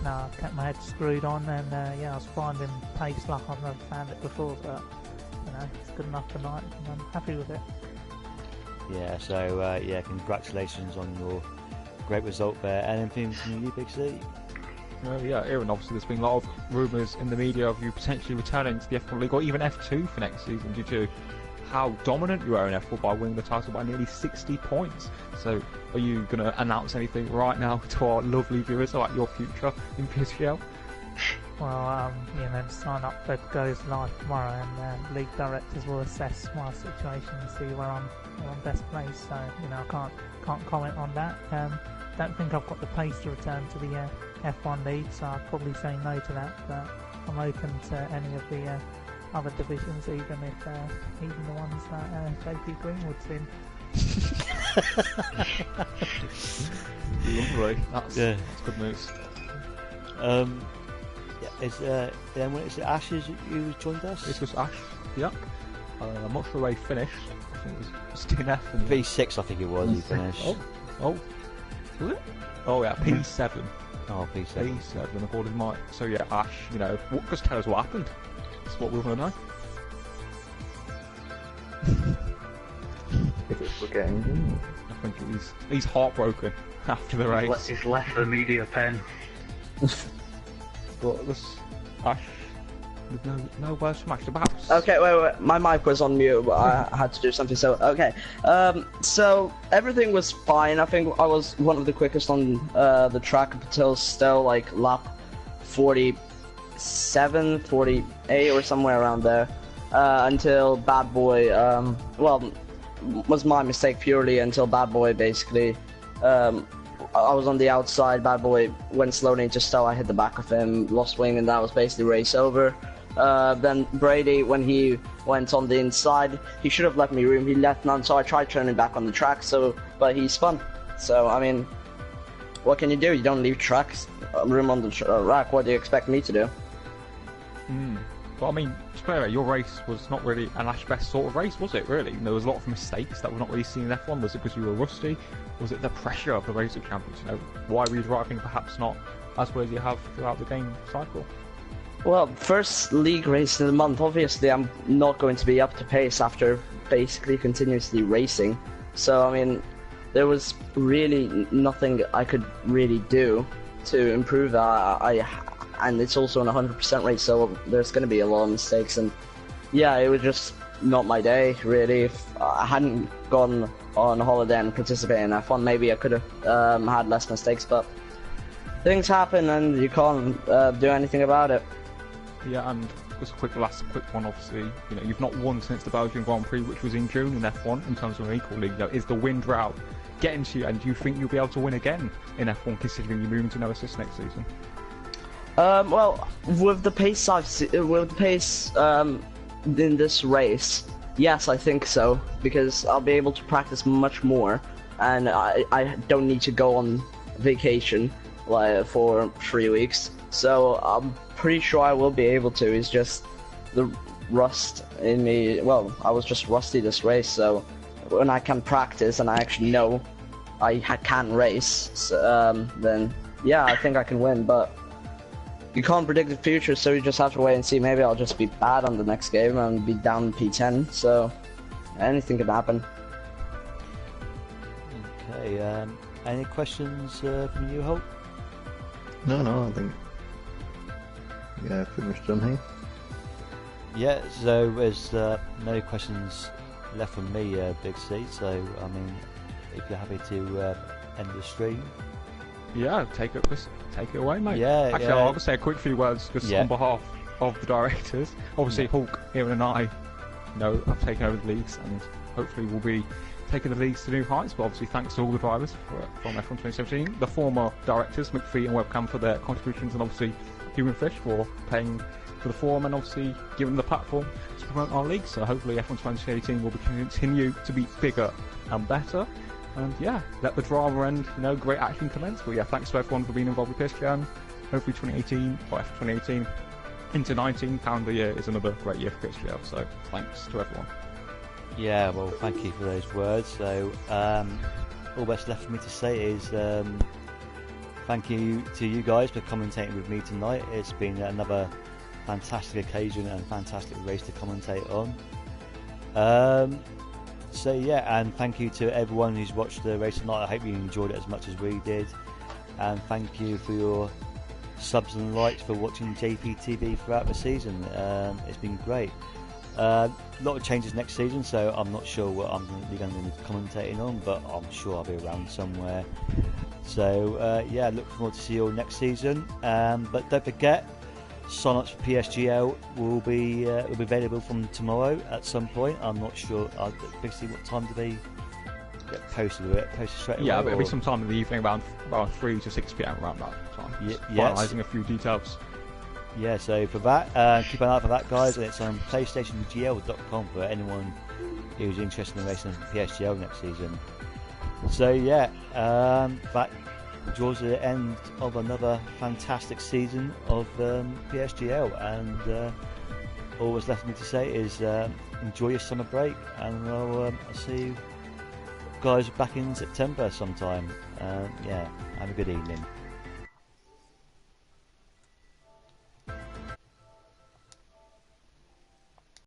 no, I kept my head screwed on, and yeah, I was finding pace like I've never found it before. But you know, it's good enough tonight, and I'm happy with it. Yeah. So yeah, congratulations on your great result there. Anything from you, Big C? Yeah, Aaron, obviously there's been a lot of rumours in the media of you potentially returning to the F1 League or even F2 for next season due to how dominant you are in F4 by winning the title by nearly 60 points. So are you going to announce anything right now to our lovely viewers about your future in PSGL? Well, you know, the sign up bid goes live tomorrow, and league directors will assess my situation and see where I'm best placed. So, you know, I can't comment on that. Don't think I've got the pace to return to the F1 league, so I'll probably say no to that. But I'm open to any of the other divisions, even the ones that JP Greenwood's in. Lovely. That's good news. Then when it's Ash's who joined us? This was Ash. Yeah. I'm not sure where he finished. I think it was TNF. V6, I think it was. He finished. Oh. Was it? Oh yeah, P7. Oh, P7. P7 according to Mike. So yeah, Ash. You know, just tell us what happened. That's what we want to know. If it's forgetting, I think he's heartbroken after the race. He's left the media pen. But this Ash, there's no words from Ash about. Okay, wait, my mic was on mute, but I had to do something, so, okay. So, everything was fine. I think I was one of the quickest on the track up until still, like, lap 47, 48, or somewhere around there. Until Bad Boy, well, was my mistake purely until Bad Boy basically I was on the outside. Bad Boy went slowly into stow. I hit the back of him, lost wing, and that was basically race over. Then Brady, when he went on the inside, he should have left me room. He left none, so I tried turning back on the track. But he spun. So I mean, what can you do? You don't leave room on the track. What do you expect me to do? Well, I mean, to be fair, your race was not really an Ash best sort of race, was it? Really, there was a lot of mistakes that were not really seen in F1. Was it because you were rusty? Was it the pressure of the race of champions? You know, why were you driving perhaps not as well as you have throughout the game cycle? Well, first league race in the month. Obviously, I'm not going to be up to pace after basically continuously racing. So, I mean, there was really nothing I could really do to improve that. And it's also an 100% race, so there's going to be a lot of mistakes. And yeah, it was just not my day, really. If I hadn't gone on holiday and participated in F1, maybe I could have had less mistakes. But things happen, and you can't do anything about it. Yeah, and just last quick one. Obviously, you know, you've not won since the Belgian Grand Prix, which was in June in F1. In terms of an equal league, you know, is the win drought getting to you? And do you think you'll be able to win again in F1, considering you're moving to no assist next season? Well, with the pace in this race, yes, I think so, because I'll be able to practice much more, and I don't need to go on vacation for 3 weeks. So I'm pretty sure I will be able to. It's just the rust in me. Well, I was just rusty this race, so when I can practice and I actually know I can race, then yeah, I think I can win. But you can't predict the future, so you just have to wait and see. Maybe I'll just be bad on the next game and be down P10, so anything can happen. Okay, any questions from you, Hope? No, I think pretty much done here. Yeah, so there's no questions left from me, Big C, so I mean, if you're happy to end the stream. Yeah, take it away, mate. Yeah, actually, yeah. I'll just say a quick few words just on behalf of the directors. Obviously, Hulk, Ian, and I, have taken over the leagues, and hopefully we'll be taking the leagues to new heights. But obviously, thanks to all the drivers from F1 2017, the former directors, McPhee and Webcam, for their contributions, and obviously Human Fish for paying for the forum and obviously giving the platform to promote our league. So hopefully F1 2018 will continue to be bigger and better. And yeah, let the drama end, great action commence. But yeah, thanks to everyone for being involved with PSGL. Hopefully 2018, or F 2018 into 19 calendar year is another great year for PSGL. So thanks to everyone. Yeah, well, thank you for those words. So all that's left for me to say is thank you to you guys for commentating with me tonight. It's been another fantastic occasion and fantastic race to commentate on. So yeah, and thank you to everyone who's watched the race tonight. I hope you enjoyed it as much as we did, and thank you for your subs and likes for watching JPTV throughout the season. It's been great. A lot of changes next season, so I'm not sure what I'm going to be commentating on, but I'm sure I'll be around somewhere. So yeah, look forward to see you all next season. But don't forget, sign-ups for PSGL will be available from tomorrow at some point. I'm not sure. Basically, what time do they get posted? Will it posted straight away? Yeah, it'll be sometime in the evening, around 3 to 6 p.m. around that time. Finalising a few details. Yeah, so for that, keep an eye out for that, guys. And it's on PlayStationGL.com for anyone who's interested in racing PSGL next season. So yeah, that draws to the end of another fantastic season of PSGL, and all that's left for me to say is enjoy your summer break, and I'll see you guys back in September sometime. Yeah, have a good evening.